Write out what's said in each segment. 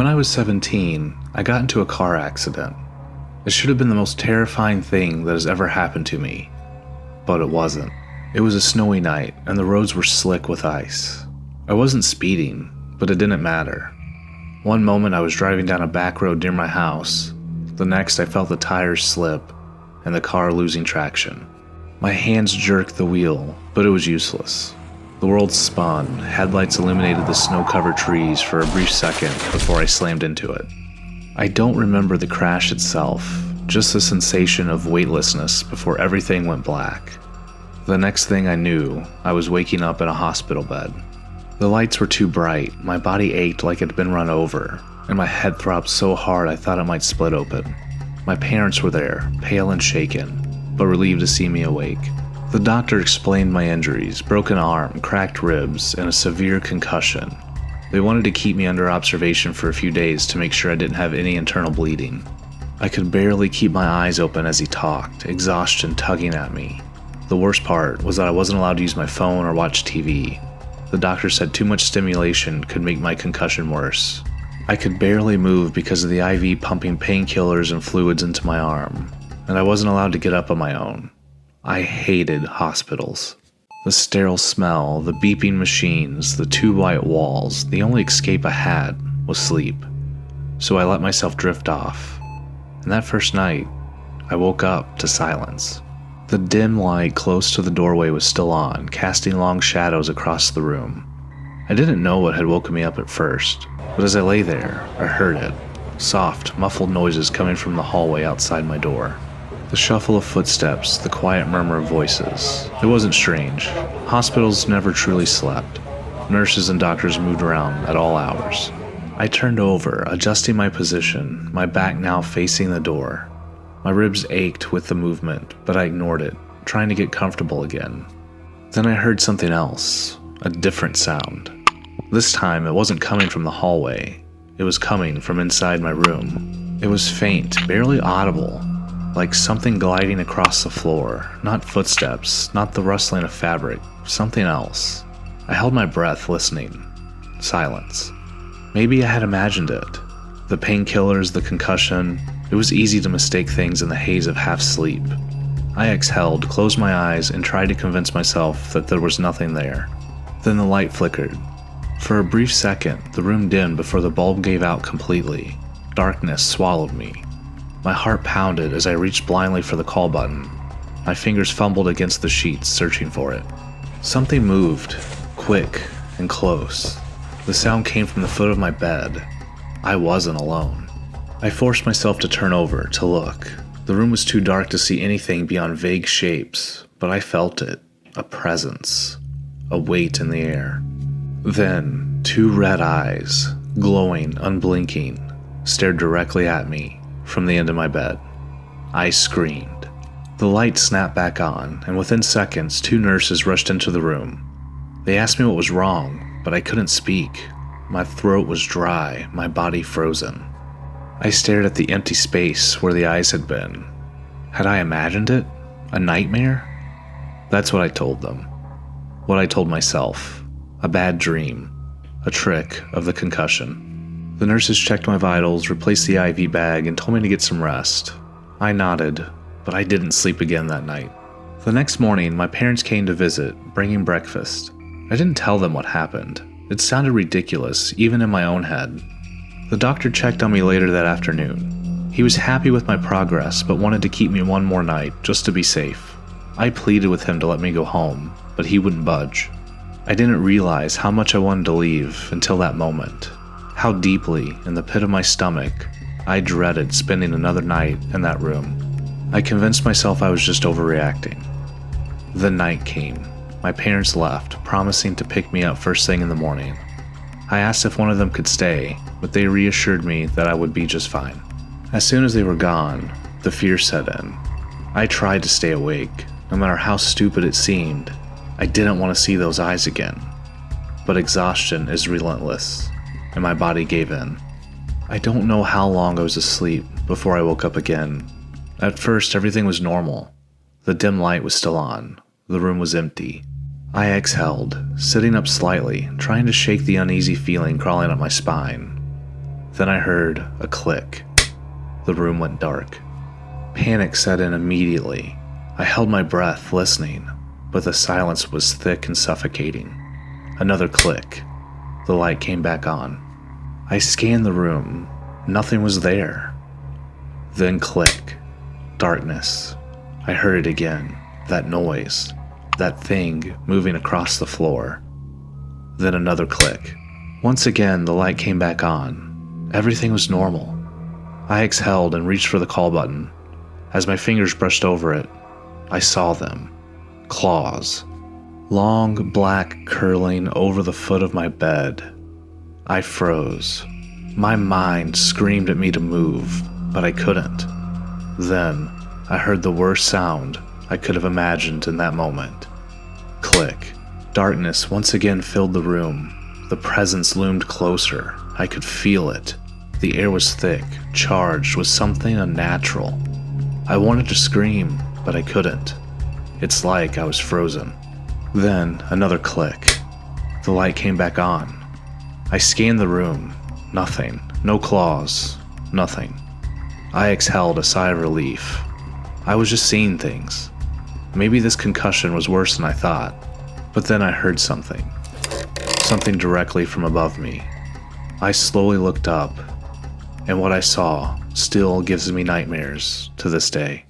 When I was 17, I got into a car accident. It should have been the most terrifying thing that has ever happened to me, but it wasn't. It was a snowy night, and the roads were slick with ice. I wasn't speeding, but it didn't matter. One moment I was driving down a back road near my house. The next I felt the tires slip, and the car losing traction. My hands jerked the wheel, but it was useless. The world spun, headlights illuminated the snow-covered trees for a brief second before I slammed into it. I don't remember the crash itself, just the sensation of weightlessness before everything went black. The next thing I knew, I was waking up in a hospital bed. The lights were too bright, my body ached like it had been run over, and my head throbbed so hard I thought it might split open. My parents were there, pale and shaken, but relieved to see me awake. The doctor explained my injuries, broken arm, cracked ribs, and a severe concussion. They wanted to keep me under observation for a few days to make sure I didn't have any internal bleeding. I could barely keep my eyes open as he talked, exhaustion tugging at me. The worst part was that I wasn't allowed to use my phone or watch TV. The doctor said too much stimulation could make my concussion worse. I could barely move because of the IV pumping painkillers and fluids into my arm, and I wasn't allowed to get up on my own. I hated hospitals. The sterile smell, the beeping machines, the two white walls, the only escape I had was sleep. So I let myself drift off. And that first night, I woke up to silence. The dim light close to the doorway was still on, casting long shadows across the room. I didn't know what had woken me up at first, but as I lay there, I heard it. Soft, muffled noises coming from the hallway outside my door. The shuffle of footsteps, the quiet murmur of voices. It wasn't strange. Hospitals never truly slept. Nurses and doctors moved around at all hours. I turned over, adjusting my position, my back now facing the door. My ribs ached with the movement, but I ignored it, trying to get comfortable again. Then I heard something else, a different sound. This time, it wasn't coming from the hallway. It was coming from inside my room. It was faint, barely audible, like something gliding across the floor. Not footsteps, not the rustling of fabric, something else. I held my breath, listening. Silence. Maybe I had imagined it. The painkillers, the concussion. It was easy to mistake things in the haze of half-sleep. I exhaled, closed my eyes, and tried to convince myself that there was nothing there. Then the light flickered. For a brief second, the room dimmed before the bulb gave out completely. Darkness swallowed me. My heart pounded as I reached blindly for the call button. My fingers fumbled against the sheets, searching for it. Something moved, quick and close. The sound came from the foot of my bed. I wasn't alone. I forced myself to turn over, to look. The room was too dark to see anything beyond vague shapes, but I felt it. A presence. A weight in the air. Then, two red eyes, glowing, unblinking, stared directly at me from the end of my bed. I screamed. The light snapped back on, and within seconds, two nurses rushed into the room. They asked me what was wrong, but I couldn't speak. My throat was dry, my body frozen. I stared at the empty space where the eyes had been. Had I imagined it? A nightmare? That's what I told them. What I told myself. A bad dream. A trick of the concussion. The nurses checked my vitals, replaced the IV bag, and told me to get some rest. I nodded, but I didn't sleep again that night. The next morning, my parents came to visit, bringing breakfast. I didn't tell them what happened. It sounded ridiculous, even in my own head. The doctor checked on me later that afternoon. He was happy with my progress, but wanted to keep me one more night, just to be safe. I pleaded with him to let me go home, but he wouldn't budge. I didn't realize how much I wanted to leave until that moment. How deeply, in the pit of my stomach, I dreaded spending another night in that room. I convinced myself I was just overreacting. The night came. My parents left, promising to pick me up first thing in the morning. I asked if one of them could stay, but they reassured me that I would be just fine. As soon as they were gone, the fear set in. I tried to stay awake, no matter how stupid it seemed. I didn't want to see those eyes again. But exhaustion is relentless, and my body gave in. I don't know how long I was asleep before I woke up again. At first, everything was normal. The dim light was still on. The room was empty. I exhaled, sitting up slightly, trying to shake the uneasy feeling crawling up my spine. Then I heard a click. The room went dark. Panic set in immediately. I held my breath, listening, but the silence was thick and suffocating. Another click. The light came back on. I scanned the room. Nothing was there. Then click. Darkness. I heard it again. That noise. That thing moving across the floor. Then another click. Once again, the light came back on. Everything was normal. I exhaled and reached for the call button. As my fingers brushed over it, I saw them. Claws. Long, black, curling over the foot of my bed. I froze. My mind screamed at me to move, but I couldn't. Then, I heard the worst sound I could have imagined in that moment. Click. Darkness once again filled the room. The presence loomed closer. I could feel it. The air was thick, charged with something unnatural. I wanted to scream, but I couldn't. It's like I was frozen. Then, another click. The light came back on. I scanned the room. Nothing. No claws. Nothing. I exhaled a sigh of relief. I was just seeing things. Maybe this concussion was worse than I thought. But then I heard something. Something directly from above me. I slowly looked up, and what I saw still gives me nightmares to this day.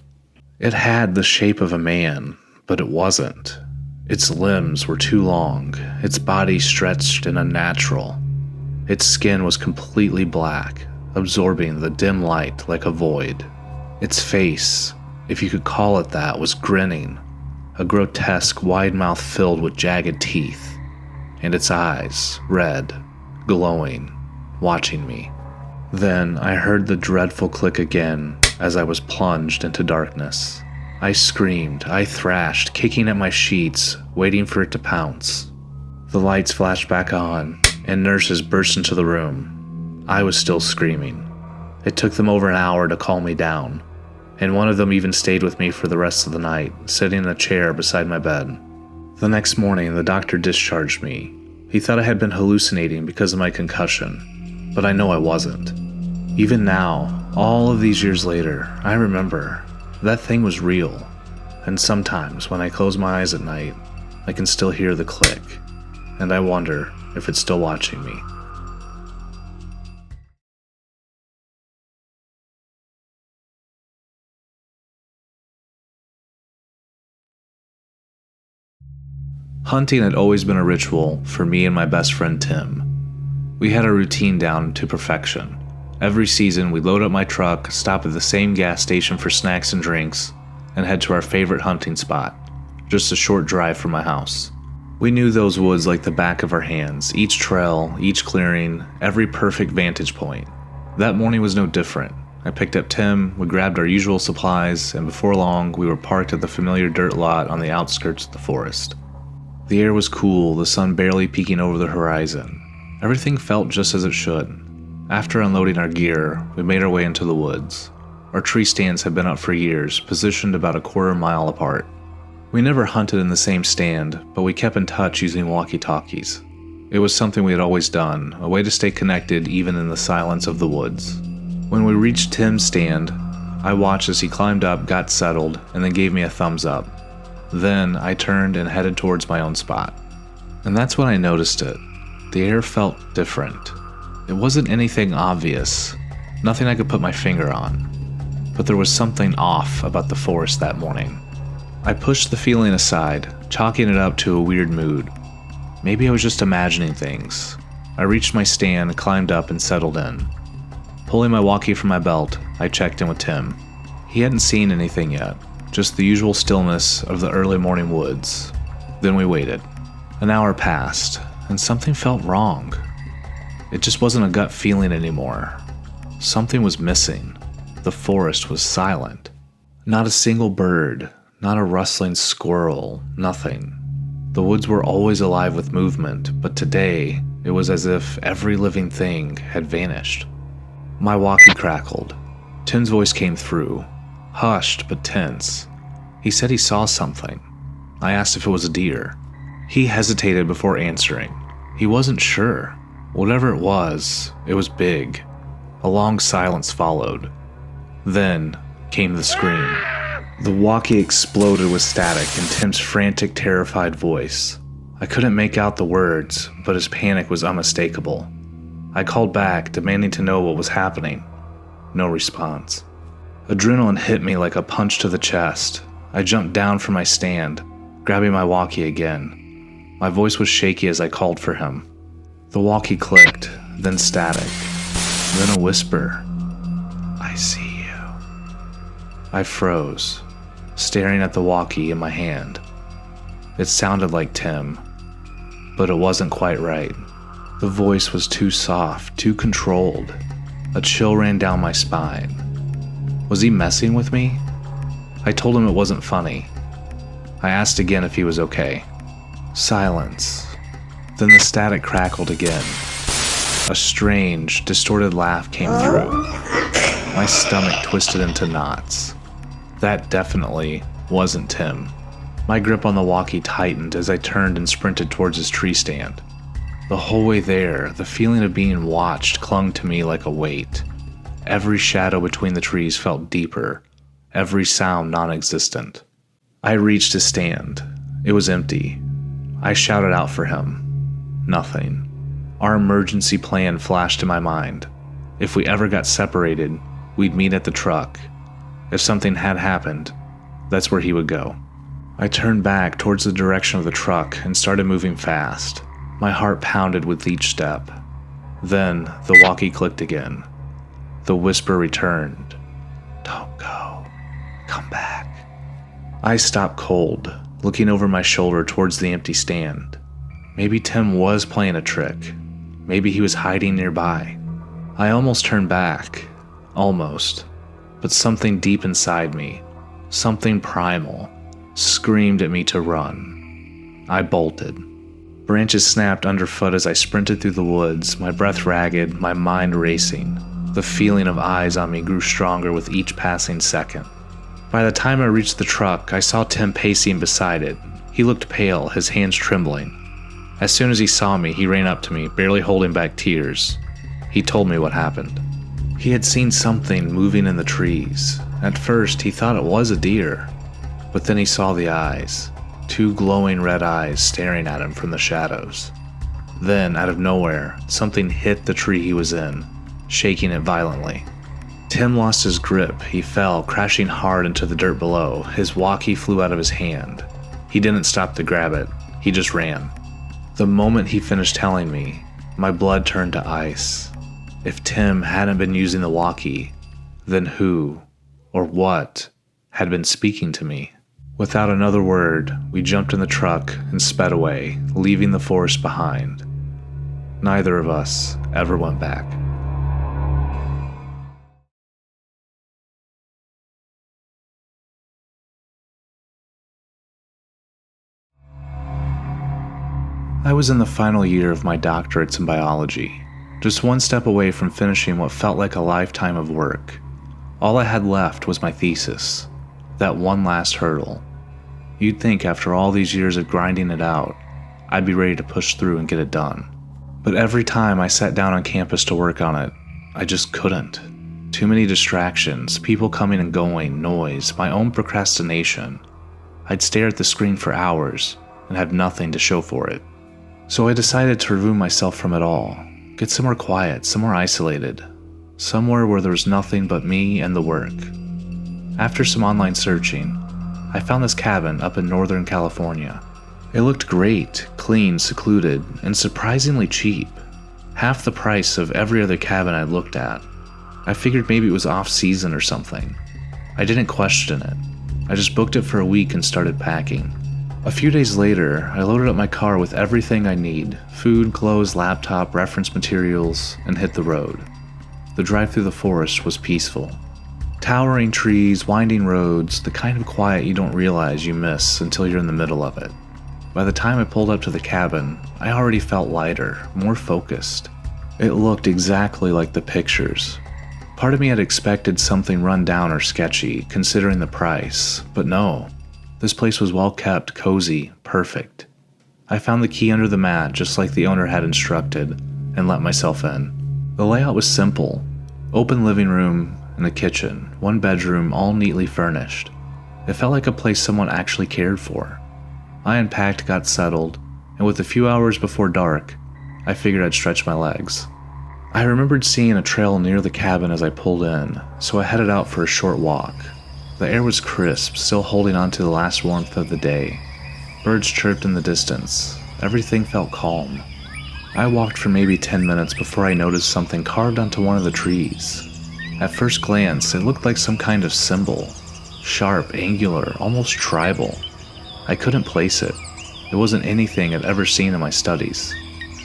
It had the shape of a man, but it wasn't. Its limbs were too long, its body stretched and unnatural. Its skin was completely black, absorbing the dim light like a void. Its face, if you could call it that, was grinning, a grotesque wide mouth filled with jagged teeth, and its eyes, red, glowing, watching me. Then I heard the dreadful click again as I was plunged into darkness. I screamed, I thrashed, kicking at my sheets, waiting for it to pounce. The lights flashed back on, and nurses burst into the room. I was still screaming. It took them over an hour to calm me down, and one of them even stayed with me for the rest of the night, sitting in a chair beside my bed. The next morning, the doctor discharged me. He thought I had been hallucinating because of my concussion, but I know I wasn't. Even now, all of these years later, I remember that thing was real, and sometimes when I close my eyes at night, I can still hear the click, and I wonder if it's still watching me. Hunting had always been a ritual for me and my best friend Tim. We had our routine down to perfection. Every season, we'd load up my truck, stop at the same gas station for snacks and drinks, and head to our favorite hunting spot, just a short drive from my house. We knew those woods like the back of our hands, each trail, each clearing, every perfect vantage point. That morning was no different. I picked up Tim, we grabbed our usual supplies, and before long, we were parked at the familiar dirt lot on the outskirts of the forest. The air was cool, the sun barely peeking over the horizon. Everything felt just as it should. After unloading our gear, we made our way into the woods. Our tree stands had been up for years, positioned about a quarter-mile apart. We never hunted in the same stand, but we kept in touch using walkie-talkies. It was something we had always done, a way to stay connected even in the silence of the woods. When we reached Tim's stand, I watched as he climbed up, got settled, and then gave me a thumbs up. Then I turned and headed towards my own spot. And that's when I noticed it. The air felt different. It wasn't anything obvious, nothing I could put my finger on, but there was something off about the forest that morning. I pushed the feeling aside, chalking it up to a weird mood. Maybe I was just imagining things. I reached my stand, climbed up, and settled in. Pulling my walkie from my belt, I checked in with Tim. He hadn't seen anything yet, just the usual stillness of the early morning woods. Then we waited. An hour passed, and something felt wrong. It just wasn't a gut feeling anymore. Something was missing. The forest was silent. Not a single bird, not a rustling squirrel, nothing. The woods were always alive with movement, but today it was as if every living thing had vanished. My walkie crackled. Tim's voice came through, hushed but tense. He said he saw something. I asked if it was a deer. He hesitated before answering. He wasn't sure. Whatever it was big. A long silence followed. Then came the scream. The walkie exploded with static in Tim's frantic, terrified voice. I couldn't make out the words, but his panic was unmistakable. I called back, demanding to know what was happening. No response. Adrenaline hit me like a punch to the chest. I jumped down from my stand, grabbing my walkie again. My voice was shaky as I called for him. The walkie clicked, then static, then a whisper. I see you. I froze, staring at the walkie in my hand. It sounded like Tim, but it wasn't quite right. The voice was too soft, too controlled. A chill ran down my spine. Was he messing with me? I told him it wasn't funny. I asked again if he was okay. Silence. Then the static crackled again. A strange, distorted laugh came through. My stomach twisted into knots. That definitely wasn't Tim. My grip on the walkie tightened as I turned and sprinted towards his tree stand. The whole way there, the feeling of being watched clung to me like a weight. Every shadow between the trees felt deeper, every sound non-existent. I reached his stand. It was empty. I shouted out for him. Nothing. Our emergency plan flashed in my mind. If we ever got separated, we'd meet at the truck. If something had happened, that's where he would go. I turned back towards the direction of the truck and started moving fast. My heart pounded with each step. Then the walkie clicked again. The whisper returned. Don't go. Come back. I stopped cold, looking over my shoulder towards the empty stand. Maybe Tim was playing a trick. Maybe he was hiding nearby. I almost turned back. Almost. But something deep inside me, something primal, screamed at me to run. I bolted. Branches snapped underfoot as I sprinted through the woods, my breath ragged, my mind racing. The feeling of eyes on me grew stronger with each passing second. By the time I reached the truck, I saw Tim pacing beside it. He looked pale, his hands trembling. As soon as he saw me, he ran up to me, barely holding back tears. He told me what happened. He had seen something moving in the trees. At first, he thought it was a deer. But then he saw the eyes. 2 glowing red eyes staring at him from the shadows. Then, out of nowhere, something hit the tree he was in, shaking it violently. Tim lost his grip. He fell, crashing hard into the dirt below. His walkie flew out of his hand. He didn't stop to grab it. He just ran. The moment he finished telling me, my blood turned to ice. If Tim hadn't been using the walkie, then who, or what, had been speaking to me? Without another word, we jumped in the truck and sped away, leaving the forest behind. Neither of us ever went back. I was in the final year of my doctorates in biology, just one step away from finishing what felt like a lifetime of work. All I had left was my thesis, that one last hurdle. You'd think after all these years of grinding it out, I'd be ready to push through and get it done. But every time I sat down on campus to work on it, I just couldn't. Too many distractions, people coming and going, noise, my own procrastination. I'd stare at the screen for hours and have nothing to show for it. So I decided to remove myself from it all, get somewhere quiet, somewhere isolated, somewhere where there was nothing but me and the work. After some online searching, I found this cabin up in Northern California. It looked great, clean, secluded, and surprisingly cheap. Half the price of every other cabin I'd looked at. I figured maybe it was off-season or something. I didn't question it. I just booked it for a week and started packing. A few days later, I loaded up my car with everything I need, food, clothes, laptop, reference materials, and hit the road. The drive through the forest was peaceful. Towering trees, winding roads, the kind of quiet you don't realize you miss until you're in the middle of it. By the time I pulled up to the cabin, I already felt lighter, more focused. It looked exactly like the pictures. Part of me had expected something run down or sketchy, considering the price, but no. This place was well kept, cozy, perfect. I found the key under the mat just like the owner had instructed, and let myself in. The layout was simple. Open living room and a kitchen, one bedroom, all neatly furnished. It felt like a place someone actually cared for. I unpacked, got settled, and with a few hours before dark, I figured I'd stretch my legs. I remembered seeing a trail near the cabin as I pulled in, so I headed out for a short walk. The air was crisp, still holding on to the last warmth of the day. Birds chirped in the distance. Everything felt calm. I walked for maybe 10 minutes before I noticed something carved onto one of the trees. At first glance, it looked like some kind of symbol. Sharp, angular, almost tribal. I couldn't place it. It wasn't anything I'd ever seen in my studies.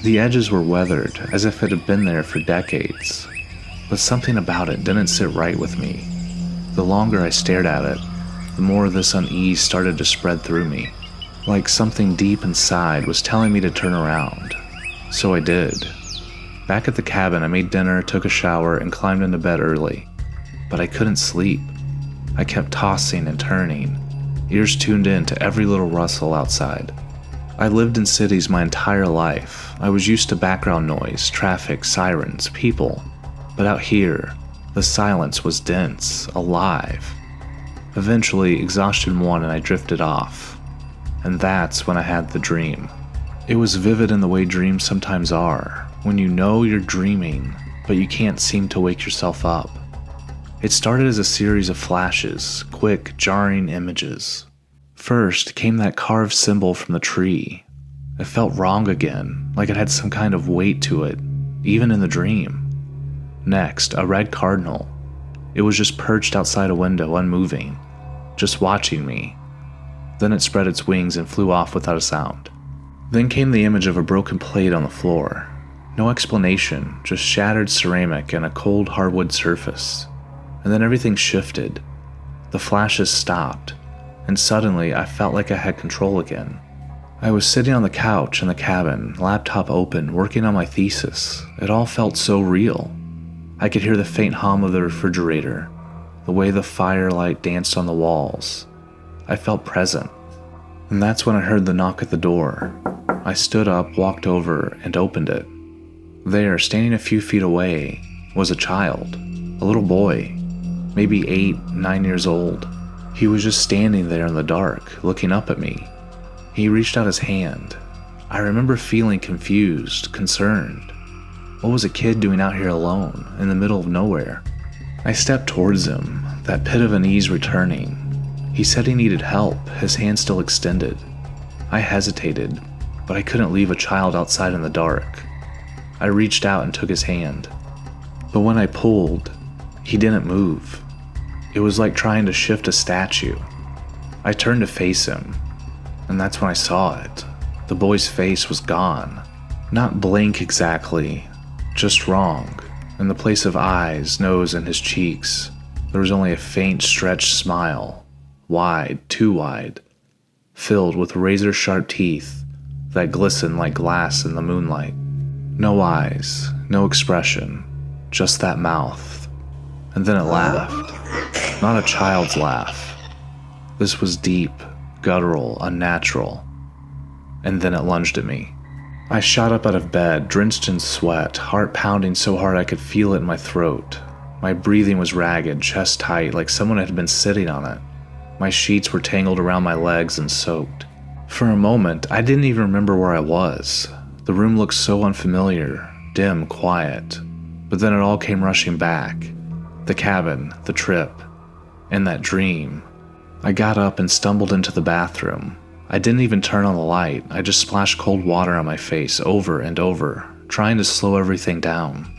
The edges were weathered, as if it had been there for decades. But something about it didn't sit right with me. The longer I stared at it, the more this unease started to spread through me. Like something deep inside was telling me to turn around. So I did. Back at the cabin, I made dinner, took a shower, and climbed into bed early. But I couldn't sleep. I kept tossing and turning, ears tuned in to every little rustle outside. I lived in cities my entire life. I was used to background noise, traffic, sirens, people. But out here, the silence was dense, alive. Eventually, exhaustion won and I drifted off. And that's when I had the dream. It was vivid in the way dreams sometimes are, when you know you're dreaming, but you can't seem to wake yourself up. It started as a series of flashes, quick, jarring images. First came that carved symbol from the tree. It felt wrong again, like it had some kind of weight to it, even in the dream. Next, a red cardinal. It was just perched outside a window, unmoving, just watching me. Then it spread its wings and flew off without a sound. Then came the image of a broken plate on the floor. No explanation, just shattered ceramic and a cold hardwood surface. And then everything shifted. The flashes stopped. And suddenly I felt like I had control again. I was sitting on the couch in the cabin, laptop open, working on my thesis. It all felt so real. I could hear the faint hum of the refrigerator, the way the firelight danced on the walls. I felt present. And that's when I heard the knock at the door. I stood up, walked over, and opened it. There, standing a few feet away, was a child, a little boy, maybe 8, 9 years old. He was just standing there in the dark, looking up at me. He reached out his hand. I remember feeling confused, concerned. What was a kid doing out here alone, in the middle of nowhere? I stepped towards him, that pit of unease returning. He said he needed help, his hand still extended. I hesitated, but I couldn't leave a child outside in the dark. I reached out and took his hand. But when I pulled, he didn't move. It was like trying to shift a statue. I turned to face him, and that's when I saw it. The boy's face was gone. Not blank exactly, just wrong. In the place of eyes, nose, and his cheeks, there was only a faint stretched smile, wide, too wide, filled with razor-sharp teeth that glistened like glass in the moonlight. No eyes, no expression, just that mouth. And then it laughed. Not a child's laugh. This was deep, guttural, unnatural. And then it lunged at me. I shot up out of bed, drenched in sweat, heart pounding so hard I could feel it in my throat. My breathing was ragged, chest tight, like someone had been sitting on it. My sheets were tangled around my legs and soaked. For a moment, I didn't even remember where I was. The room looked so unfamiliar, dim, quiet. But then it all came rushing back. The cabin, the trip, and that dream. I got up and stumbled into the bathroom. I didn't even turn on the light. I just splashed cold water on my face over and over, trying to slow everything down.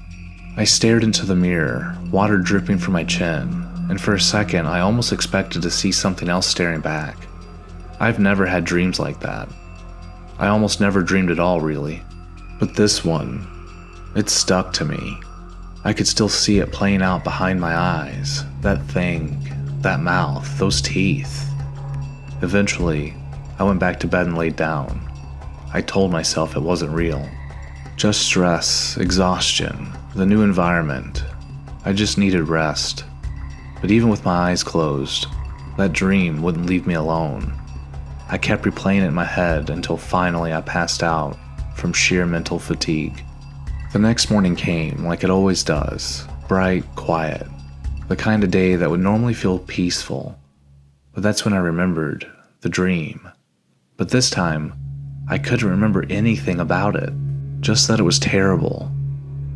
I stared into the mirror, water dripping from my chin, and for a second I almost expected to see something else staring back. I've never had dreams like that. I almost never dreamed at all, really. But this one, it stuck to me. I could still see it playing out behind my eyes. That thing, that mouth, those teeth. Eventually, I went back to bed and laid down. I told myself it wasn't real. Just stress, exhaustion, the new environment. I just needed rest. But even with my eyes closed, that dream wouldn't leave me alone. I kept replaying it in my head until finally I passed out from sheer mental fatigue. The next morning came, like it always does. bright, quiet. The kind of day that would normally feel peaceful. But that's when I remembered the dream. But this time, I couldn't remember anything about it. Just that it was terrible.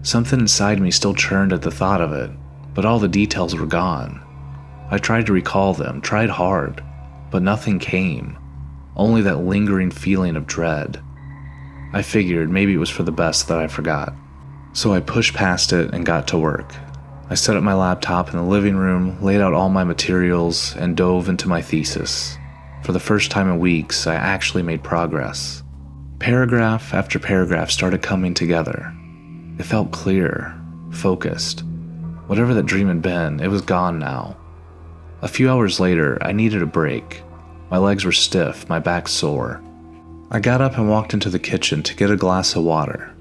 Something inside me still churned at the thought of it, but all the details were gone. I tried to recall them, tried hard, but nothing came. Only that lingering feeling of dread. I figured maybe it was for the best that I forgot. So I pushed past it and got to work. I set up my laptop in the living room, laid out all my materials, and dove into my thesis. For the first time in weeks, I actually made progress. Paragraph after paragraph started coming together. It felt clear, focused. Whatever that dream had been, it was gone now. A few hours later, I needed a break. My legs were stiff, my back sore. I got up and walked into the kitchen to get a glass of water.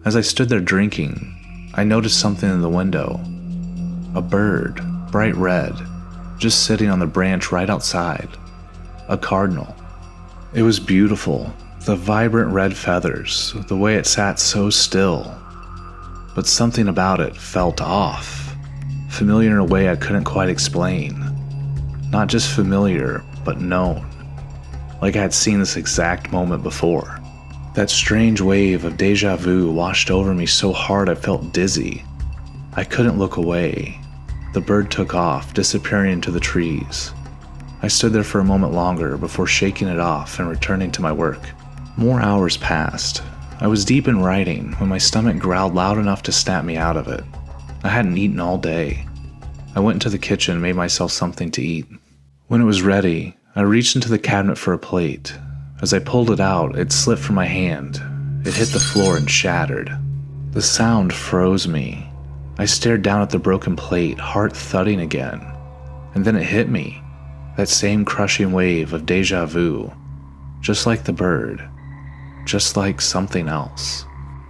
As I stood there drinking, I noticed something in the window. A bird, bright red, just sitting on the branch right outside. A cardinal. It was beautiful, the vibrant red feathers, the way it sat so still. But something about it felt off, familiar in a way I couldn't quite explain. Not just familiar, but known. Like I had seen this exact moment before. That strange wave of deja vu washed over me so hard I felt dizzy. I couldn't look away. The bird took off, disappearing into the trees. I stood there for a moment longer before shaking it off and returning to my work. More hours passed. I was deep in writing when my stomach growled loud enough to snap me out of it. I hadn't eaten all day. I went into the kitchen and made myself something to eat. When it was ready, I reached into the cabinet for a plate. As I pulled it out, it slipped from my hand. It hit the floor and shattered. The sound froze me. I stared down at the broken plate, heart thudding again. And then it hit me. That same crushing wave of deja vu. Just like the bird. Just like something else.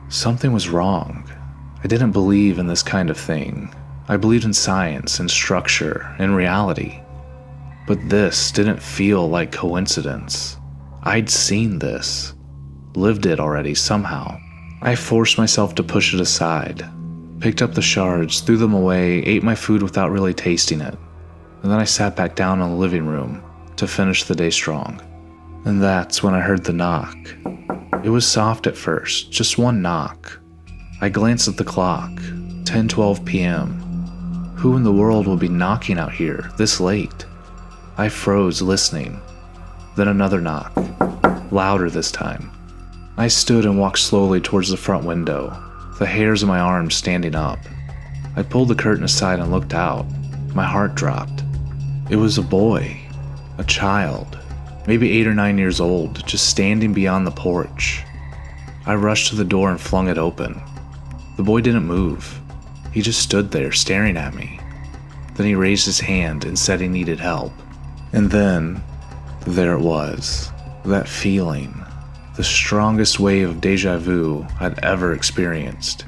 Something was wrong. I didn't believe in this kind of thing. I believed in science and structure and reality. But this didn't feel like coincidence. I'd seen this. Lived it already somehow. I forced myself to push it aside. Picked up the shards, threw them away, ate my food without really tasting it. And then I sat back down in the living room to finish the day strong. And that's when I heard the knock. It was soft at first, just one knock. I glanced at the clock, 10:12 p.m. Who in the world would be knocking out here this late? I froze listening. Then another knock, louder this time. I stood and walked slowly towards the front window, the hairs on my arms standing up. I pulled the curtain aside and looked out. My heart dropped. It was a boy, a child, maybe 8 or 9 years old, just standing beyond the porch. I rushed to the door and flung it open. The boy didn't move. He just stood there staring at me. Then he raised his hand and said he needed help. And then, there it was, that feeling. The strongest wave of deja vu I'd ever experienced.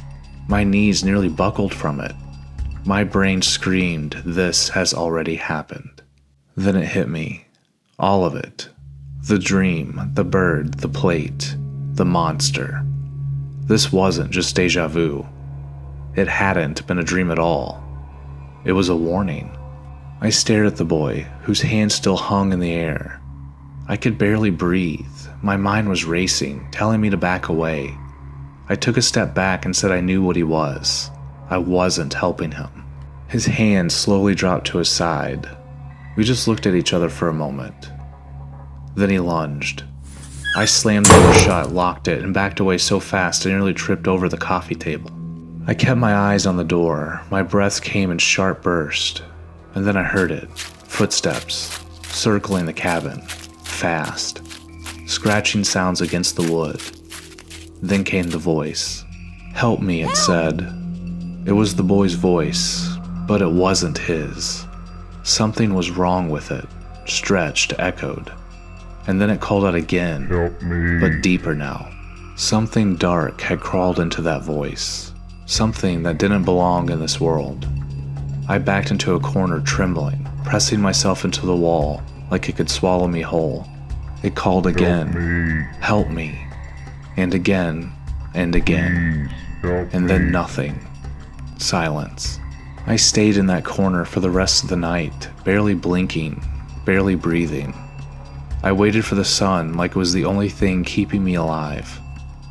My knees nearly buckled from it. My brain screamed, "This has already happened." Then it hit me. All of it. The dream, the bird, the plate, the monster. This wasn't just deja vu. It hadn't been a dream at all. It was a warning. I stared at the boy, whose hand still hung in the air. I could barely breathe. My mind was racing, telling me to back away. I took a step back and said I knew what he was. I wasn't helping him. His hand slowly dropped to his side. We just looked at each other for a moment. Then he lunged. I slammed the door shut, locked it, and backed away so fast I nearly tripped over the coffee table. I kept my eyes on the door. My breath came in sharp bursts. And then I heard it. Footsteps, circling the cabin, fast. Scratching sounds against the wood. Then came the voice. "Help me," it said. It was the boy's voice, but it wasn't his. Something was wrong with it, stretched, echoed. And then it called out again, "Help me," but deeper now. Something dark had crawled into that voice. Something that didn't belong in this world. I backed into a corner trembling, pressing myself into the wall like it could swallow me whole. It called again, "Help me," and again, and again, and then nothing. Silence. I stayed in that corner for the rest of the night, barely blinking, barely breathing. I waited for the sun like it was the only thing keeping me alive.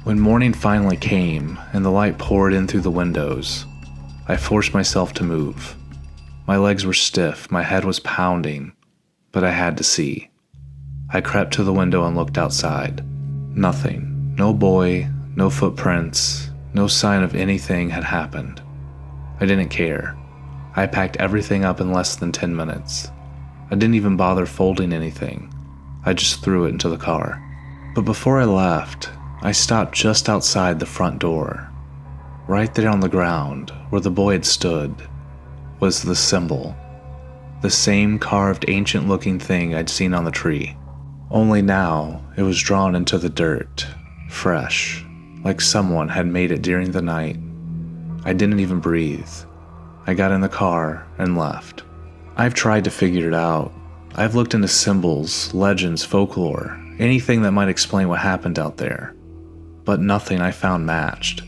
When morning finally came and the light poured in through the windows, I forced myself to move. My legs were stiff, my head was pounding, but I had to see. I crept to the window and looked outside. Nothing. No boy, no footprints, no sign of anything had happened. I didn't care. I packed everything up in less than 10 minutes. I didn't even bother folding anything. I just threw it into the car. But before I left, I stopped just outside the front door. Right there on the ground, where the boy had stood, was the symbol. The same carved, ancient-looking thing I'd seen on the tree. Only now, it was drawn into the dirt, fresh, like someone had made it during the night. I didn't even breathe. I got in the car and left. I've tried to figure it out. I've looked into symbols, legends, folklore, anything that might explain what happened out there. But nothing I found matched.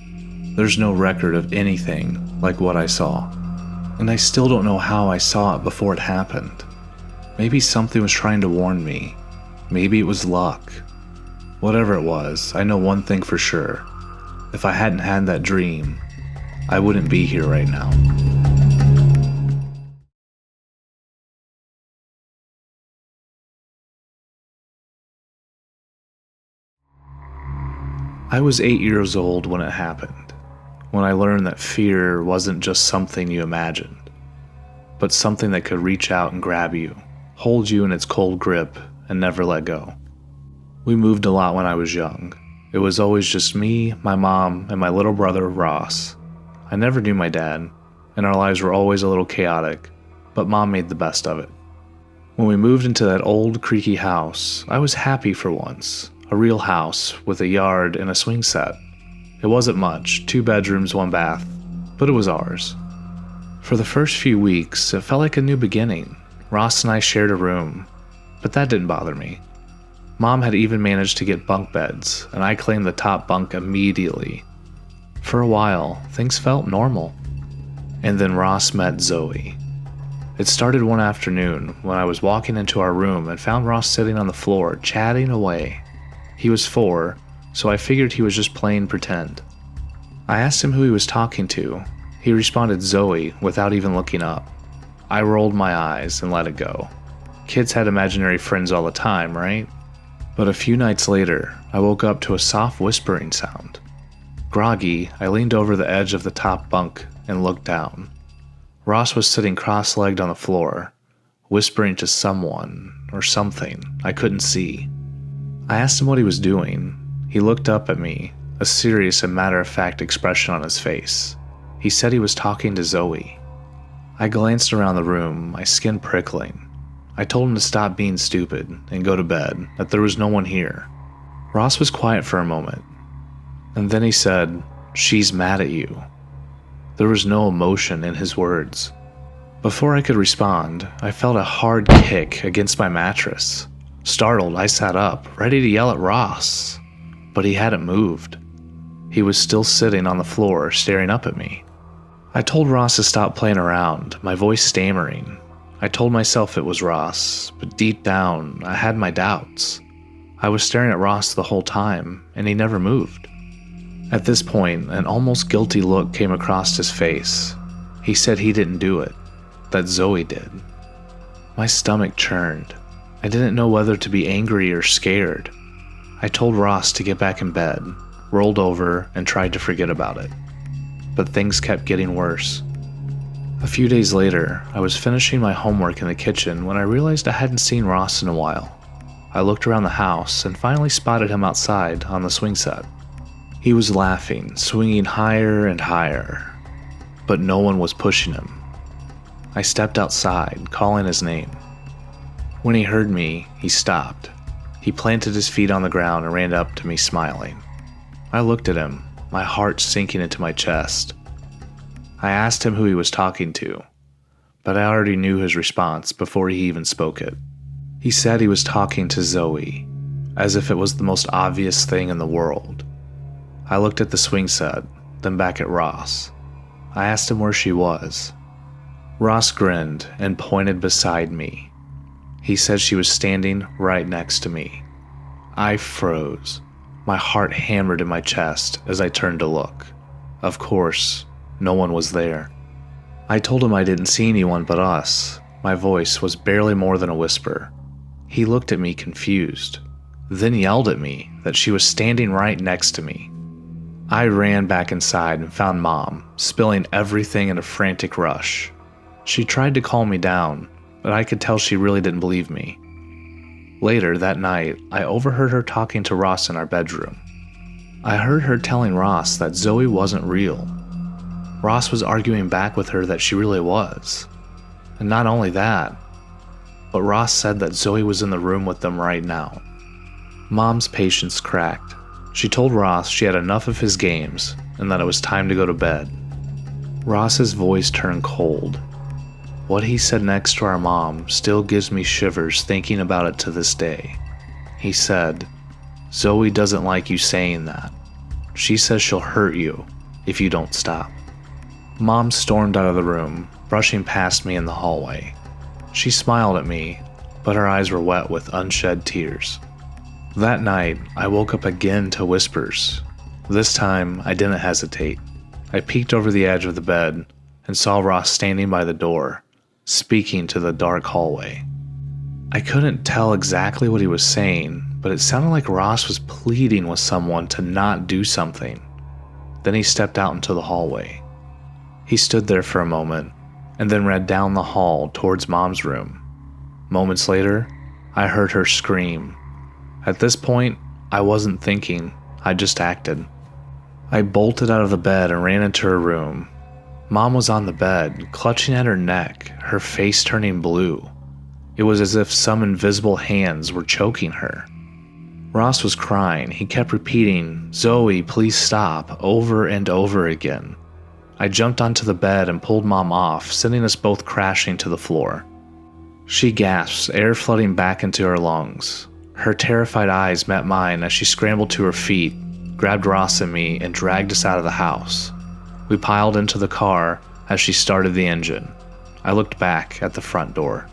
There's no record of anything like what I saw. And I still don't know how I saw it before it happened. Maybe something was trying to warn me. Maybe it was luck. Whatever it was, I know one thing for sure. If I hadn't had that dream, I wouldn't be here right now. I was 8 years old when it happened, when I learned that fear wasn't just something you imagined, but something that could reach out and grab you, hold you in its cold grip, and never let go. We moved a lot when I was young. It was always just me, my mom, and my little brother, Ross. I never knew my dad, and our lives were always a little chaotic, but Mom made the best of it. When we moved into that old, creaky house, I was happy for once. A real house with a yard and a swing set. It wasn't much, 2 bedrooms, 1 bath, but it was ours. For the first few weeks, it felt like a new beginning. Ross and I shared a room, but that didn't bother me. Mom had even managed to get bunk beds, and I claimed the top bunk immediately. For a while, things felt normal. And then Ross met Zoe. It started one afternoon when I was walking into our room and found Ross sitting on the floor, chatting away. He was 4, so I figured he was just playing pretend. I asked him who he was talking to. He responded Zoe without even looking up. I rolled my eyes and let it go. Kids had imaginary friends all the time, right? But a few nights later, I woke up to a soft whispering sound. Groggy, I leaned over the edge of the top bunk and looked down. Ross was sitting cross-legged on the floor, whispering to someone or something I couldn't see. I asked him what he was doing. He looked up at me, a serious and matter-of-fact expression on his face. He said he was talking to Zoe. I glanced around the room, my skin prickling. I told him to stop being stupid and go to bed, that there was no one here. Ross was quiet for a moment, and then he said, "She's mad at you." There was no emotion in his words. Before I could respond, I felt a hard kick against my mattress. Startled, I sat up, ready to yell at Ross, but he hadn't moved. He was still sitting on the floor, staring up at me. I told Ross to stop playing around, my voice stammering. I told myself it was Ross, but deep down, I had my doubts. I was staring at Ross the whole time, and he never moved. At this point, an almost guilty look came across his face. He said he didn't do it, that Zoe did. My stomach churned. I didn't know whether to be angry or scared. I told Ross to get back in bed, rolled over, and tried to forget about it. But things kept getting worse. A few days later, I was finishing my homework in the kitchen when I realized I hadn't seen Ross in a while. I looked around the house and finally spotted him outside on the swing set. He was laughing, swinging higher and higher, but no one was pushing him. I stepped outside, calling his name. When he heard me, he stopped. He planted his feet on the ground and ran up to me smiling. I looked at him, my heart sinking into my chest. I asked him who he was talking to, but I already knew his response before he even spoke it. He said he was talking to Zoe, as if it was the most obvious thing in the world. I looked at the swing set, then back at Ross. I asked him where she was. Ross grinned and pointed beside me. He said she was standing right next to me. I froze. My heart hammered in my chest as I turned to look. Of course, no one was there. I told him I didn't see anyone but us. My voice was barely more than a whisper. He looked at me confused, then yelled at me that she was standing right next to me. I ran back inside and found Mom, spilling everything in a frantic rush. She tried to calm me down, but I could tell she really didn't believe me. Later that night, I overheard her talking to Ross in our bedroom. I heard her telling Ross that Zoe wasn't real. Ross was arguing back with her that she really was. And not only that, but Ross said that Zoe was in the room with them right now. Mom's patience cracked. She told Ross she had enough of his games and that it was time to go to bed. Ross's voice turned cold. What he said next to our mom still gives me shivers thinking about it to this day. He said, "Zoe doesn't like you saying that. She says she'll hurt you if you don't stop." Mom stormed out of the room, brushing past me in the hallway. She smiled at me, but her eyes were wet with unshed tears. That night, I woke up again to whispers. This time, I didn't hesitate. I peeked over the edge of the bed and saw Ross standing by the door, speaking to the dark hallway. I couldn't tell exactly what he was saying, but it sounded like Ross was pleading with someone to not do something. Then he stepped out into the hallway. He stood there for a moment, and then ran down the hall towards Mom's room. Moments later, I heard her scream. At this point, I wasn't thinking, I just acted. I bolted out of the bed and ran into her room. Mom was on the bed, clutching at her neck, her face turning blue. It was as if some invisible hands were choking her. Ross was crying. He kept repeating, "Zoe, please stop," over and over again. I jumped onto the bed and pulled Mom off, sending us both crashing to the floor. She gasps, air flooding back into her lungs. Her terrified eyes met mine as she scrambled to her feet, grabbed Ross and me, and dragged us out of the house. We piled into the car as she started the engine. I looked back at the front door.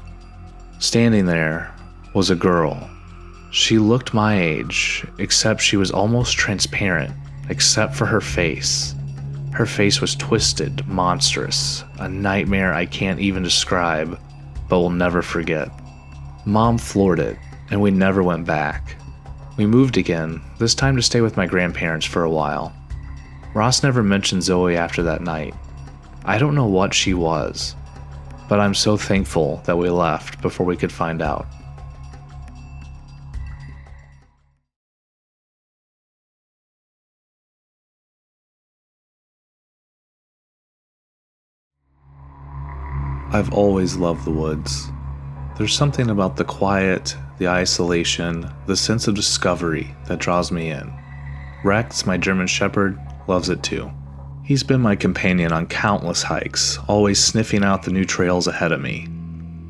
Standing there was a girl. She looked my age, except she was almost transparent, except for her face. Her face was twisted, monstrous, a nightmare I can't even describe, but will never forget. Mom floored it, and we never went back. We moved again, this time to stay with my grandparents for a while. Ross never mentioned Zoe after that night. I don't know what she was, but I'm so thankful that we left before we could find out. I've always loved the woods. There's something about the quiet, the isolation, the sense of discovery that draws me in. Rex, my German Shepherd, loves it too. He's been my companion on countless hikes, always sniffing out the new trails ahead of me.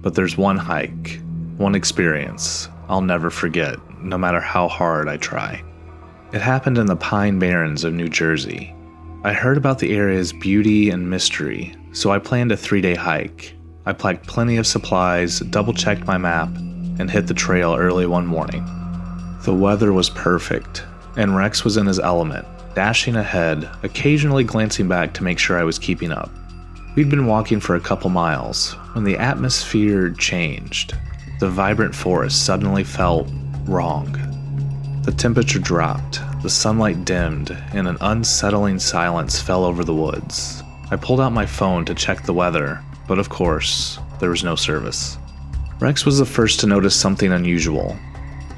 But there's one hike, one experience I'll never forget, no matter how hard I try. It happened in the Pine Barrens of New Jersey. I heard about the area's beauty and mystery, so I planned a 3-day hike. I packed plenty of supplies, double-checked my map, and hit the trail early one morning. The weather was perfect, and Rex was in his element, dashing ahead, occasionally glancing back to make sure I was keeping up. We'd been walking for a couple miles when the atmosphere changed. The vibrant forest suddenly felt wrong. The temperature dropped, the sunlight dimmed, and an unsettling silence fell over the woods. I pulled out my phone to check the weather, but of course, there was no service. Rex was the first to notice something unusual.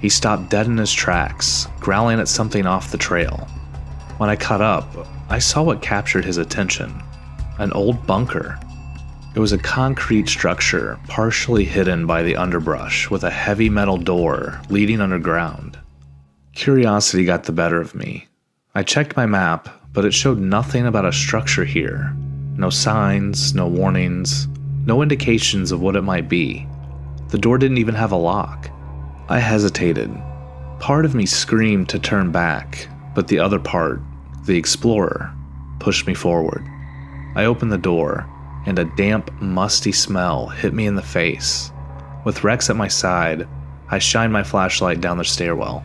He stopped dead in his tracks, growling at something off the trail. When I caught up, I saw what captured his attention: an old bunker. It was a concrete structure, partially hidden by the underbrush, with a heavy metal door leading underground. Curiosity got the better of me. I checked my map, but it showed nothing about a structure here. No signs, no warnings, no indications of what it might be. The door didn't even have a lock. I hesitated. Part of me screamed to turn back, but the other part, the explorer, pushed me forward. I opened the door, and a damp, musty smell hit me in the face. With Rex at my side, I shined my flashlight down the stairwell.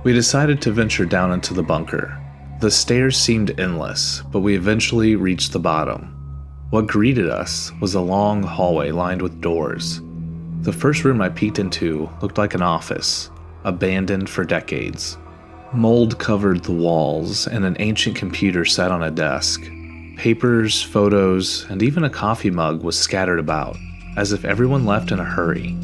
We decided to venture down into the bunker. The stairs seemed endless, but we eventually reached the bottom. What greeted us was a long hallway lined with doors. The first room I peeked into looked like an office, abandoned for decades. Mold covered the walls, and an ancient computer sat on a desk. Papers, photos, and even a coffee mug was scattered about, as if everyone left in a hurry.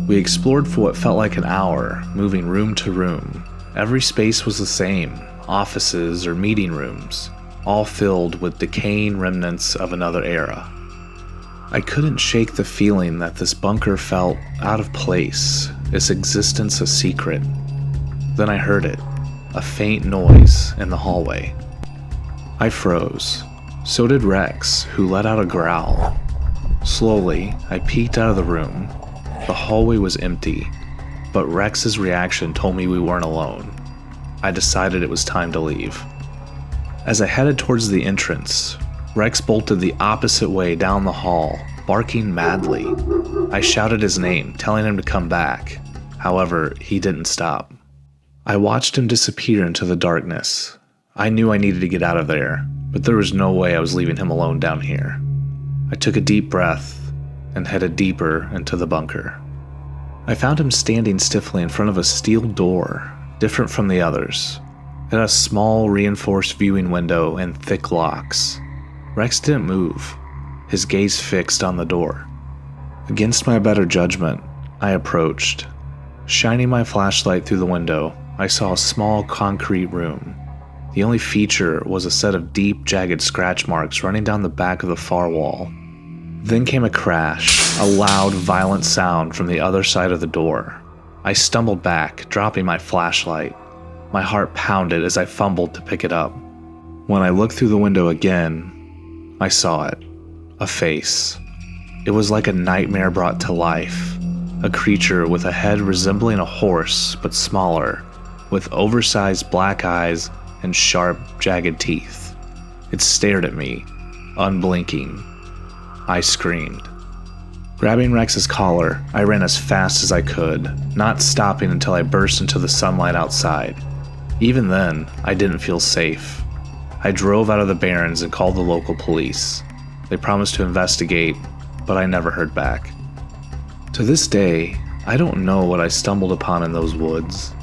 We explored for what felt like an hour, moving room to room. Every space was the same, offices or meeting rooms, all filled with decaying remnants of another era. I couldn't shake the feeling that this bunker felt out of place, its existence a secret. Then I heard it, a faint noise in the hallway. I froze. So did Rex, who let out a growl. Slowly, I peeked out of the room. The hallway was empty, but Rex's reaction told me we weren't alone. I decided it was time to leave. As I headed towards the entrance, Rex bolted the opposite way down the hall, barking madly. I shouted his name, telling him to come back. However, he didn't stop. I watched him disappear into the darkness. I knew I needed to get out of there, but there was no way I was leaving him alone down here. I took a deep breath and headed deeper into the bunker. I found him standing stiffly in front of a steel door, different from the others. It had a small reinforced viewing window and thick locks. Rex didn't move, his gaze fixed on the door. Against my better judgment, I approached. Shining my flashlight through the window, I saw a small concrete room. The only feature was a set of deep, jagged scratch marks running down the back of the far wall. Then came a crash, a loud, violent sound from the other side of the door. I stumbled back, dropping my flashlight. My heart pounded as I fumbled to pick it up. When I looked through the window again, I saw it. A face. It was like a nightmare brought to life. A creature with a head resembling a horse, but smaller, with oversized black eyes and sharp, jagged teeth. It stared at me, unblinking. I screamed. Grabbing Rex's collar, I ran as fast as I could, not stopping until I burst into the sunlight outside. Even then, I didn't feel safe. I drove out of the barrens and called the local police. They promised to investigate, but I never heard back. To this day, I don't know what I stumbled upon in those woods.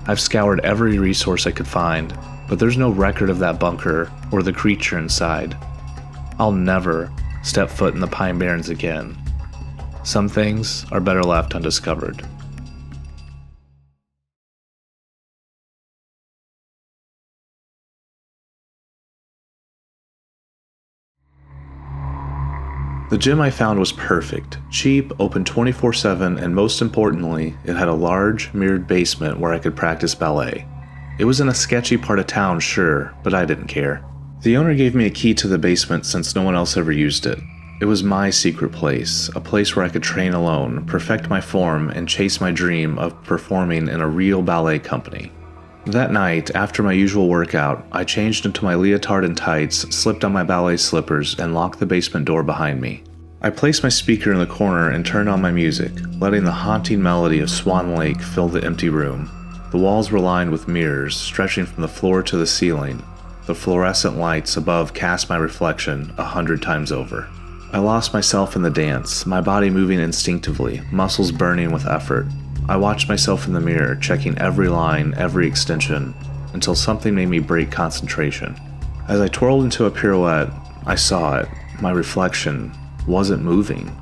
I've scoured every resource I could find, but there's no record of that bunker or the creature inside. I'll never step foot in the Pine Barrens again. Some things are better left undiscovered. The gym I found was perfect, cheap, open 24/7, and most importantly, it had a large, mirrored basement where I could practice ballet. It was in a sketchy part of town, sure, but I didn't care. The owner gave me a key to the basement since no one else ever used it. It was my secret place, a place where I could train alone, perfect my form, and chase my dream of performing in a real ballet company. That night, after my usual workout, I changed into my leotard and tights, slipped on my ballet slippers, and locked the basement door behind me. I placed my speaker in the corner and turned on my music, letting the haunting melody of Swan Lake fill the empty room. The walls were lined with mirrors, stretching from the floor to the ceiling. The fluorescent lights above cast my reflection 100 times over. I lost myself in the dance, my body moving instinctively, muscles burning with effort. I watched myself in the mirror, checking every line, every extension, until something made me break concentration. As I twirled into a pirouette, I saw it. My reflection wasn't moving.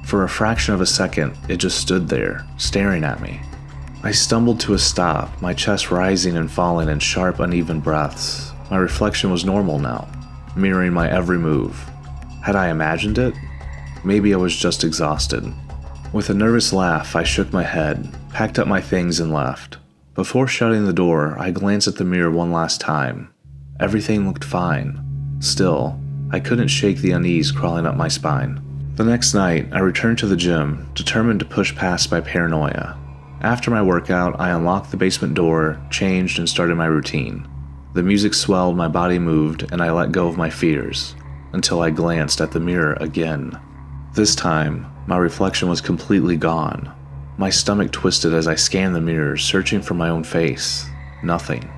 For a fraction of a second, it just stood there, staring at me. I stumbled to a stop, my chest rising and falling in sharp, uneven breaths. My reflection was normal now, mirroring my every move. Had I imagined it? Maybe I was just exhausted. With a nervous laugh, I shook my head, packed up my things, and left. Before shutting the door, I glanced at the mirror one last time. Everything looked fine. Still, I couldn't shake the unease crawling up my spine. The next night, I returned to the gym, determined to push past my paranoia. After my workout, I unlocked the basement door, changed, and started my routine. The music swelled, my body moved, and I let go of my fears. until I glanced at the mirror again. This time, my reflection was completely gone. My stomach twisted as I scanned the mirror, searching for my own face. Nothing.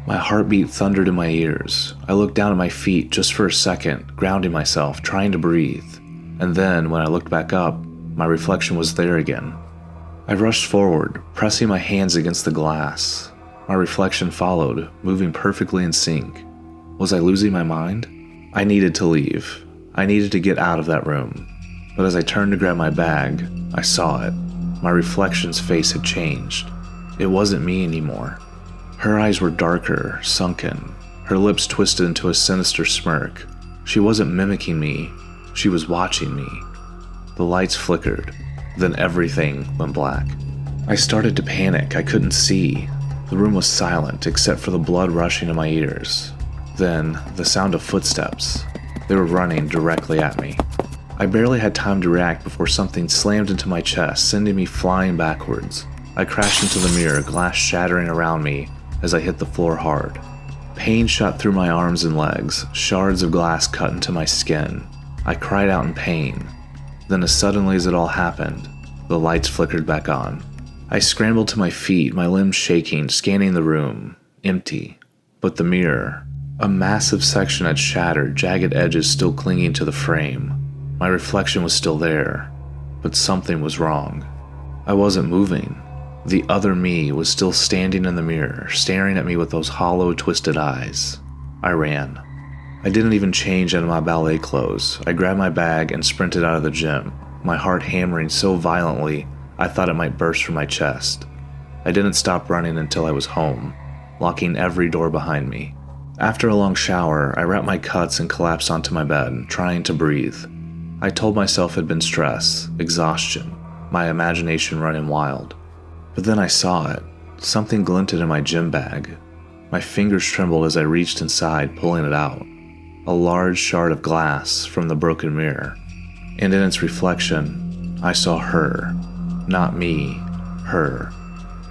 My heartbeat thundered in my ears. I looked down at my feet just for a second, grounding myself, trying to breathe. And then, when I looked back up, my reflection was there again. I rushed forward, pressing my hands against the glass. My reflection followed, moving perfectly in sync. Was I losing my mind? I needed to leave. I needed to get out of that room. But as I turned to grab my bag, I saw it. My reflection's face had changed. It wasn't me anymore. Her eyes were darker, sunken. Her lips twisted into a sinister smirk. She wasn't mimicking me. She was watching me. The lights flickered. Then everything went black. I started to panic. I couldn't see. The room was silent except for the blood rushing to my ears. Then, the sound of footsteps. They were running directly at me. I barely had time to react before something slammed into my chest, sending me flying backwards. I crashed into the mirror, glass shattering around me as I hit the floor hard. Pain shot through my arms and legs, shards of glass cut into my skin. I cried out in pain. Then as suddenly as it all happened, the lights flickered back on. I scrambled to my feet, my limbs shaking, scanning the room. Empty. But the mirror. A massive section had shattered, jagged edges still clinging to the frame. My reflection was still there, but something was wrong. I wasn't moving. The other me was still standing in the mirror, staring at me with those hollow, twisted eyes. I ran. I didn't even change into my ballet clothes. I grabbed my bag and sprinted out of the gym, my heart hammering so violently I thought it might burst from my chest. I didn't stop running until I was home, locking every door behind me. After a long shower, I wrapped my cuts and collapsed onto my bed, trying to breathe. I told myself it had been stress, exhaustion, my imagination running wild. But then I saw it. Something glinted in my gym bag. My fingers trembled as I reached inside, pulling it out. A large shard of glass from the broken mirror. And in its reflection, I saw her. Not me, her.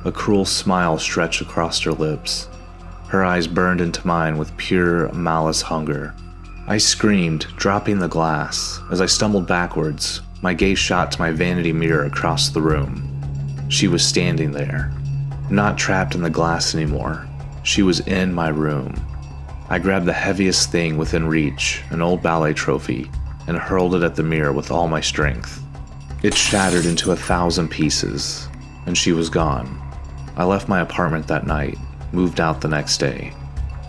A cruel smile stretched across her lips. Her eyes burned into mine with pure malice hunger. I screamed, dropping the glass. As I stumbled backwards, my gaze shot to my vanity mirror across the room. She was standing there, not trapped in the glass anymore. She was in my room. I grabbed the heaviest thing within reach, an old ballet trophy, and hurled it at the mirror with all my strength. It shattered into 1,000 pieces, and she was gone. I left my apartment that night, moved out the next day.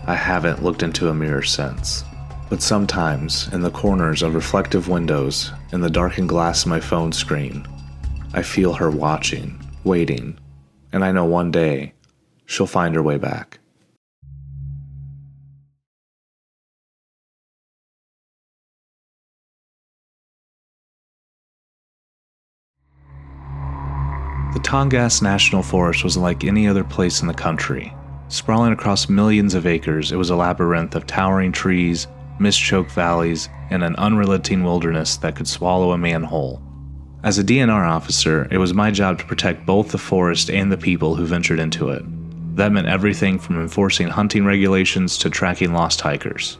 I haven't looked into a mirror since. But sometimes, in the corners of reflective windows, in the darkened glass of my phone screen, I feel her watching, waiting, and I know one day, she'll find her way back. The Tongass National Forest was unlike any other place in the country. Sprawling across millions of acres, it was a labyrinth of towering trees, mist-choked valleys, and an unrelenting wilderness that could swallow a man whole. As a DNR officer, it was my job to protect both the forest and the people who ventured into it. That meant everything from enforcing hunting regulations to tracking lost hikers.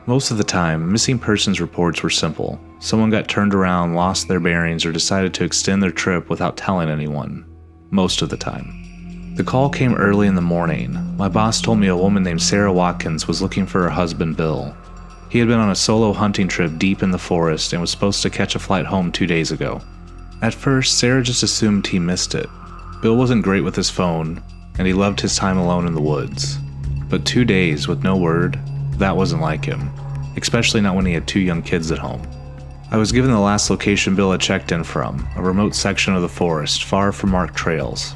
Most of the time, missing persons reports were simple. Someone got turned around, lost their bearings, or decided to extend their trip without telling anyone. Most of the time. The call came early in the morning. My boss told me a woman named Sarah Watkins was looking for her husband, Bill. He had been on a solo hunting trip deep in the forest and was supposed to catch a flight home 2 days ago. At first, Sarah just assumed he missed it. Bill wasn't great with his phone, and he loved his time alone in the woods. But 2 days with no word, that wasn't like him, especially not when he had 2 young kids at home. I was given the last location Bill had checked in from, a remote section of the forest, far from marked trails.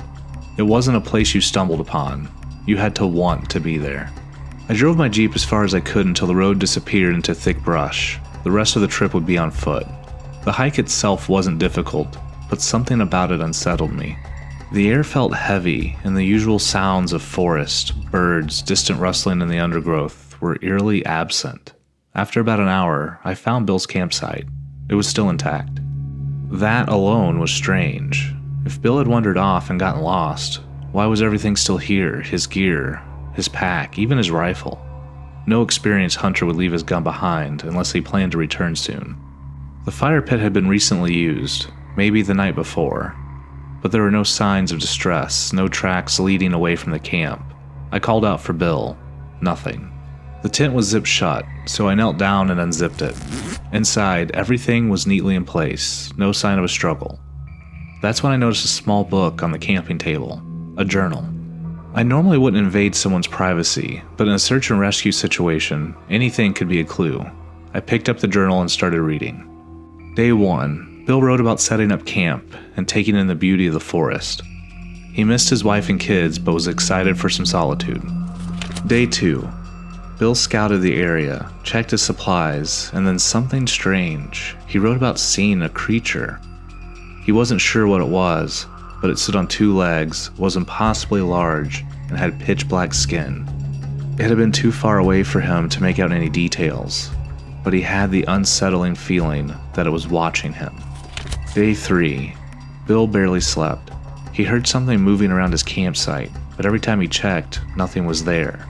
It wasn't a place you stumbled upon. You had to want to be there. I drove my Jeep as far as I could until the road disappeared into thick brush. The rest of the trip would be on foot. The hike itself wasn't difficult, but something about it unsettled me. The air felt heavy, and the usual sounds of forest, birds, distant rustling in the undergrowth were eerily absent. After about an hour, I found Bill's campsite. It was still intact. That alone was strange. If Bill had wandered off and gotten lost, why was everything still here? His gear, his pack, even his rifle. No experienced hunter would leave his gun behind unless he planned to return soon. The fire pit had been recently used, maybe the night before, but there were no signs of distress, no tracks leading away from the camp. I called out for Bill. Nothing. The tent was zipped shut, so I knelt down and unzipped it. Inside, everything was neatly in place, no sign of a struggle. That's when I noticed a small book on the camping table, a journal. I normally wouldn't invade someone's privacy, but in a search and rescue situation, anything could be a clue. I picked up the journal and started reading. Day 1, Bill wrote about setting up camp and taking in the beauty of the forest. He missed his wife and kids, but was excited for some solitude. Day 2, Bill scouted the area, checked his supplies, and then something strange. He wrote about seeing a creature. He wasn't sure what it was, but it stood on 2 legs, was impossibly large, and had pitch black skin. It had been too far away for him to make out any details, but he had the unsettling feeling that it was watching him. Day 3, Bill barely slept. He heard something moving around his campsite, but every time he checked, nothing was there.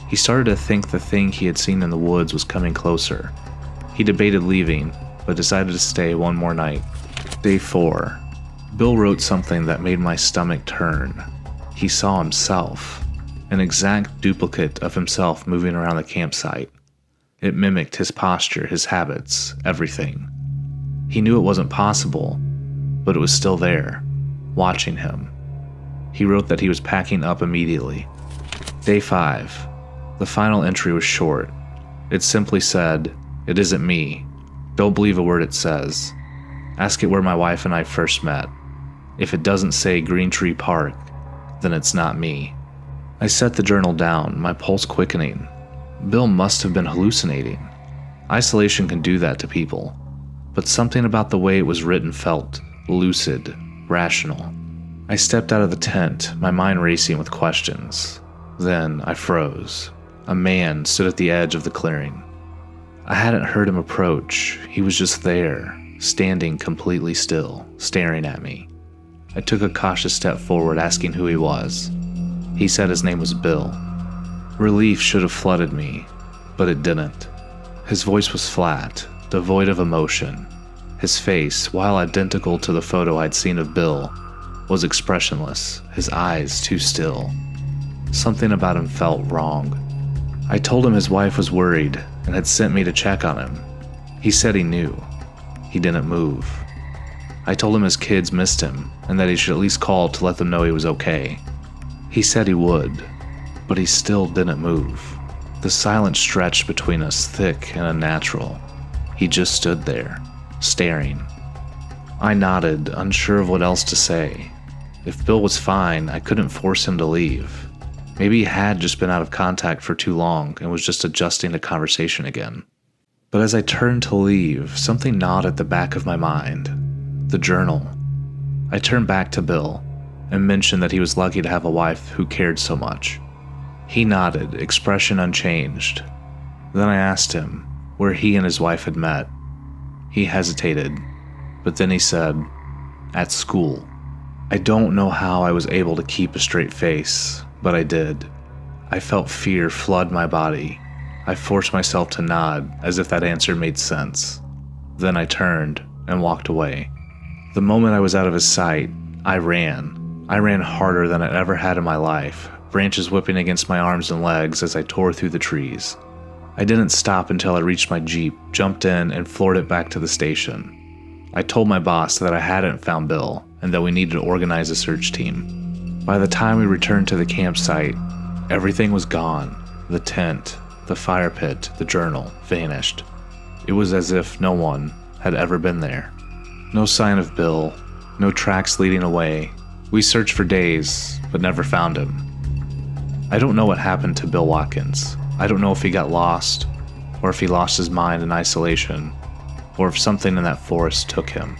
He started to think the thing he had seen in the woods was coming closer. He debated leaving, but decided to stay one more night. Day 4, Bill wrote something that made my stomach turn. He saw himself, an exact duplicate of himself moving around the campsite. It mimicked his posture, his habits, everything. He knew it wasn't possible, but it was still there, watching him. He wrote that he was packing up immediately. Day 5. The final entry was short. It simply said, "It isn't me. Don't believe a word it says. Ask it where my wife and I first met. If it doesn't say Green Tree Park, then it's not me." I set the journal down, my pulse quickening. Bill must have been hallucinating. Isolation can do that to people, but something about the way it was written felt lucid, rational. I stepped out of the tent, my mind racing with questions. Then I froze. A man stood at the edge of the clearing. I hadn't heard him approach. He was just there, standing completely still, staring at me. I took a cautious step forward, asking who he was. He said his name was Bill. Relief should have flooded me, but it didn't. His voice was flat, devoid of emotion. His face, while identical to the photo I'd seen of Bill, was expressionless, his eyes too still. Something about him felt wrong. I told him his wife was worried and had sent me to check on him. He said he knew. He didn't move. I told him his kids missed him and that he should at least call to let them know he was okay. He said he would, but he still didn't move. The silence stretched between us, thick and unnatural. He just stood there, staring. I nodded, unsure of what else to say. If Bill was fine, I couldn't force him to leave. Maybe he had just been out of contact for too long and was just adjusting to conversation again. But as I turned to leave, something gnawed at the back of my mind. The journal. I turned back to Bill and mentioned that he was lucky to have a wife who cared so much. He nodded, expression unchanged. Then I asked him where he and his wife had met. He hesitated, but then he said, "At school." I don't know how I was able to keep a straight face, but I did. I felt fear flood my body. I forced myself to nod as if that answer made sense. Then I turned and walked away. The moment I was out of his sight, I ran. I ran harder than I ever had in my life, branches whipping against my arms and legs as I tore through the trees. I didn't stop until I reached my Jeep, jumped in, and floored it back to the station. I told my boss that I hadn't found Bill and that we needed to organize a search team. By the time we returned to the campsite, everything was gone. The tent, the fire pit, the journal vanished. It was as if no one had ever been there. No sign of Bill, no tracks leading away. We searched for days, but never found him. I don't know what happened to Bill Watkins. I don't know if he got lost, or if he lost his mind in isolation, or if something in that forest took him.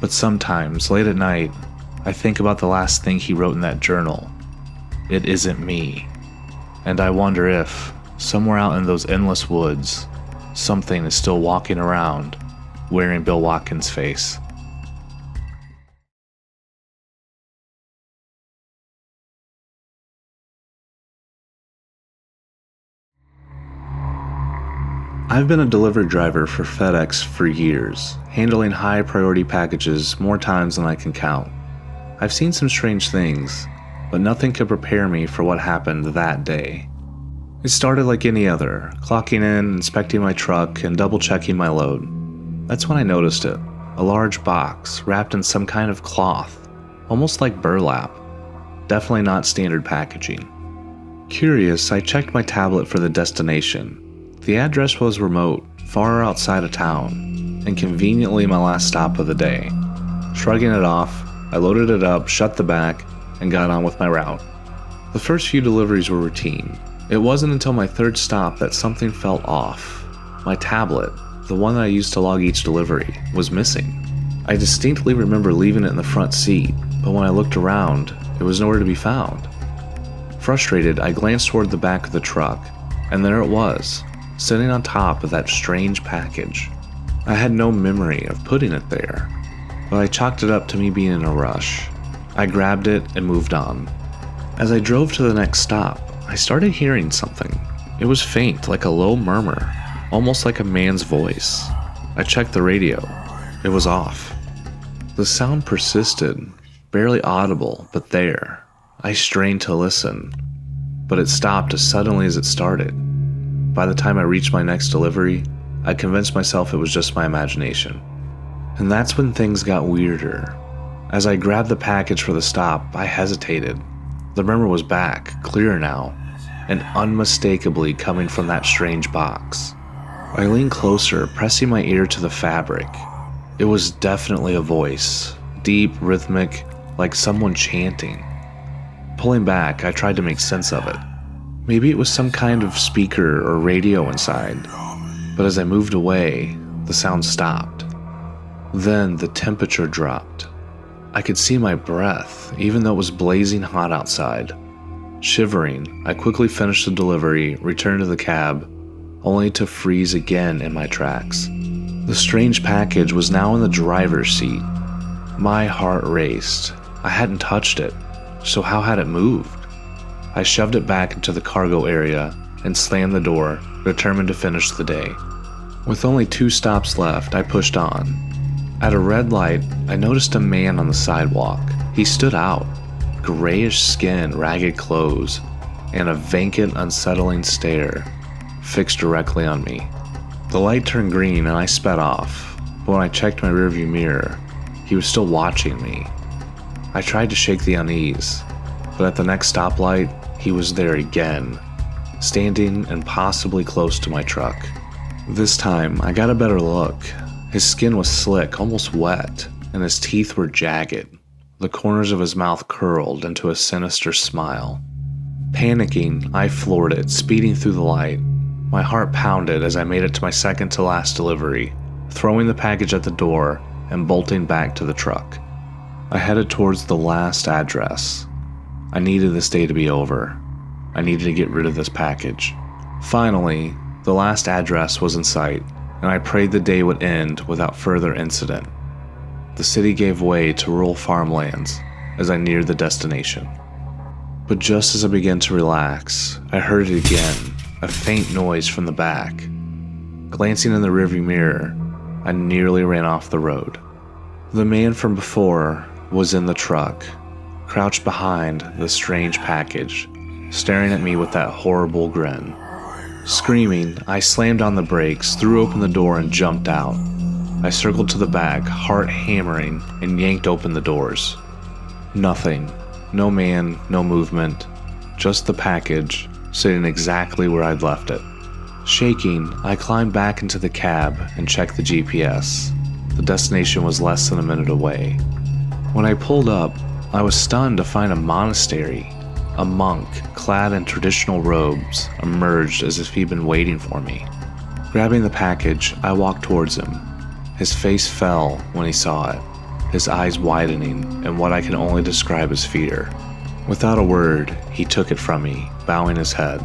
But sometimes, late at night, I think about the last thing he wrote in that journal. It isn't me. And I wonder if, somewhere out in those endless woods, something is still walking around, wearing Bill Watkins' face. I've been a delivery driver for FedEx for years, handling high-priority packages more times than I can count. I've seen some strange things, but nothing could prepare me for what happened that day. It started like any other, clocking in, inspecting my truck, and double-checking my load. That's when I noticed it, a large box wrapped in some kind of cloth, almost like burlap. Definitely not standard packaging. Curious, I checked my tablet for the destination. The address was remote, far outside of town, and conveniently my last stop of the day. Shrugging it off, I loaded it up, shut the back, and got on with my route. The first few deliveries were routine. It wasn't until my third stop that something felt off. My tablet, the one that I used to log each delivery, was missing. I distinctly remember leaving it in the front seat, but when I looked around, it was nowhere to be found. Frustrated, I glanced toward the back of the truck, and there it was, sitting on top of that strange package. I had no memory of putting it there, but I chalked it up to me being in a rush. I grabbed it and moved on. As I drove to the next stop, I started hearing something. It was faint, like a low murmur, almost like a man's voice. I checked the radio. It was off. The sound persisted, barely audible, but there. I strained to listen, but it stopped as suddenly as it started. By the time I reached my next delivery, I convinced myself it was just my imagination. And that's when things got weirder. As I grabbed the package for the stop, I hesitated. The murmur was back, clearer now, and unmistakably coming from that strange box. I leaned closer, pressing my ear to the fabric. It was definitely a voice, deep, rhythmic, like someone chanting. Pulling back, I tried to make sense of it. Maybe it was some kind of speaker or radio inside, but as I moved away, the sound stopped. Then the temperature dropped. I could see my breath, even though it was blazing hot outside. Shivering, I quickly finished the delivery, returned to the cab, only to freeze again in my tracks. The strange package was now in the driver's seat. My heart raced. I hadn't touched it, so how had it moved? I shoved it back into the cargo area and slammed the door, determined to finish the day. With only 2 stops left, I pushed on. At a red light, I noticed a man on the sidewalk. He stood out, grayish skin, ragged clothes, and a vacant, unsettling stare fixed directly on me. The light turned green and I sped off, but when I checked my rearview mirror, he was still watching me. I tried to shake the unease, but at the next stoplight, he was there again, standing and possibly close to my truck. This time, I got a better look. His skin was slick, almost wet, and his teeth were jagged. The corners of his mouth curled into a sinister smile. Panicking, I floored it, speeding through the light. My heart pounded as I made it to my second to last delivery, throwing the package at the door and bolting back to the truck. I headed towards the last address. I needed this day to be over. I needed to get rid of this package. Finally, the last address was in sight, and I prayed the day would end without further incident. The city gave way to rural farmlands as I neared the destination. But just as I began to relax, I heard it again, a faint noise from the back. Glancing in the rearview mirror, I nearly ran off the road. The man from before was in the truck, crouched behind the strange package, staring at me with that horrible grin. Screaming, I slammed on the brakes, threw open the door, and jumped out. I circled to the back, heart hammering, and yanked open the doors. Nothing. No man, no movement. Just the package, sitting exactly where I'd left it. Shaking, I climbed back into the cab and checked the GPS. The destination was less than a minute away. When I pulled up, I was stunned to find a monastery. A monk, clad in traditional robes, emerged as if he'd been waiting for me. Grabbing the package, I walked towards him. His face fell when he saw it, his eyes widening in what I can only describe as fear. Without a word, he took it from me, bowing his head.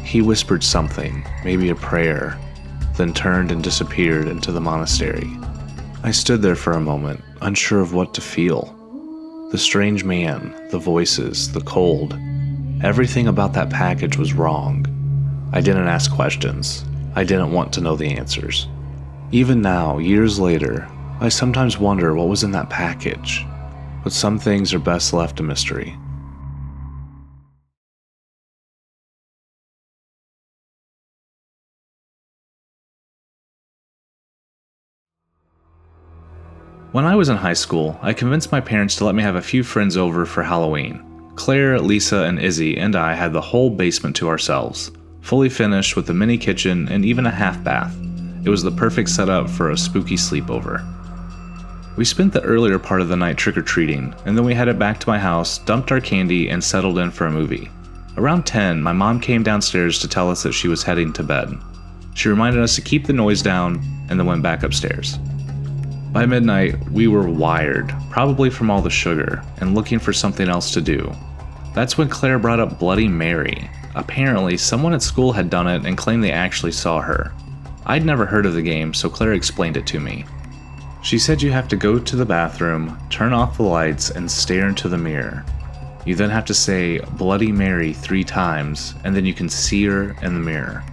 He whispered something, maybe a prayer, then turned and disappeared into the monastery. I stood there for a moment, unsure of what to feel. The strange man, the voices, the cold, everything about that package was wrong. I didn't ask questions. I didn't want to know the answers. Even now, years later, I sometimes wonder what was in that package, but some things are best left a mystery. When I was in high school, I convinced my parents to let me have a few friends over for Halloween. Claire, Lisa, and Izzy and I had the whole basement to ourselves, fully finished with a mini kitchen and even a half bath. It was the perfect setup for a spooky sleepover. We spent the earlier part of the night trick-or-treating, and then we headed back to my house, dumped our candy, and settled in for a movie. Around 10, my mom came downstairs to tell us that she was heading to bed. She reminded us to keep the noise down, and then went back upstairs. By midnight, we were wired, probably from all the sugar, and looking for something else to do. That's when Claire brought up Bloody Mary. Apparently, someone at school had done it and claimed they actually saw her. I'd never heard of the game, so Claire explained it to me. She said you have to go to the bathroom, turn off the lights, and stare into the mirror. You then have to say Bloody Mary 3 times, and then you can see her in the mirror.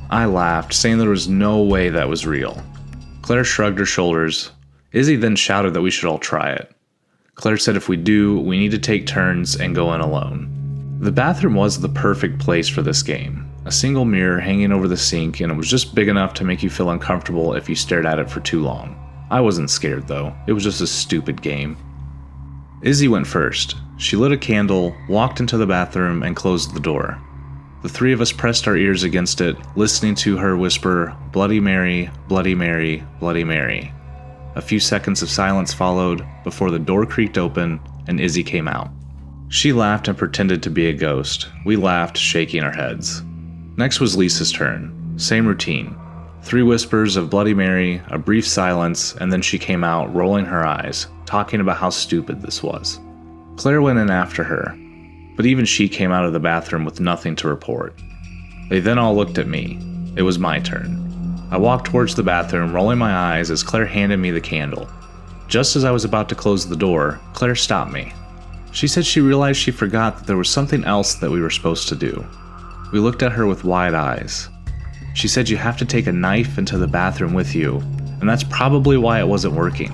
I laughed, saying there was no way that was real. Claire shrugged her shoulders. Izzy then shouted that we should all try it. Claire said if we do, we need to take turns and go in alone. The bathroom was the perfect place for this game. A single mirror hanging over the sink, and it was just big enough to make you feel uncomfortable if you stared at it for too long. I wasn't scared though, it was just a stupid game. Izzy went first. She lit a candle, walked into the bathroom, and closed the door. The 3 of us pressed our ears against it, listening to her whisper, Bloody Mary, Bloody Mary, Bloody Mary. A few seconds of silence followed before the door creaked open and Izzy came out. She laughed and pretended to be a ghost. We laughed, shaking our heads. Next was Lisa's turn. Same routine. 3 whispers of Bloody Mary, a brief silence, and then she came out, rolling her eyes, talking about how stupid this was. Claire went in after her, but even she came out of the bathroom with nothing to report. They then all looked at me. It was my turn. I walked towards the bathroom, rolling my eyes as Claire handed me the candle. Just as I was about to close the door, Claire stopped me. She said she realized she forgot that there was something else that we were supposed to do. We looked at her with wide eyes. She said you have to take a knife into the bathroom with you, and that's probably why it wasn't working.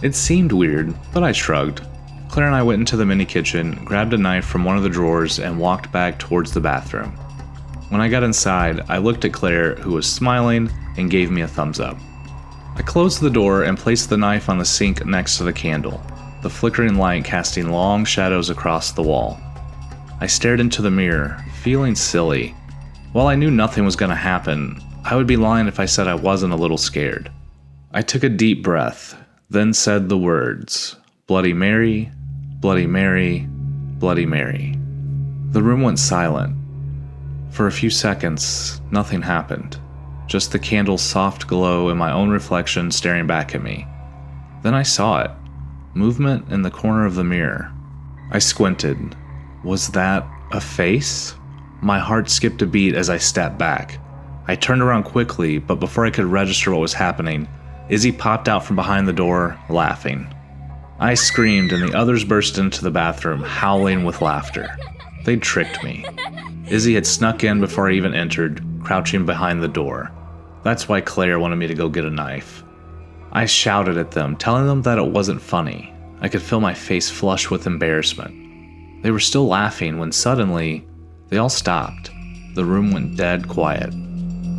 It seemed weird, but I shrugged. Claire and I went into the mini kitchen, grabbed a knife from one of the drawers, and walked back towards the bathroom. When I got inside, I looked at Claire, who was smiling, and gave me a thumbs up. I closed the door and placed the knife on the sink next to the candle, the flickering light casting long shadows across the wall. I stared into the mirror, feeling silly. While I knew nothing was going to happen, I would be lying if I said I wasn't a little scared. I took a deep breath, then said the words, Bloody Mary, Bloody Mary, Bloody Mary. The room went silent. For a few seconds, nothing happened. Just the candle's soft glow and my own reflection staring back at me. Then I saw it. Movement in the corner of the mirror. I squinted. Was that a face? My heart skipped a beat as I stepped back. I turned around quickly, but before I could register what was happening, Izzy popped out from behind the door, laughing. I screamed and the others burst into the bathroom, howling with laughter. They'd tricked me. Izzy had snuck in before I even entered, crouching behind the door. That's why Claire wanted me to go get a knife. I shouted at them, telling them that it wasn't funny. I could feel my face flush with embarrassment. They were still laughing when suddenly, they all stopped. The room went dead quiet.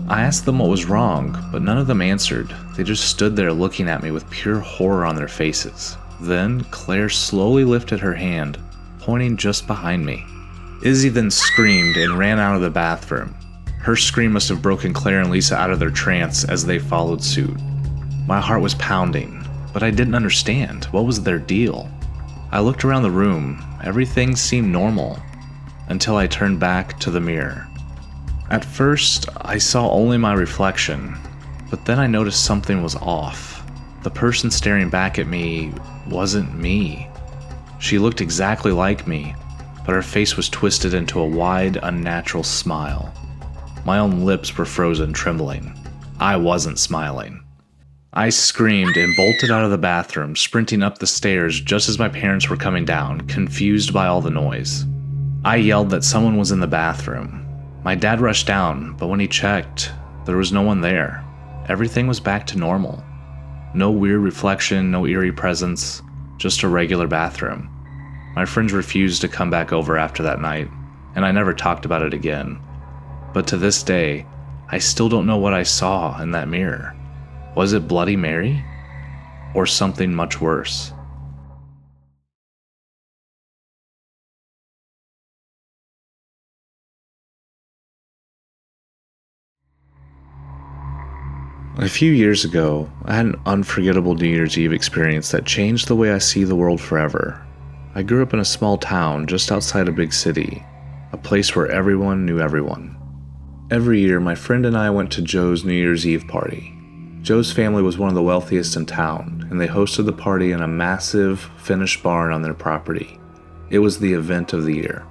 I asked them what was wrong, but none of them answered. They just stood there looking at me with pure horror on their faces. Then, Claire slowly lifted her hand, pointing just behind me. Izzy then screamed and ran out of the bathroom. Her scream must have broken Claire and Lisa out of their trance as they followed suit. My heart was pounding, but I didn't understand. What was their deal? I looked around the room. Everything seemed normal, until I turned back to the mirror. At first, I saw only my reflection, but then I noticed something was off. The person staring back at me wasn't me. She looked exactly like me, but her face was twisted into a wide, unnatural smile. My own lips were frozen, trembling. I wasn't smiling. I screamed and bolted out of the bathroom, sprinting up the stairs just as my parents were coming down, confused by all the noise. I yelled that someone was in the bathroom. My dad rushed down, but when he checked, there was no one there. Everything was back to normal. No weird reflection, no eerie presence, just a regular bathroom. My friends refused to come back over after that night, and I never talked about it again. But to this day, I still don't know what I saw in that mirror. Was it Bloody Mary? Or something much worse? A few years ago, I had an unforgettable New Year's Eve experience that changed the way I see the world forever. I grew up in a small town just outside a big city, a place where everyone knew everyone. Every year, my friend and I went to Joe's New Year's Eve party. Joe's family was one of the wealthiest in town, and they hosted the party in a massive, finished barn on their property. It was the event of the year.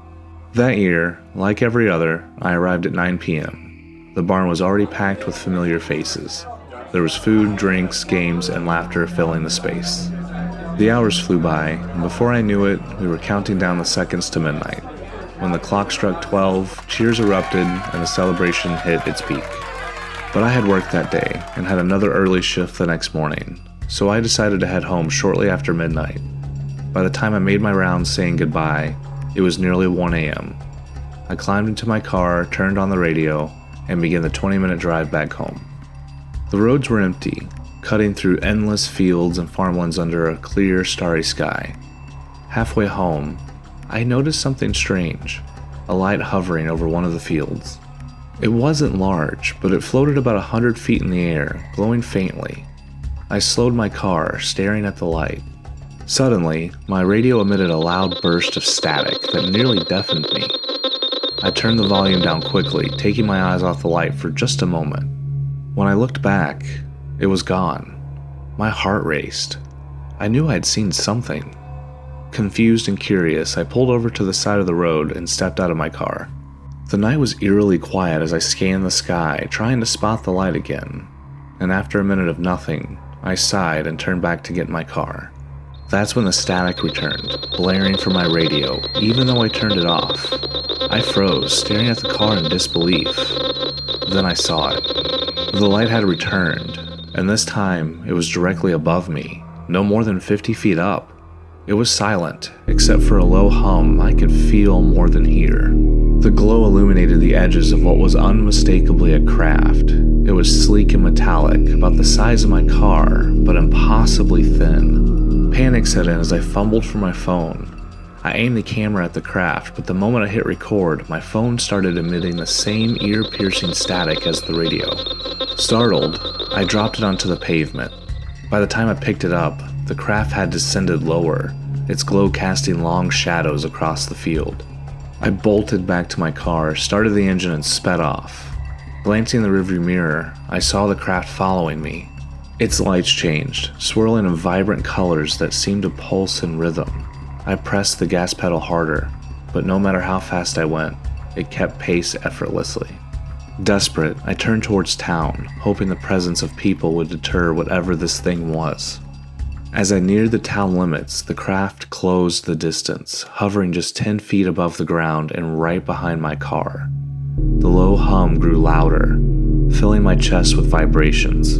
That year, like every other, I arrived at 9 p.m. The barn was already packed with familiar faces. There was food, drinks, games, and laughter filling the space. The hours flew by, and before I knew it, we were counting down the seconds to midnight. When the clock struck 12, cheers erupted, and the celebration hit its peak. But I had work that day, and had another early shift the next morning, so I decided to head home shortly after midnight. By the time I made my rounds saying goodbye, it was nearly 1 a.m. I climbed into my car, turned on the radio, and began the 20-minute drive back home. The roads were empty, cutting through endless fields and farmlands under a clear, starry sky. Halfway home, I noticed something strange, a light hovering over one of the fields. It wasn't large, but it floated about 100 feet in the air, glowing faintly. I slowed my car, staring at the light. Suddenly, my radio emitted a loud burst of static that nearly deafened me. I turned the volume down quickly, taking my eyes off the light for just a moment. When I looked back, it was gone. My heart raced. I knew I had seen something. Confused and curious, I pulled over to the side of the road and stepped out of my car. The night was eerily quiet as I scanned the sky, trying to spot the light again. And after a minute of nothing, I sighed and turned back to get in my car. That's when the static returned, blaring from my radio, even though I turned it off. I froze, staring at the car in disbelief. Then I saw it. The light had returned, and this time it was directly above me, no more than 50 feet up. It was silent, except for a low hum I could feel more than hear. The glow illuminated the edges of what was unmistakably a craft. It was sleek and metallic, about the size of my car, but impossibly thin. Panic set in as I fumbled for my phone. I aimed the camera at the craft, but the moment I hit record, my phone started emitting the same ear-piercing static as the radio. Startled, I dropped it onto the pavement. By the time I picked it up, the craft had descended lower, its glow casting long shadows across the field. I bolted back to my car, started the engine, and sped off. Glancing in the rearview mirror, I saw the craft following me. Its lights changed, swirling in vibrant colors that seemed to pulse in rhythm. I pressed the gas pedal harder, but no matter how fast I went, it kept pace effortlessly. Desperate, I turned towards town, hoping the presence of people would deter whatever this thing was. As I neared the town limits, the craft closed the distance, hovering just 10 feet above the ground and right behind my car. The low hum grew louder, filling my chest with vibrations.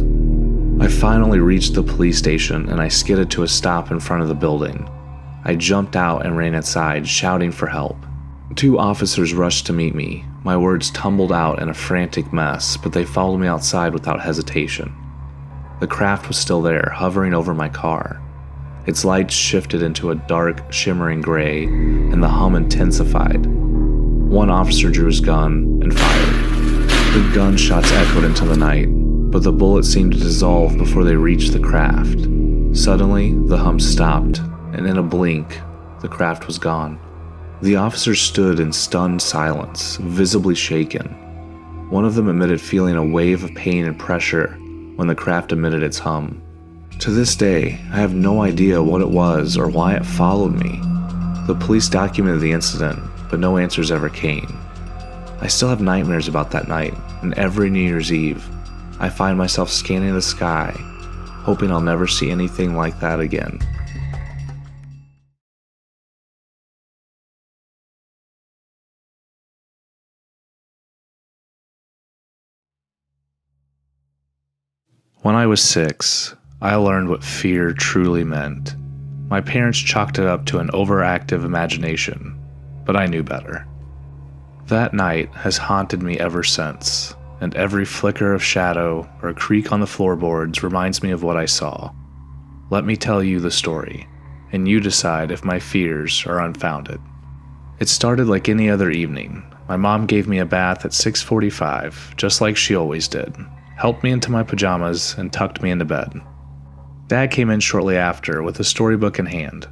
I finally reached the police station and I skidded to a stop in front of the building. I jumped out and ran inside, shouting for help. 2 officers rushed to meet me. My words tumbled out in a frantic mess, but they followed me outside without hesitation. The craft was still there, hovering over my car. Its lights shifted into a dark, shimmering gray, and the hum intensified. One officer drew his gun and fired. The gunshots echoed into the night, but the bullets seemed to dissolve before they reached the craft. Suddenly, the hum stopped, and in a blink, the craft was gone. The officers stood in stunned silence, visibly shaken. One of them admitted feeling a wave of pain and pressure when the craft emitted its hum. To this day, I have no idea what it was or why it followed me. The police documented the incident, but no answers ever came. I still have nightmares about that night, and every New Year's Eve, I find myself scanning the sky, hoping I'll never see anything like that again. When I was 6, I learned what fear truly meant. My parents chalked it up to an overactive imagination, but I knew better. That night has haunted me ever since, and every flicker of shadow or creak on the floorboards reminds me of what I saw. Let me tell you the story, and you decide if my fears are unfounded. It started like any other evening. My mom gave me a bath at 6:45, just like she always did, helped me into my pajamas, and tucked me into bed. Dad came in shortly after with a storybook in hand.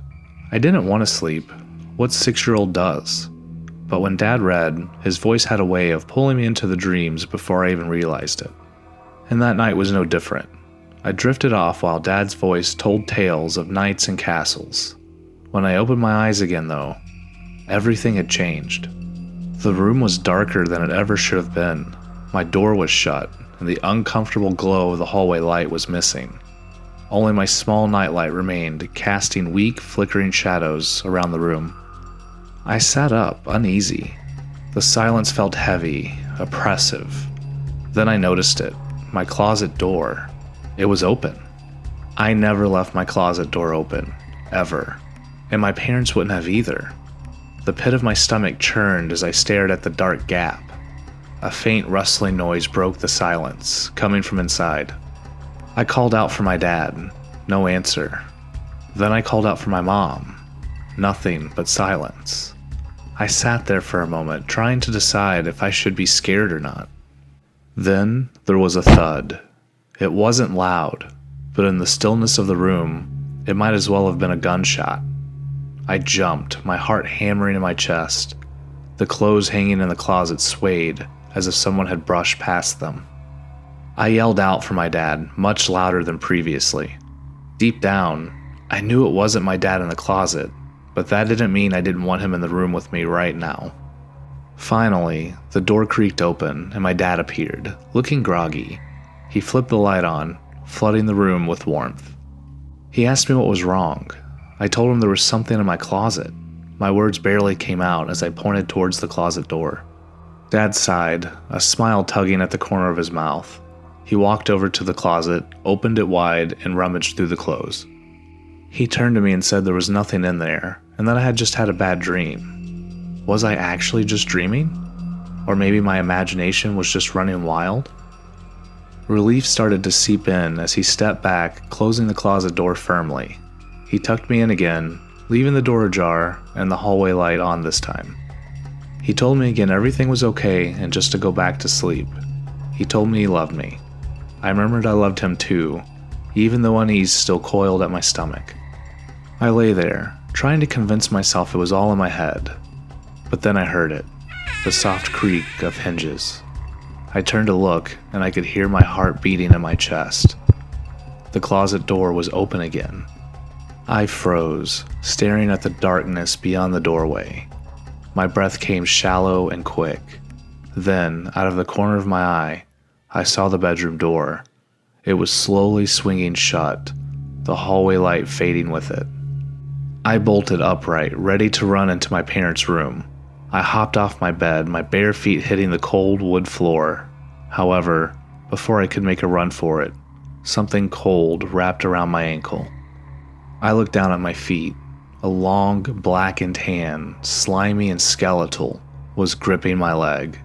I didn't want to sleep. What 6-year-old does? But when Dad read, his voice had a way of pulling me into the dreams before I even realized it. And that night was no different. I drifted off while Dad's voice told tales of knights and castles. When I opened my eyes again, though, everything had changed. The room was darker than it ever should have been. My door was shut, and the uncomfortable glow of the hallway light was missing. Only my small nightlight remained, casting weak, flickering shadows around the room. I sat up, uneasy. The silence felt heavy, oppressive. Then I noticed it. My closet door. It was open. I never left my closet door open, ever. And my parents wouldn't have either. The pit of my stomach churned as I stared at the dark gap. A faint rustling noise broke the silence, coming from inside. I called out for my dad. No answer. Then I called out for my mom. Nothing but silence. I sat there for a moment, trying to decide if I should be scared or not. Then there was a thud. It wasn't loud, but in the stillness of the room, it might as well have been a gunshot. I jumped, my heart hammering in my chest. The clothes hanging in the closet swayed, as if someone had brushed past them. I yelled out for my dad, much louder than previously. Deep down, I knew it wasn't my dad in the closet, but that didn't mean I didn't want him in the room with me right now. Finally, the door creaked open and my dad appeared, looking groggy. He flipped the light on, flooding the room with warmth. He asked me what was wrong. I told him there was something in my closet. My words barely came out as I pointed towards the closet door. Dad sighed, a smile tugging at the corner of his mouth. He walked over to the closet, opened it wide, and rummaged through the clothes. He turned to me and said there was nothing in there, and that I had just had a bad dream. Was I actually just dreaming? Or maybe my imagination was just running wild? Relief started to seep in as he stepped back, closing the closet door firmly. He tucked me in again, leaving the door ajar and the hallway light on this time. He told me again everything was okay and just to go back to sleep. He told me he loved me. I remembered I loved him too, even though unease still coiled at my stomach. I lay there, trying to convince myself it was all in my head. But then I heard it, the soft creak of hinges. I turned to look, and I could hear my heart beating in my chest. The closet door was open again. I froze, staring at the darkness beyond the doorway. My breath came shallow and quick. Then, out of the corner of my eye, I saw the bedroom door. It was slowly swinging shut, the hallway light fading with it. I bolted upright, ready to run into my parents' room. I hopped off my bed, my bare feet hitting the cold wood floor. However, before I could make a run for it, something cold wrapped around my ankle. I looked down at my feet. A long, blackened hand, slimy and skeletal, was gripping my leg.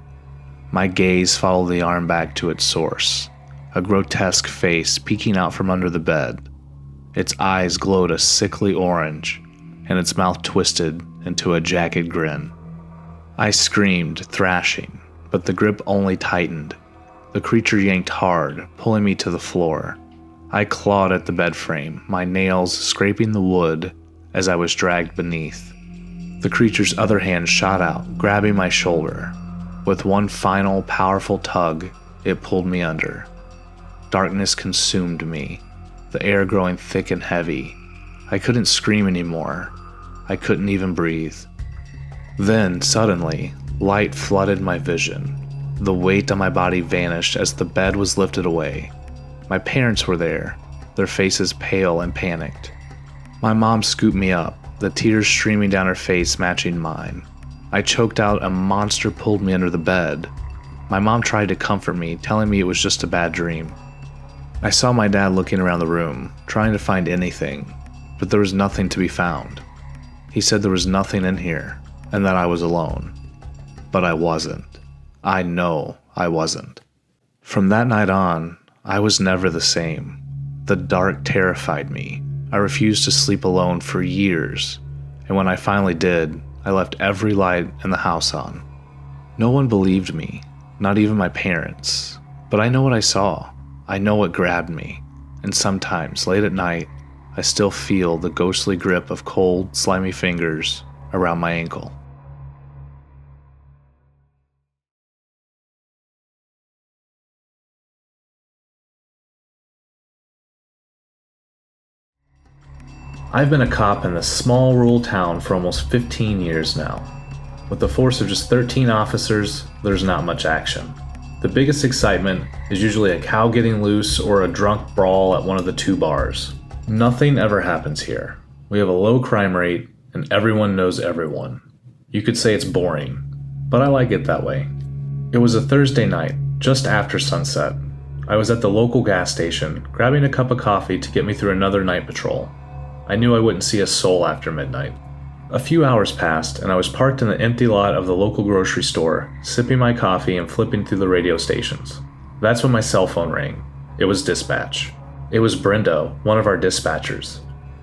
My gaze followed the arm back to its source, a grotesque face peeking out from under the bed. Its eyes glowed a sickly orange, and its mouth twisted into a jagged grin. I screamed, thrashing, but the grip only tightened. The creature yanked hard, pulling me to the floor. I clawed at the bed frame, my nails scraping the wood as I was dragged beneath. The creature's other hand shot out, grabbing my shoulder. With one final, powerful tug, it pulled me under. Darkness consumed me, the air growing thick and heavy. I couldn't scream anymore. I couldn't even breathe. Then, suddenly, light flooded my vision. The weight on my body vanished as the bed was lifted away. My parents were there, their faces pale and panicked. My mom scooped me up, the tears streaming down her face matching mine. I choked out, a monster pulled me under the bed. My mom tried to comfort me, telling me it was just a bad dream. I saw my dad looking around the room, trying to find anything, but there was nothing to be found. He said there was nothing in here, and that I was alone. But I wasn't. I know I wasn't. From that night on, I was never the same. The dark terrified me. I refused to sleep alone for years, and when I finally did, I left every light in the house on. No one believed me, not even my parents, but I know what I saw. I know what grabbed me, and sometimes, late at night, I still feel the ghostly grip of cold, slimy fingers around my ankle. I've been a cop in this small rural town for almost 15 years now. With a force of just 13 officers, there's not much action. The biggest excitement is usually a cow getting loose or a drunk brawl at one of the two bars. Nothing ever happens here. We have a low crime rate, and everyone knows everyone. You could say it's boring, but I like it that way. It was a Thursday night, just after sunset. I was at the local gas station, grabbing a cup of coffee to get me through another night patrol. I knew I wouldn't see a soul after midnight. A few hours passed, and I was parked in the empty lot of the local grocery store, sipping my coffee and flipping through the radio stations. That's when my cell phone rang. It was dispatch. It was Brenda, one of our dispatchers.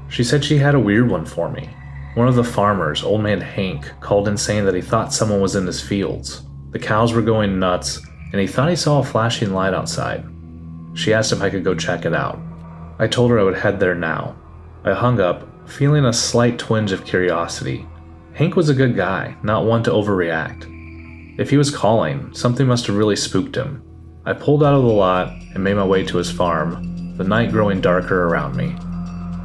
She said she had a weird one for me. One of the farmers, old man Hank, called in saying that he thought someone was in his fields. The cows were going nuts, and he thought he saw a flashing light outside. She asked if I could go check it out. I told her I would head there now. I hung up, feeling a slight twinge of curiosity. Hank was a good guy, not one to overreact. If he was calling, something must have really spooked him. I pulled out of the lot and made my way to his farm, the night growing darker around me.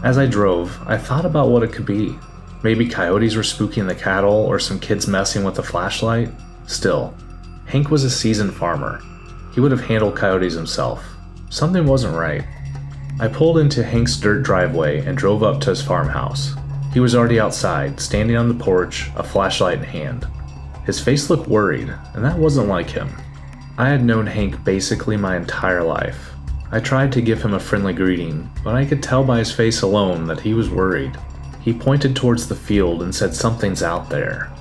As I drove, I thought about what it could be. Maybe coyotes were spooking the cattle or some kids messing with a flashlight. Still, Hank was a seasoned farmer. He would have handled coyotes himself. Something wasn't right. I pulled into Hank's dirt driveway and drove up to his farmhouse. He was already outside, standing on the porch, a flashlight in hand. His face looked worried, and that wasn't like him. I had known Hank basically my entire life. I tried to give him a friendly greeting, but I could tell by his face alone that he was worried. He pointed towards the field and said something's out there.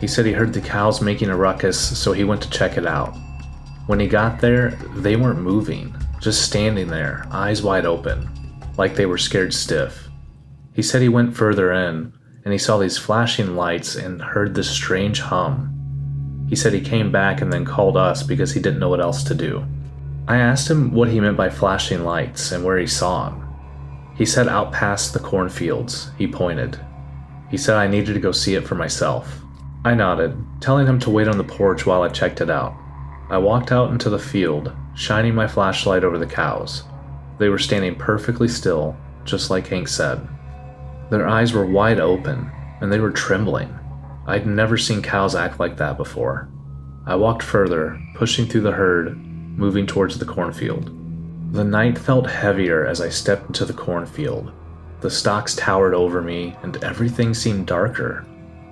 He said he heard the cows making a ruckus, so he went to check it out. When he got there, they weren't moving. Just standing there, eyes wide open, like they were scared stiff. He said he went further in, and he saw these flashing lights and heard this strange hum. He said he came back and then called us because he didn't know what else to do. I asked him what he meant by flashing lights and where he saw them. He said out past the cornfields. He pointed. He said I needed to go see it for myself. I nodded, telling him to wait on the porch while I checked it out. I walked out into the field, shining my flashlight over the cows. They were standing perfectly still, just like Hank said. Their eyes were wide open, and they were trembling. I'd never seen cows act like that before. I walked further, pushing through the herd, moving towards the cornfield. The night felt heavier as I stepped into the cornfield. The stalks towered over me, and everything seemed darker.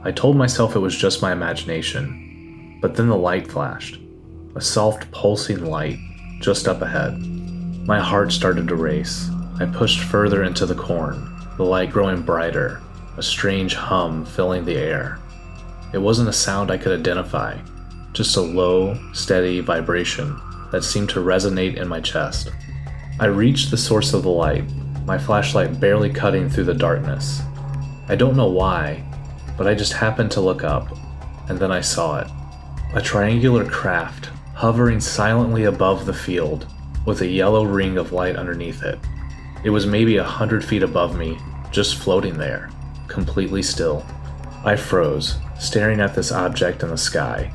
I told myself it was just my imagination, but then the light flashed. A soft, pulsing light just up ahead. My heart started to race. I pushed further into the corn, the light growing brighter, a strange hum filling the air. It wasn't a sound I could identify, just a low, steady vibration that seemed to resonate in my chest. I reached the source of the light, my flashlight barely cutting through the darkness. I don't know why, but I just happened to look up, and then I saw it. A triangular craft, hovering silently above the field, with a yellow ring of light underneath it. It was maybe 100 feet above me, just floating there, completely still. I froze, staring at this object in the sky.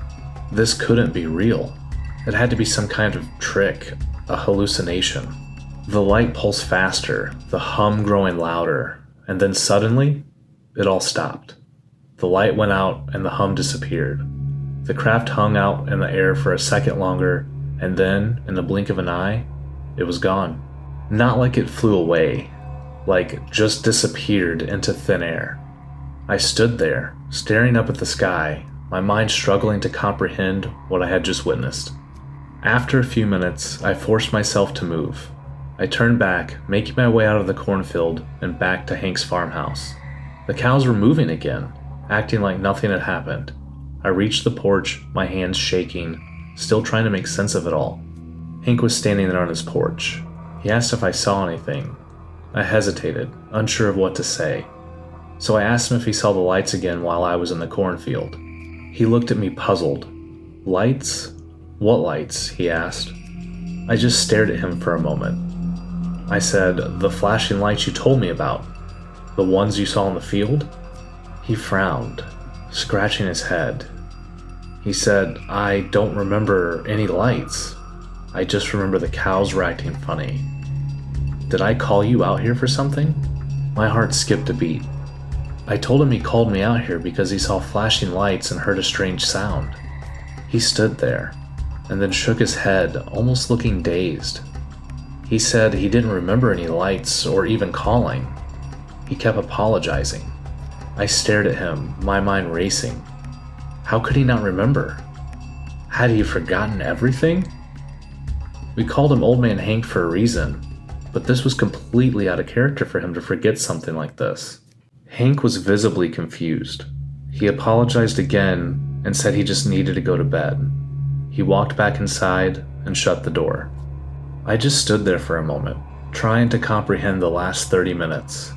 This couldn't be real. It had to be some kind of trick, a hallucination. The light pulsed faster, the hum growing louder, and then suddenly, it all stopped. The light went out and the hum disappeared. The craft hung out in the air for a second longer, and then, in the blink of an eye, it was gone. Not like it flew away, like just disappeared into thin air. I stood there, staring up at the sky, my mind struggling to comprehend what I had just witnessed. After a few minutes, I forced myself to move. I turned back, making my way out of the cornfield and back to Hank's farmhouse. The cows were moving again, acting like nothing had happened. I reached the porch, my hands shaking, still trying to make sense of it all. Hank was standing there on his porch. He asked if I saw anything. I hesitated, unsure of what to say. So I asked him if he saw the lights again while I was in the cornfield. He looked at me puzzled. Lights? What lights? He asked. I just stared at him for a moment. I said, the flashing lights you told me about. The ones you saw in the field? He frowned, scratching his head. He said, I don't remember any lights. I just remember the cows were acting funny. Did I call you out here for something? My heart skipped a beat. I told him he called me out here because he saw flashing lights and heard a strange sound. He stood there, and then shook his head, almost looking dazed. He said he didn't remember any lights or even calling. He kept apologizing. I stared at him, my mind racing. How could he not remember? Had he forgotten everything? We called him Old Man Hank for a reason, but this was completely out of character for him to forget something like this. Hank was visibly confused. He apologized again and said he just needed to go to bed. He walked back inside and shut the door. I just stood there for a moment, trying to comprehend the last 30 minutes.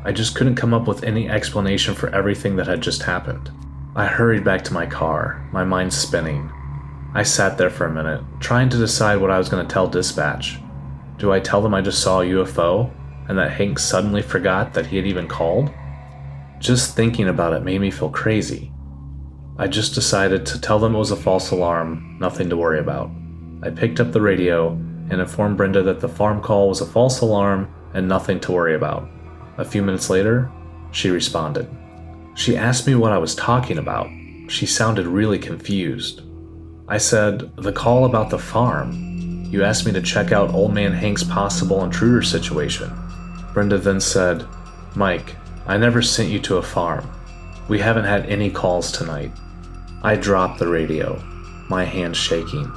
I just couldn't come up with any explanation for everything that had just happened. I hurried back to my car, my mind spinning. I sat there for a minute, trying to decide what I was going to tell dispatch. Do I tell them I just saw a UFO, and that Hank suddenly forgot that he had even called? Just thinking about it made me feel crazy. I just decided to tell them it was a false alarm, nothing to worry about. I picked up the radio and informed Brenda that the farm call was a false alarm and nothing to worry about. A few minutes later, she responded. She asked me what I was talking about. She sounded really confused. I said, the call about the farm. You asked me to check out Old Man Hank's possible intruder situation. Brenda then said, Mike, I never sent you to a farm. We haven't had any calls tonight. I dropped the radio, my hands shaking.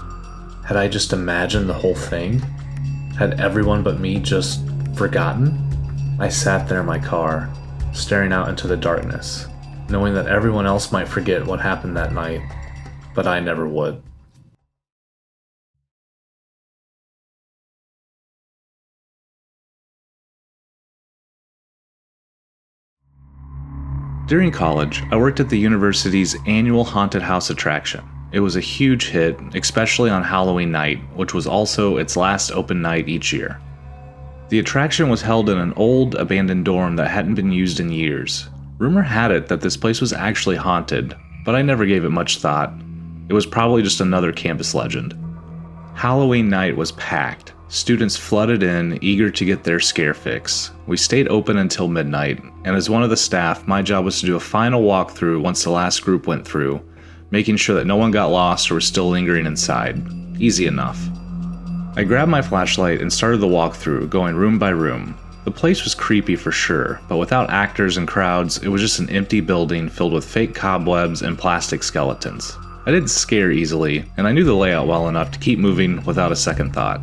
Had I just imagined the whole thing? Had everyone but me just forgotten? I sat there in my car, staring out into the darkness, knowing that everyone else might forget what happened that night, but I never would. During college, I worked at the university's annual haunted house attraction. It was a huge hit, especially on Halloween night, which was also its last open night each year. The attraction was held in an old, abandoned dorm that hadn't been used in years. Rumor had it that this place was actually haunted, but I never gave it much thought. It was probably just another campus legend. Halloween night was packed. Students flooded in, eager to get their scare fix. We stayed open until midnight, and as one of the staff, my job was to do a final walkthrough once the last group went through, making sure that no one got lost or was still lingering inside. Easy enough. I grabbed my flashlight and started the walkthrough, going room by room. The place was creepy for sure, but without actors and crowds, it was just an empty building filled with fake cobwebs and plastic skeletons. I didn't scare easily, and I knew the layout well enough to keep moving without a second thought.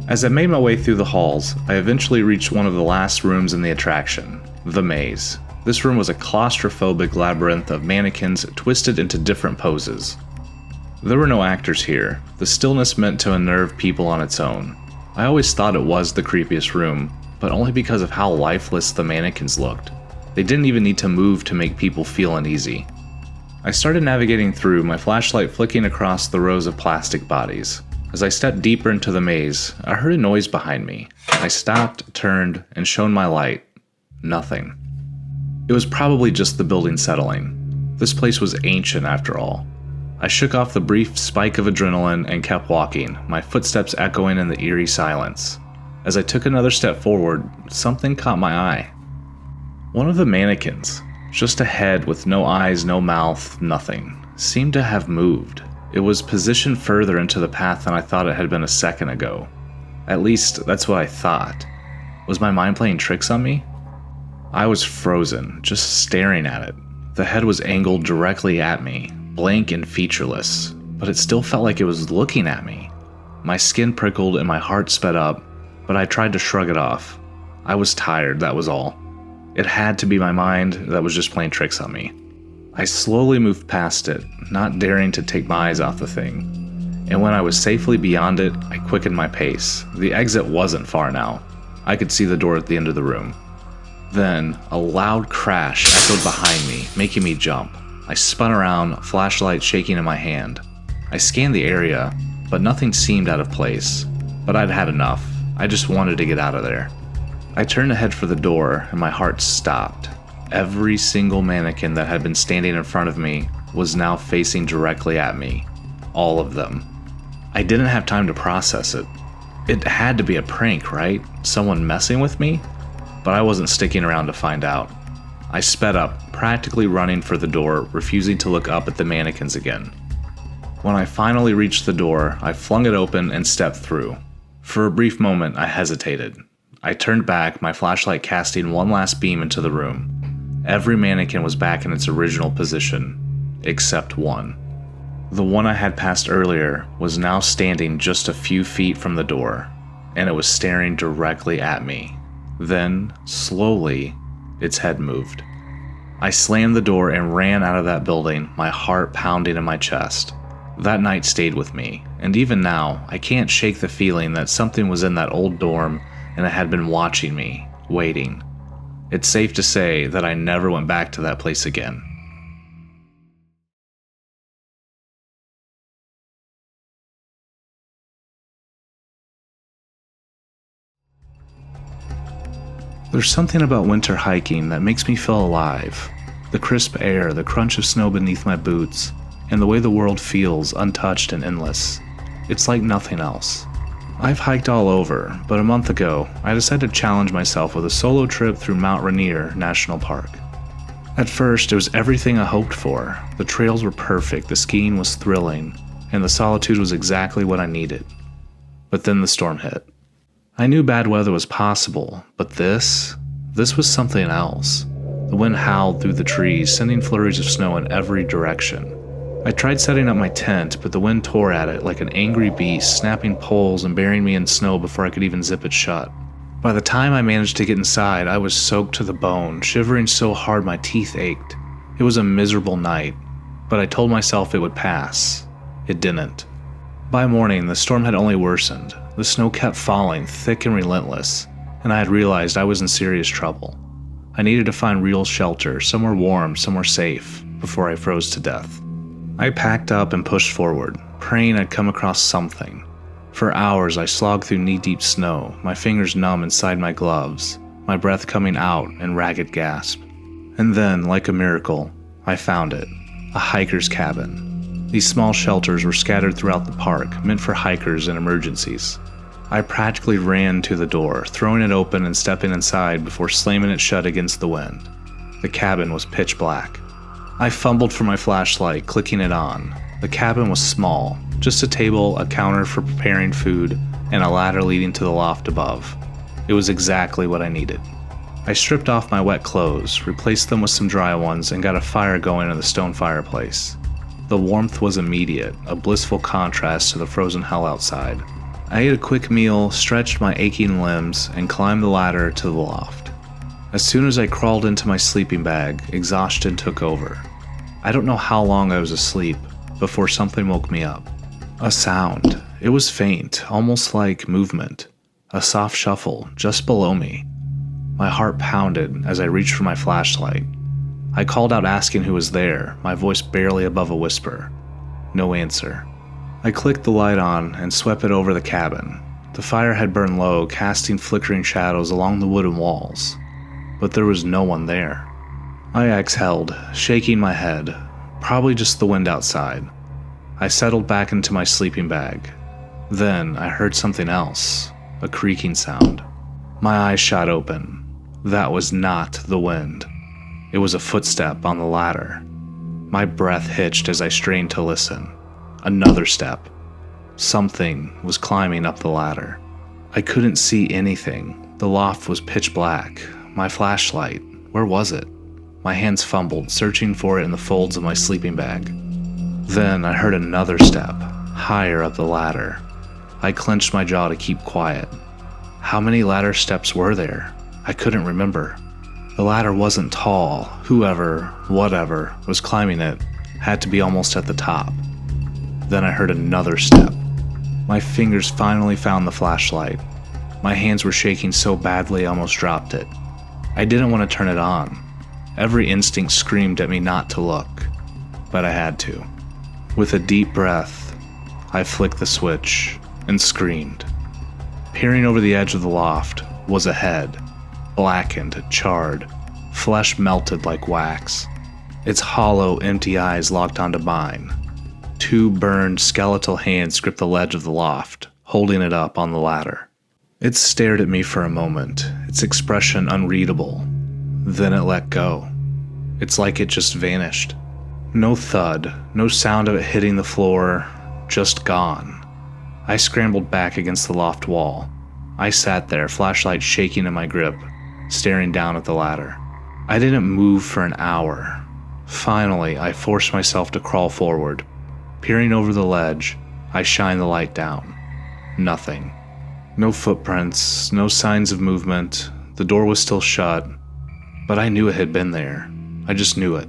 As I made my way through the halls, I eventually reached one of the last rooms in the attraction, the maze. This room was a claustrophobic labyrinth of mannequins twisted into different poses. There were no actors here. The stillness meant to unnerve people on its own. I always thought it was the creepiest room, but only because of how lifeless the mannequins looked. They didn't even need to move to make people feel uneasy. I started navigating through, my flashlight flicking across the rows of plastic bodies. As I stepped deeper into the maze, I heard a noise behind me. I stopped, turned, and shone my light. Nothing. It was probably just the building settling. This place was ancient after all. I shook off the brief spike of adrenaline and kept walking, my footsteps echoing in the eerie silence. As I took another step forward, something caught my eye. One of the mannequins, just a head with no eyes, no mouth, nothing, seemed to have moved. It was positioned further into the path than I thought it had been a second ago. At least, that's what I thought. Was my mind playing tricks on me? I was frozen, just staring at it. The head was angled directly at me, blank and featureless, but it still felt like it was looking at me. My skin prickled and my heart sped up, but I tried to shrug it off. I was tired, that was all. It had to be my mind that was just playing tricks on me. I slowly moved past it, not daring to take my eyes off the thing. And when I was safely beyond it, I quickened my pace. The exit wasn't far now. I could see the door at the end of the room. Then, a loud crash echoed behind me, making me jump. I spun around, flashlight shaking in my hand. I scanned the area, but nothing seemed out of place. But I'd had enough. I just wanted to get out of there. I turned to head for the door, and my heart stopped. Every single mannequin that had been standing in front of me was now facing directly at me. All of them. I didn't have time to process it. It had to be a prank, right? Someone messing with me? But I wasn't sticking around to find out. I sped up, practically running for the door, refusing to look up at the mannequins again. When I finally reached the door, I flung it open and stepped through. For a brief moment, I hesitated. I turned back, my flashlight casting one last beam into the room. Every mannequin was back in its original position, except one. The one I had passed earlier was now standing just a few feet from the door, and it was staring directly at me. Then, slowly, its head moved. I slammed the door and ran out of that building, my heart pounding in my chest. That night stayed with me, and even now, I can't shake the feeling that something was in that old dorm and it had been watching me, waiting. It's safe to say that I never went back to that place again. There's something about winter hiking that makes me feel alive. The crisp air, the crunch of snow beneath my boots, and the way the world feels untouched and endless. It's like nothing else. I've hiked all over, but a month ago, I decided to challenge myself with a solo trip through Mount Rainier National Park. At first, it was everything I hoped for. The trails were perfect, the skiing was thrilling, and the solitude was exactly what I needed. But then the storm hit. I knew bad weather was possible, but this was something else. The wind howled through the trees, sending flurries of snow in every direction. I tried setting up my tent, but the wind tore at it like an angry beast, snapping poles and burying me in snow before I could even zip it shut. By the time I managed to get inside, I was soaked to the bone, shivering so hard my teeth ached. It was a miserable night, but I told myself it would pass. It didn't. By morning, the storm had only worsened. The snow kept falling, thick and relentless, and I had realized I was in serious trouble. I needed to find real shelter, somewhere warm, somewhere safe, before I froze to death. I packed up and pushed forward, praying I'd come across something. For hours I slogged through knee-deep snow, my fingers numb inside my gloves, my breath coming out in ragged gasps. And then, like a miracle, I found it, a hiker's cabin. These small shelters were scattered throughout the park, meant for hikers in emergencies. I practically ran to the door, throwing it open and stepping inside before slamming it shut against the wind. The cabin was pitch black. I fumbled for my flashlight, clicking it on. The cabin was small, just a table, a counter for preparing food, and a ladder leading to the loft above. It was exactly what I needed. I stripped off my wet clothes, replaced them with some dry ones, and got a fire going in the stone fireplace. The warmth was immediate, a blissful contrast to the frozen hell outside. I ate a quick meal, stretched my aching limbs, and climbed the ladder to the loft. As soon as I crawled into my sleeping bag, exhaustion took over. I don't know how long I was asleep before something woke me up. A sound. It was faint, almost like movement. A soft shuffle just below me. My heart pounded as I reached for my flashlight. I called out asking who was there, my voice barely above a whisper. No answer. I clicked the light on and swept it over the cabin. The fire had burned low, casting flickering shadows along the wooden walls. But there was no one there. I exhaled, shaking my head, probably just the wind outside. I settled back into my sleeping bag. Then I heard something else, a creaking sound. My eyes shot open. That was not the wind. It was a footstep on the ladder. My breath hitched as I strained to listen. Another step. Something was climbing up the ladder. I couldn't see anything. The loft was pitch black. My flashlight, where was it? My hands fumbled, searching for it in the folds of my sleeping bag. Then I heard another step, higher up the ladder. I clenched my jaw to keep quiet. How many ladder steps were there? I couldn't remember. The ladder wasn't tall. Whoever, whatever, was climbing it had to be almost at the top. Then I heard another step. My fingers finally found the flashlight. My hands were shaking so badly I almost dropped it. I didn't want to turn it on. Every instinct screamed at me not to look, but I had to. With a deep breath, I flicked the switch and screamed. Peering over the edge of the loft was a head, blackened, charred, flesh melted like wax. Its hollow, empty eyes locked onto mine. 2 burned, skeletal hands gripped the ledge of the loft, holding it up on the ladder. It stared at me for a moment, its expression unreadable. Then it let go. It's like it just vanished. No thud, no sound of it hitting the floor, just gone. I scrambled back against the loft wall. I sat there, flashlight shaking in my grip, staring down at the ladder. I didn't move for an hour. Finally, I forced myself to crawl forward. Peering over the ledge, I shined the light down. Nothing. No footprints, no signs of movement. The door was still shut, but I knew it had been there. I just knew it.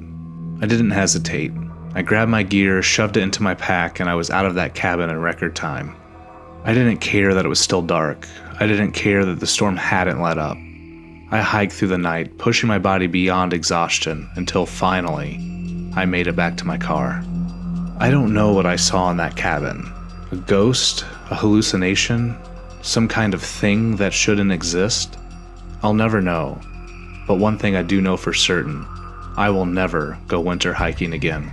I didn't hesitate. I grabbed my gear, shoved it into my pack, and I was out of that cabin in record time. I didn't care that it was still dark. I didn't care that the storm hadn't let up. I hiked through the night, pushing my body beyond exhaustion, until finally, I made it back to my car. I don't know what I saw in that cabin. A ghost? A hallucination? Some kind of thing that shouldn't exist? I'll never know. But one thing I do know for certain, I will never go winter hiking again.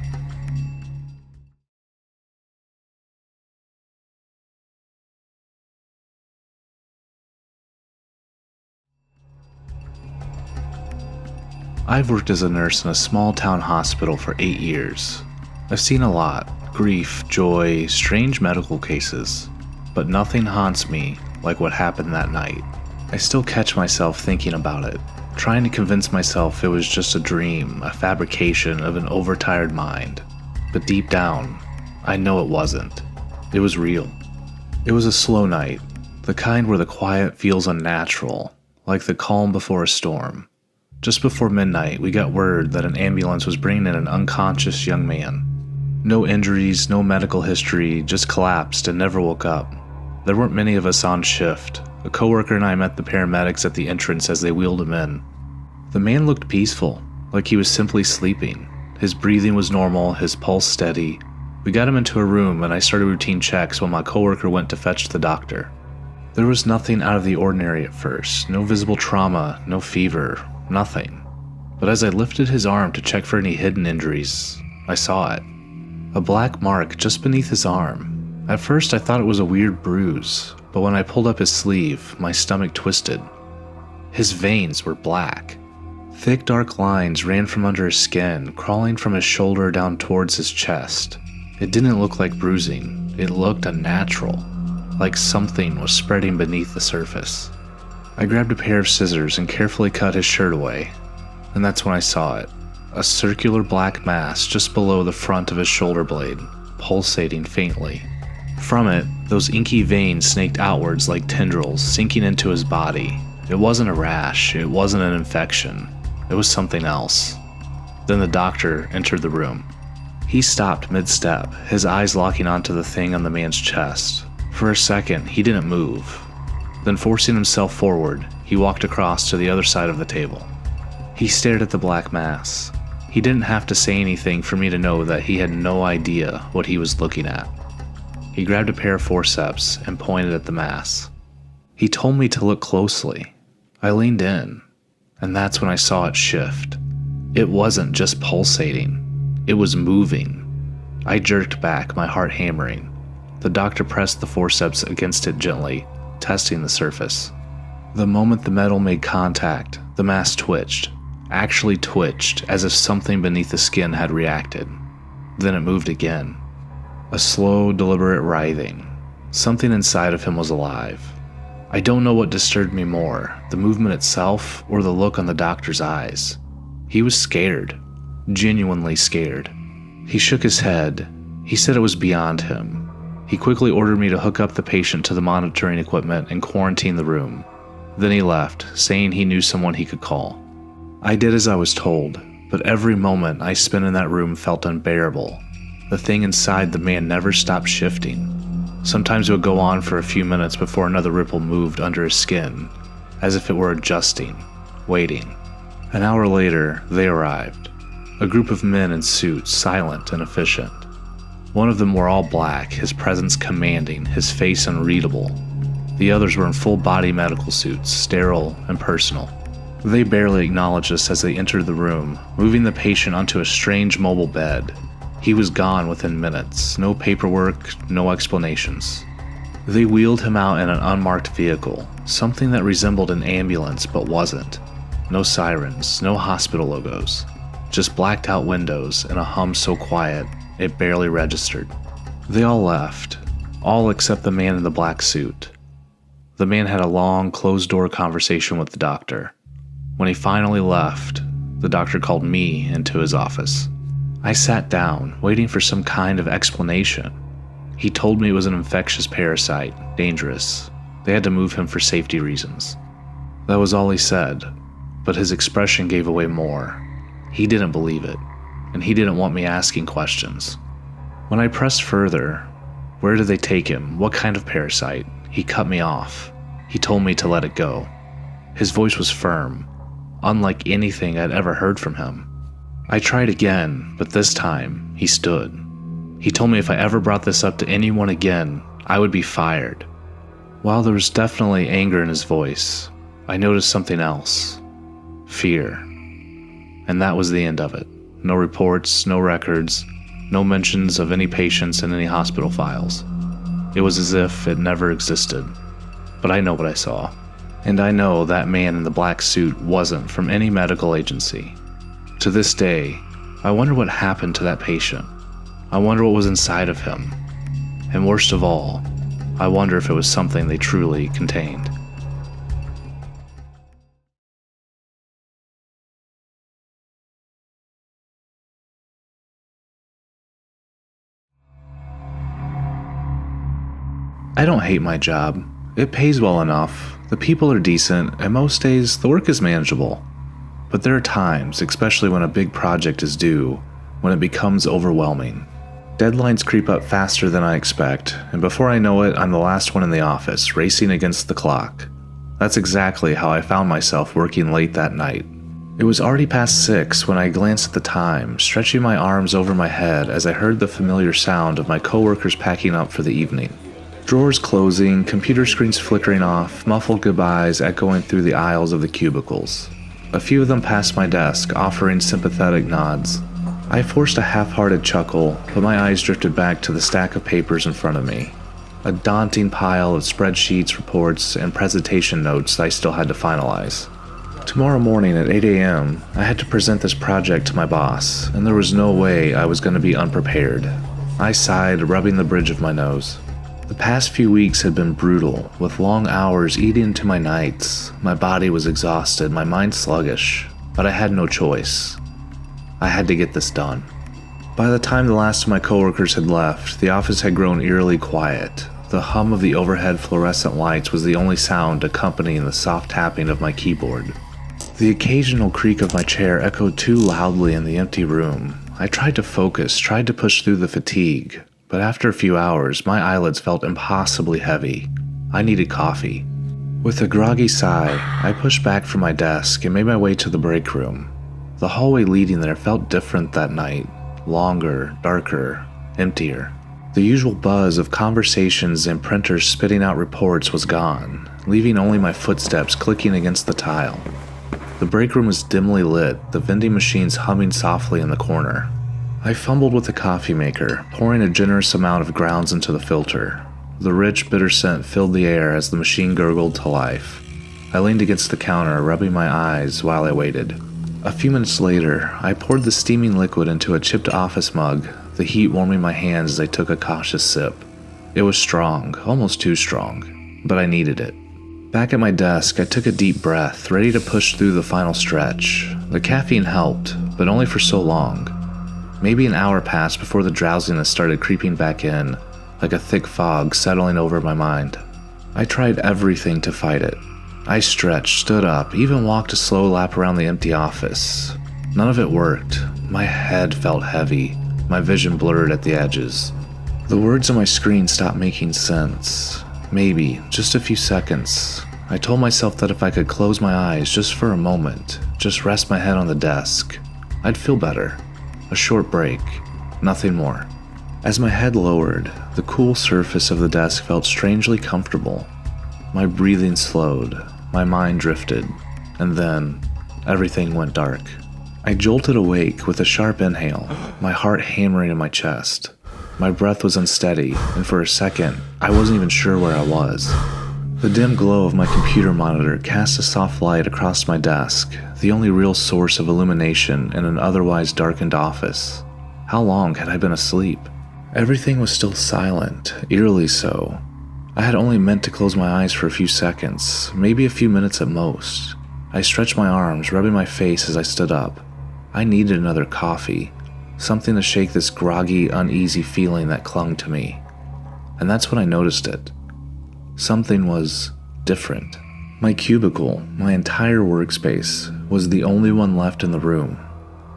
I've worked as a nurse in a small town hospital for 8 years. I've seen a lot: grief, joy, strange medical cases. But nothing haunts me like what happened that night. I still catch myself thinking about it, trying to convince myself it was just a dream, a fabrication of an overtired mind. But deep down, I know it wasn't. It was real. It was a slow night, the kind where the quiet feels unnatural, like the calm before a storm. Just before midnight, we got word that an ambulance was bringing in an unconscious young man. No injuries, no medical history, just collapsed and never woke up. There weren't many of us on shift. A coworker and I met the paramedics at the entrance as they wheeled him in. The man looked peaceful, like he was simply sleeping. His breathing was normal, his pulse steady. We got him into a room and I started routine checks while my coworker went to fetch the doctor. There was nothing out of the ordinary at first, no visible trauma, no fever, nothing. But as I lifted his arm to check for any hidden injuries, I saw it. A black mark just beneath his arm. At first I thought it was a weird bruise, but when I pulled up his sleeve, my stomach twisted. His veins were black. Thick dark lines ran from under his skin, crawling from his shoulder down towards his chest. It didn't look like bruising. It looked unnatural, like something was spreading beneath the surface. I grabbed a pair of scissors and carefully cut his shirt away, and that's when I saw it. A circular black mass just below the front of his shoulder blade, pulsating faintly. From it, those inky veins snaked outwards like tendrils, sinking into his body. It wasn't a rash, it wasn't an infection, it was something else. Then the doctor entered the room. He stopped mid-step, his eyes locking onto the thing on the man's chest. For a second, he didn't move. Then forcing himself forward, he walked across to the other side of the table. He stared at the black mass. He didn't have to say anything for me to know that he had no idea what he was looking at. He grabbed a pair of forceps and pointed at the mass. He told me to look closely. I leaned in, and that's when I saw it shift. It wasn't just pulsating, it was moving. I jerked back, my heart hammering. The doctor pressed the forceps against it gently, testing the surface. The moment the metal made contact, the mass twitched, actually twitched as if something beneath the skin had reacted. Then it moved again. A slow, deliberate writhing. Something inside of him was alive. I don't know what disturbed me more, the movement itself or the look on the doctor's eyes. He was scared, genuinely scared. He shook his head. He said it was beyond him. He quickly ordered me to hook up the patient to the monitoring equipment and quarantine the room. Then he left, saying he knew someone he could call. I did as I was told, but every moment I spent in that room felt unbearable. The thing inside the man never stopped shifting. Sometimes it would go on for a few minutes before another ripple moved under his skin, as if it were adjusting, waiting. An hour later, they arrived. A group of men in suits, silent and efficient. One of them wore all black, his presence commanding, his face unreadable. The others were in full-body medical suits, sterile and personal. They barely acknowledged us as they entered the room, moving the patient onto a strange mobile bed. He was gone within minutes, no paperwork, no explanations. They wheeled him out in an unmarked vehicle, something that resembled an ambulance but wasn't. No sirens, no hospital logos, just blacked out windows and a hum so quiet it barely registered. They all left, all except the man in the black suit. The man had a long, closed-door conversation with the doctor. When he finally left, the doctor called me into his office. I sat down, waiting for some kind of explanation. He told me it was an infectious parasite, dangerous. They had to move him for safety reasons. That was all he said, but his expression gave away more. He didn't believe it, and he didn't want me asking questions. When I pressed further, where did they take him? What kind of parasite? He cut me off. He told me to let it go. His voice was firm, unlike anything I'd ever heard from him. I tried again, but this time, he stood. He told me if I ever brought this up to anyone again, I would be fired. While there was definitely anger in his voice, I noticed something else. Fear. And that was the end of it. No reports, no records, no mentions of any patients in any hospital files. It was as if it never existed. But I know what I saw. And I know that man in the black suit wasn't from any medical agency. To this day, I wonder what happened to that patient. I wonder what was inside of him. And worst of all, I wonder if it was something they truly contained. I don't hate my job. It pays well enough, the people are decent, and most days the work is manageable. But there are times, especially when a big project is due, when it becomes overwhelming. Deadlines creep up faster than I expect, and before I know it, I'm the last one in the office, racing against the clock. That's exactly how I found myself working late that night. It was already past 6 when I glanced at the time, stretching my arms over my head as I heard the familiar sound of my coworkers packing up for the evening. Drawers closing, computer screens flickering off, muffled goodbyes echoing through the aisles of the cubicles. A few of them passed my desk, offering sympathetic nods. I forced a half-hearted chuckle, but my eyes drifted back to the stack of papers in front of me. A daunting pile of spreadsheets, reports, and presentation notes I still had to finalize. Tomorrow morning at 8 a.m., I had to present this project to my boss, and there was no way I was going to be unprepared. I sighed, rubbing the bridge of my nose. The past few weeks had been brutal, with long hours eating into my nights. My body was exhausted, my mind sluggish, but I had no choice. I had to get this done. By the time the last of my coworkers had left, the office had grown eerily quiet. The hum of the overhead fluorescent lights was the only sound accompanying the soft tapping of my keyboard. The occasional creak of my chair echoed too loudly in the empty room. I tried to focus, tried to push through the fatigue. But after a few hours, my eyelids felt impossibly heavy. I needed coffee. With a groggy sigh, I pushed back from my desk and made my way to the break room. The hallway leading there felt different that night. Longer, darker, emptier. The usual buzz of conversations and printers spitting out reports was gone, leaving only my footsteps clicking against the tile. The break room was dimly lit, the vending machines humming softly in the corner. I fumbled with the coffee maker, pouring a generous amount of grounds into the filter. The rich, bitter scent filled the air as the machine gurgled to life. I leaned against the counter, rubbing my eyes while I waited. A few minutes later, I poured the steaming liquid into a chipped office mug, the heat warming my hands as I took a cautious sip. It was strong, almost too strong, but I needed it. Back at my desk, I took a deep breath, ready to push through the final stretch. The caffeine helped, but only for so long. Maybe an hour passed before the drowsiness started creeping back in, like a thick fog settling over my mind. I tried everything to fight it. I stretched, stood up, even walked a slow lap around the empty office. None of it worked. My head felt heavy, my vision blurred at the edges. The words on my screen stopped making sense. Maybe, just a few seconds. I told myself that if I could close my eyes just for a moment, just rest my head on the desk, I'd feel better. A short break, nothing more. As my head lowered, the cool surface of the desk felt strangely comfortable. My breathing slowed, my mind drifted, and then everything went dark. I jolted awake with a sharp inhale, my heart hammering in my chest. My breath was unsteady, and for a second, I wasn't even sure where I was. The dim glow of my computer monitor cast a soft light across my desk, the only real source of illumination in an otherwise darkened office. How long had I been asleep? Everything was still silent, eerily so. I had only meant to close my eyes for a few seconds, maybe a few minutes at most. I stretched my arms, rubbing my face as I stood up. I needed another coffee, something to shake this groggy, uneasy feeling that clung to me. And that's when I noticed it. Something was different. My cubicle, my entire workspace, was the only one left in the room.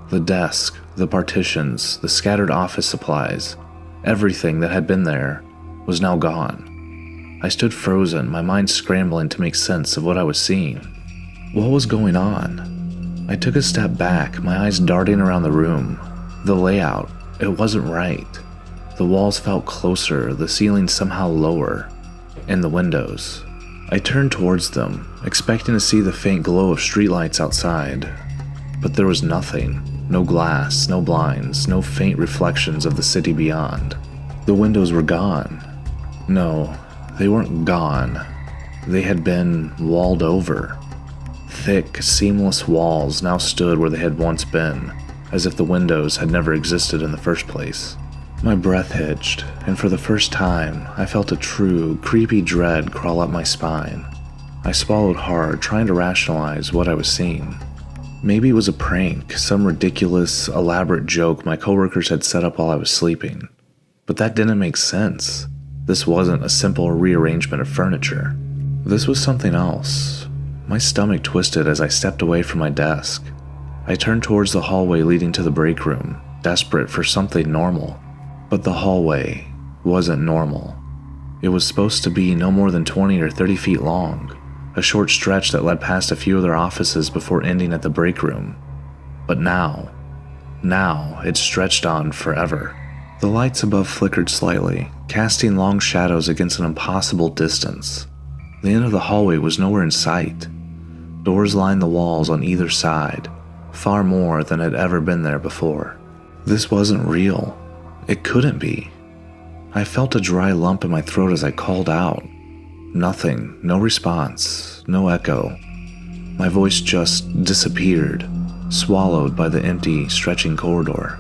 The desk, the partitions, the scattered office supplies, everything that had been there was now gone. I stood frozen, my mind scrambling to make sense of what I was seeing. What was going on? I took a step back, my eyes darting around the room. The layout, it wasn't right. The walls felt closer, the ceiling somehow lower. And the windows. I turned towards them, expecting to see the faint glow of streetlights outside. But there was nothing. No glass, no blinds, no faint reflections of the city beyond. The windows were gone. No, they weren't gone. They had been walled over. Thick, seamless walls now stood where they had once been, as if the windows had never existed in the first place. My breath hitched, and for the first time, I felt a true, creepy dread crawl up my spine. I swallowed hard, trying to rationalize what I was seeing. Maybe it was a prank, some ridiculous, elaborate joke my coworkers had set up while I was sleeping. But that didn't make sense. This wasn't a simple rearrangement of furniture. This was something else. My stomach twisted as I stepped away from my desk. I turned towards the hallway leading to the break room, desperate for something normal. But the hallway wasn't normal. It was supposed to be no more than 20 or 30 feet long, a short stretch that led past a few other offices before ending at the break room. But now it stretched on forever. The lights above flickered slightly, casting long shadows against an impossible distance. The end of the hallway was nowhere in sight. Doors lined the walls on either side, far more than had ever been there before. This wasn't real. It couldn't be. I felt a dry lump in my throat as I called out. Nothing, no response, no echo. My voice just disappeared, swallowed by the empty, stretching corridor.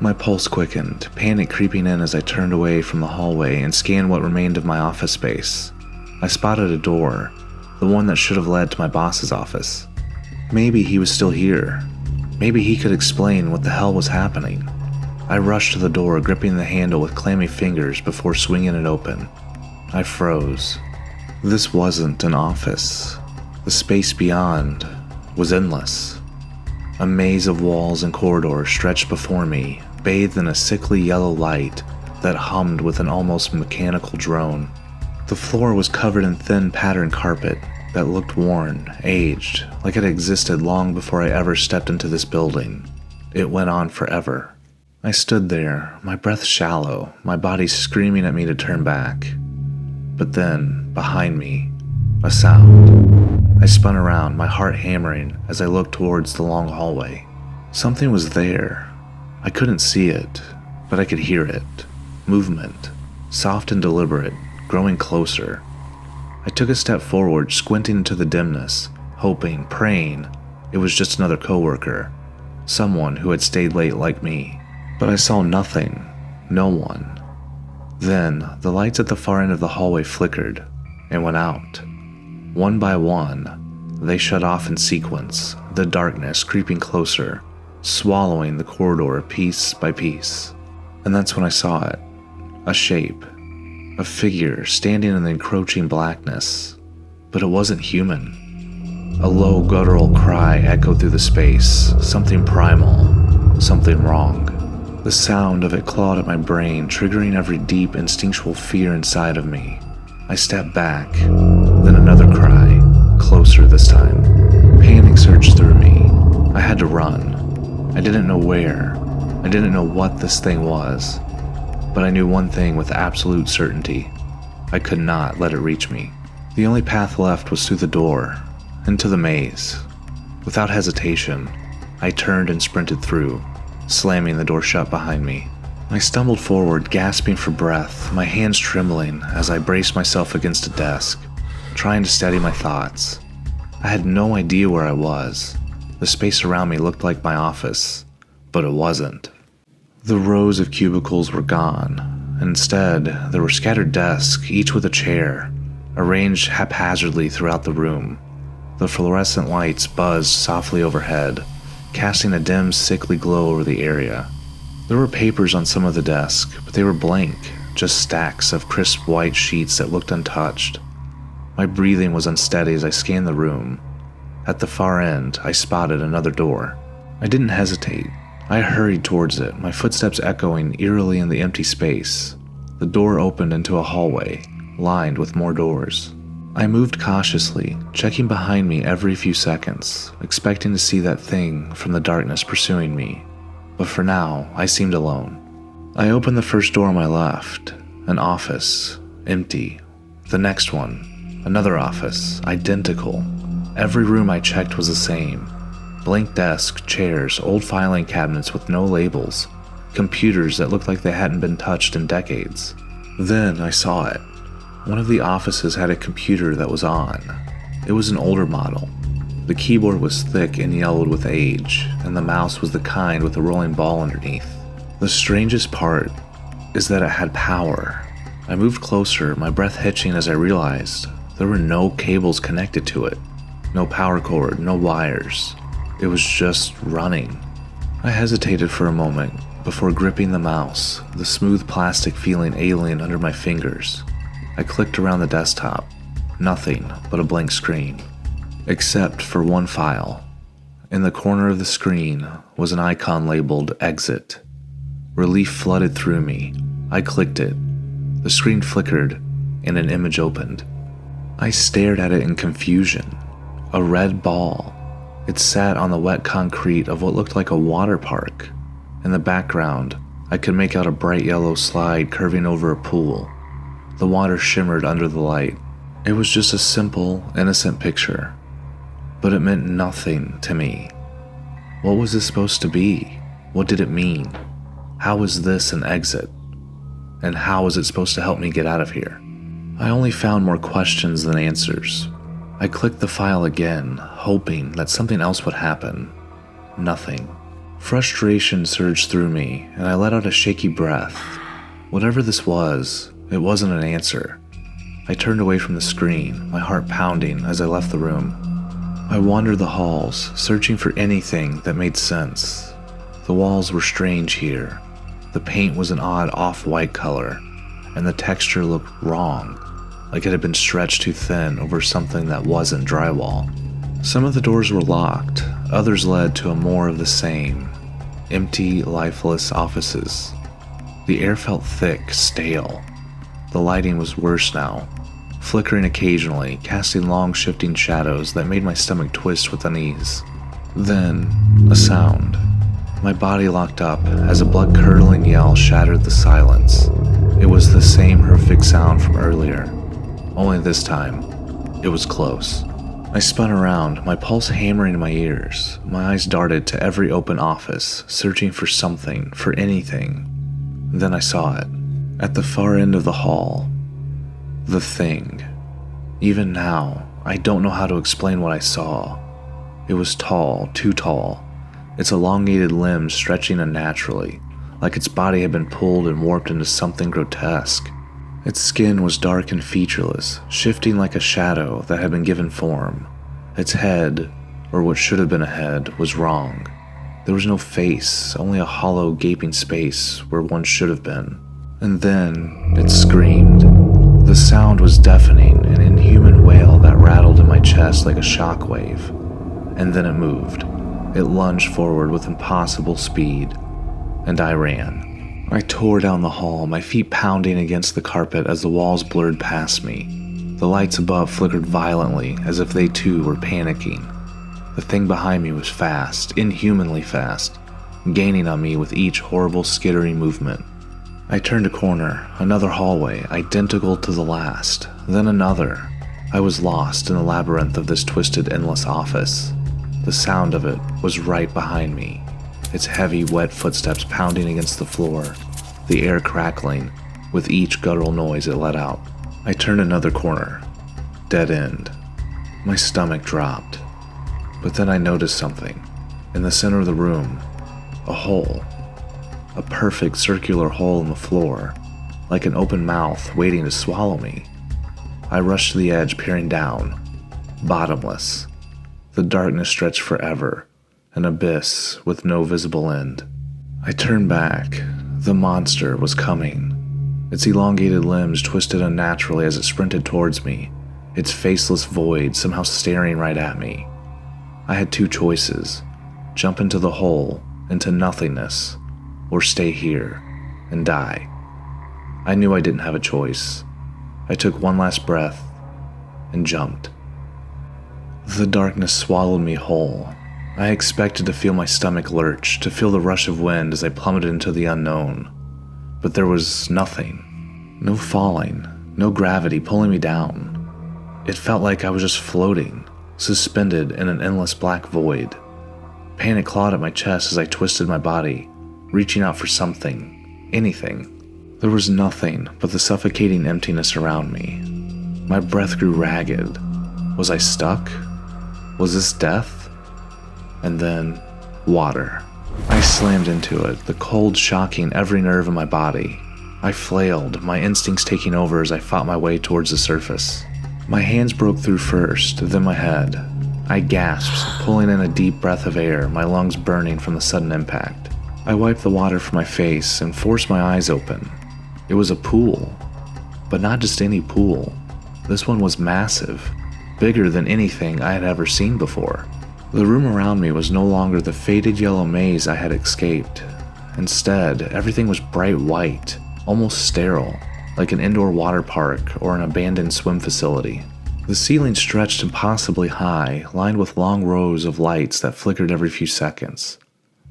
My pulse quickened, panic creeping in as I turned away from the hallway and scanned what remained of my office space. I spotted a door, the one that should have led to my boss's office. Maybe he was still here. Maybe he could explain what the hell was happening. I rushed to the door, gripping the handle with clammy fingers before swinging it open. I froze. This wasn't an office. The space beyond was endless. A maze of walls and corridors stretched before me, bathed in a sickly yellow light that hummed with an almost mechanical drone. The floor was covered in thin patterned carpet that looked worn, aged, like it existed long before I ever stepped into this building. It went on forever. I stood there, my breath shallow, my body screaming at me to turn back. But then, behind me, a sound. I spun around, my heart hammering as I looked towards the long hallway. Something was there. I couldn't see it, but I could hear it. Movement, soft and deliberate, growing closer. I took a step forward, squinting into the dimness, hoping, praying it was just another coworker, someone who had stayed late like me. But I saw nothing, no one. Then, the lights at the far end of the hallway flickered and went out. One by one, they shut off in sequence, the darkness creeping closer, swallowing the corridor piece by piece. And that's when I saw it. A shape. A figure standing in the encroaching blackness. But it wasn't human. A low guttural cry echoed through the space, something primal, something wrong. The sound of it clawed at my brain, triggering every deep, instinctual fear inside of me. I stepped back, then another cry, closer this time. Panic surged through me. I had to run. I didn't know where. I didn't know what this thing was. But I knew one thing with absolute certainty. I could not let it reach me. The only path left was through the door, into the maze. Without hesitation, I turned and sprinted through, slamming the door shut behind me. I stumbled forward, gasping for breath, my hands trembling as I braced myself against a desk, trying to steady my thoughts. I had no idea where I was. The space around me looked like my office, but it wasn't. The rows of cubicles were gone. Instead, there were scattered desks, each with a chair, arranged haphazardly throughout the room. The fluorescent lights buzzed softly overhead, casting a dim, sickly glow over the area. There were papers on some of the desks, but they were blank, just stacks of crisp white sheets that looked untouched. My breathing was unsteady as I scanned the room. At the far end, I spotted another door. I didn't hesitate. I hurried towards it, my footsteps echoing eerily in the empty space. The door opened into a hallway, lined with more doors. I moved cautiously, checking behind me every few seconds, expecting to see that thing from the darkness pursuing me. But for now, I seemed alone. I opened the first door on my left, an office, empty. The next one, another office, identical. Every room I checked was the same. Blank desks, chairs, old filing cabinets with no labels, computers that looked like they hadn't been touched in decades. Then I saw it. One of the offices had a computer that was on. It was an older model. The keyboard was thick and yellowed with age, and the mouse was the kind with a rolling ball underneath. The strangest part is that it had power. I moved closer, my breath hitching as I realized there were no cables connected to it. No power cord, no wires. It was just running. I hesitated for a moment before gripping the mouse, the smooth plastic feeling alien under my fingers. I clicked around the desktop. Nothing but a blank screen. Except for one file. In the corner of the screen was an icon labeled Exit. Relief flooded through me. I clicked it. The screen flickered and an image opened. I stared at it in confusion. A red ball. It sat on the wet concrete of what looked like a water park. In the background, I could make out a bright yellow slide curving over a pool. The water shimmered under the light. It was just a simple, innocent picture. But it meant nothing to me. What was this supposed to be? What did it mean? How was this an exit? And how was it supposed to help me get out of here? I only found more questions than answers. I clicked the file again, hoping that something else would happen. Nothing. Frustration surged through me, and I let out a shaky breath. Whatever this was, it wasn't an answer. I turned away from the screen, my heart pounding as I left the room. I wandered the halls, searching for anything that made sense. The walls were strange here. The paint was an odd off-white color, and the texture looked wrong, like it had been stretched too thin over something that wasn't drywall. Some of the doors were locked, others led to a more of the same. Empty, lifeless offices. The air felt thick, stale. The lighting was worse now, flickering occasionally, casting long shifting shadows that made my stomach twist with unease. Then, a sound. My body locked up as a blood-curdling yell shattered the silence. It was the same horrific sound from earlier, only this time, it was close. I spun around, my pulse hammering in my ears. My eyes darted to every open office, searching for something, for anything. Then I saw it. At the far end of the hall. The thing. Even now, I don't know how to explain what I saw. It was tall, too tall. Its elongated limbs stretching unnaturally, like its body had been pulled and warped into something grotesque. Its skin was dark and featureless, shifting like a shadow that had been given form. Its head, or what should have been a head, was wrong. There was no face, only a hollow, gaping space where one should have been. And then it screamed. The sound was deafening, an inhuman wail that rattled in my chest like a shockwave. And then it moved. It lunged forward with impossible speed, and I ran. I tore down the hall, my feet pounding against the carpet as the walls blurred past me. The lights above flickered violently, as if they too were panicking. The thing behind me was fast, inhumanly fast, gaining on me with each horrible skittering movement. I turned a corner, another hallway, identical to the last, then another. I was lost in the labyrinth of this twisted, endless office. The sound of it was right behind me, its heavy, wet footsteps pounding against the floor, the air crackling with each guttural noise it let out. I turned another corner. Dead end. My stomach dropped. But then I noticed something. In the center of the room, a hole. A perfect circular hole in the floor, like an open mouth waiting to swallow me. I rushed to the edge, peering down. Bottomless. The darkness stretched forever, an abyss with no visible end. I turned back. The monster was coming. Its elongated limbs twisted unnaturally as it sprinted towards me, its faceless void somehow staring right at me. I had two choices: jump into the hole, into nothingness, or stay here and die. I knew I didn't have a choice. I took one last breath and jumped. The darkness swallowed me whole. I expected to feel my stomach lurch, to feel the rush of wind as I plummeted into the unknown. But there was nothing. No falling, no gravity pulling me down. It felt like I was just floating, suspended in an endless black void. Panic clawed at my chest as I twisted my body, reaching out for something, anything. There was nothing but the suffocating emptiness around me. My breath grew ragged. Was I stuck? Was this death? And then, water. I slammed into it, the cold shocking every nerve in my body. I flailed, my instincts taking over as I fought my way towards the surface. My hands broke through first, then my head. I gasped, pulling in a deep breath of air, my lungs burning from the sudden impact. I wiped the water from my face and forced my eyes open. It was a pool, but not just any pool. This one was massive, bigger than anything I had ever seen before. The room around me was no longer the faded yellow maze I had escaped. Instead, everything was bright white, almost sterile, like an indoor water park or an abandoned swim facility. The ceiling stretched impossibly high, lined with long rows of lights that flickered every few seconds.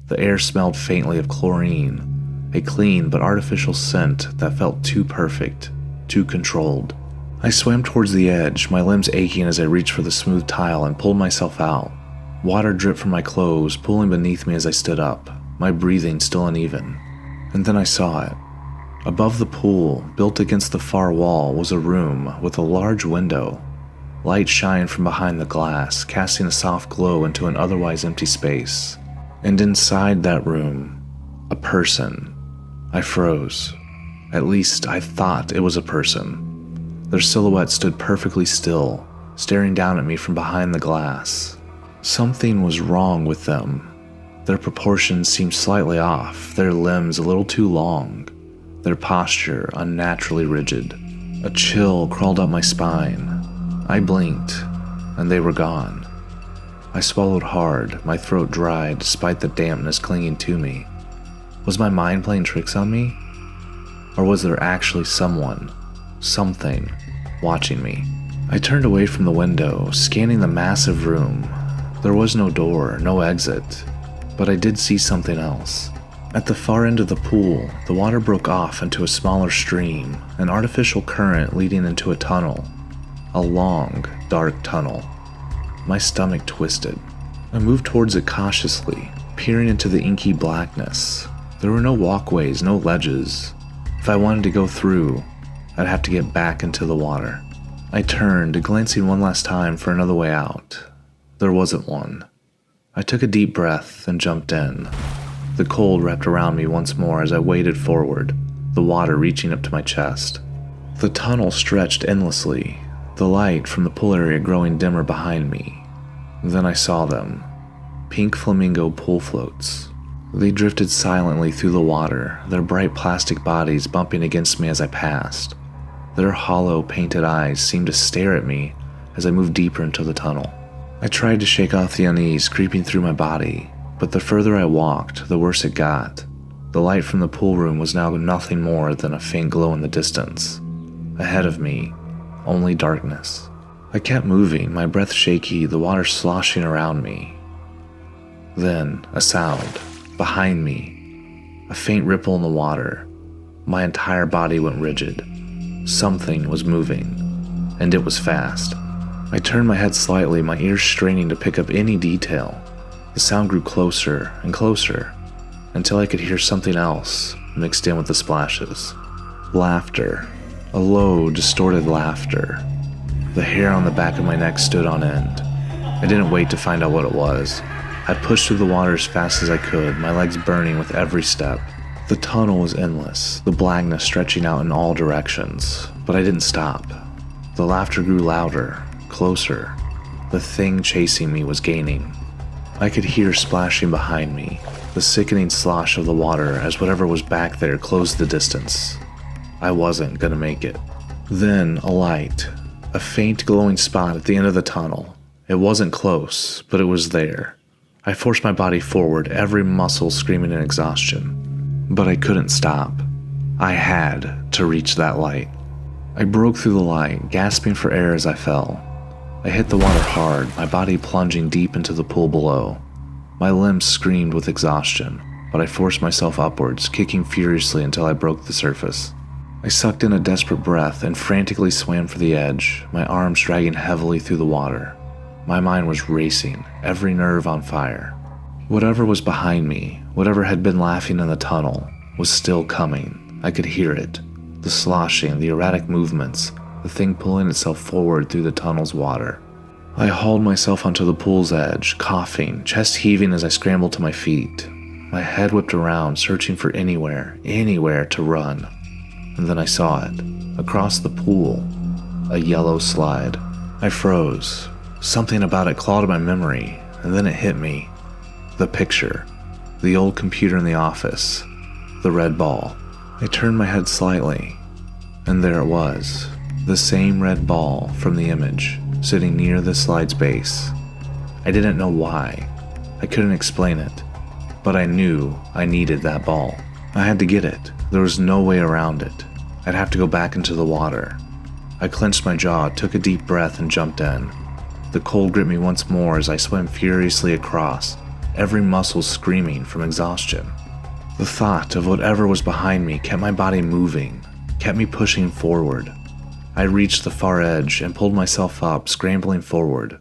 The air smelled faintly of chlorine, a clean but artificial scent that felt too perfect, too controlled. I swam towards the edge, my limbs aching as I reached for the smooth tile and pulled myself out. Water dripped from my clothes, pooling beneath me as I stood up, my breathing still uneven. And then I saw it. Above the pool, built against the far wall, was a room with a large window. Light shined from behind the glass, casting a soft glow into an otherwise empty space. And inside that room, a person. I froze. At least I thought it was a person. Their silhouette stood perfectly still, staring down at me from behind the glass. Something was wrong with them. Their proportions seemed slightly off, their limbs a little too long, their posture unnaturally rigid. A chill crawled up my spine. I blinked, and they were gone. I swallowed hard, my throat dried despite the dampness clinging to me. Was my mind playing tricks on me? Or was there actually someone, something, watching me? I turned away from the window, scanning the massive room. There was no door, no exit, but I did see something else. At the far end of the pool, the water broke off into a smaller stream, an artificial current leading into a tunnel. A long, dark tunnel. My stomach twisted. I moved towards it cautiously, peering into the inky blackness. There were no walkways, no ledges. If I wanted to go through, I'd have to get back into the water. I turned, glancing one last time for another way out. There wasn't one. I took a deep breath and jumped in. The cold wrapped around me once more as I waded forward, the water reaching up to my chest. The tunnel stretched endlessly, the light from the pool area growing dimmer behind me. Then I saw them. Pink flamingo pool floats. They drifted silently through the water, their bright plastic bodies bumping against me as I passed. Their hollow, painted eyes seemed to stare at me as I moved deeper into the tunnel. I tried to shake off the unease creeping through my body, but the further I walked, the worse it got. The light from the pool room was now nothing more than a faint glow in the distance. Ahead of me, only darkness. I kept moving, my breath shaky, the water sloshing around me. Then, a sound. Behind me. A faint ripple in the water. My entire body went rigid. Something was moving, and it was fast. I turned my head slightly, my ears straining to pick up any detail. The sound grew closer and closer, until I could hear something else mixed in with the splashes. Laughter. A low, distorted laughter. The hair on the back of my neck stood on end. I didn't wait to find out what it was. I pushed through the water as fast as I could, my legs burning with every step. The tunnel was endless, the blackness stretching out in all directions, but I didn't stop. The laughter grew louder, closer. The thing chasing me was gaining. I could hear splashing behind me, the sickening slosh of the water as whatever was back there closed the distance. I wasn't gonna make it. Then a light, a faint glowing spot at the end of the tunnel. It wasn't close, but it was there. I forced my body forward, every muscle screaming in exhaustion. But I couldn't stop. I had to reach that light. I broke through the light, gasping for air as I fell. I hit the water hard, my body plunging deep into the pool below. My limbs screamed with exhaustion, but I forced myself upwards, kicking furiously until I broke the surface. I sucked in a desperate breath and frantically swam for the edge, my arms dragging heavily through the water. My mind was racing, every nerve on fire. Whatever was behind me, whatever had been laughing in the tunnel, was still coming. I could hear it. The sloshing, the erratic movements, the thing pulling itself forward through the tunnel's water. I hauled myself onto the pool's edge, coughing, chest heaving as I scrambled to my feet. My head whipped around, searching for anywhere to run. And then I saw it. Across the pool, a yellow slide. I froze. Something about it clawed at my memory, and then it hit me. The picture. The old computer in the office. The red ball. I turned my head slightly, and there it was. The same red ball from the image, sitting near the slide's base. I didn't know why. I couldn't explain it, but I knew I needed that ball. I had to get it. There was no way around it. I'd have to go back into the water. I clenched my jaw, took a deep breath, and jumped in. The cold gripped me once more as I swam furiously across, every muscle screaming from exhaustion. The thought of whatever was behind me kept my body moving, kept me pushing forward. I reached the far edge and pulled myself up, scrambling forward.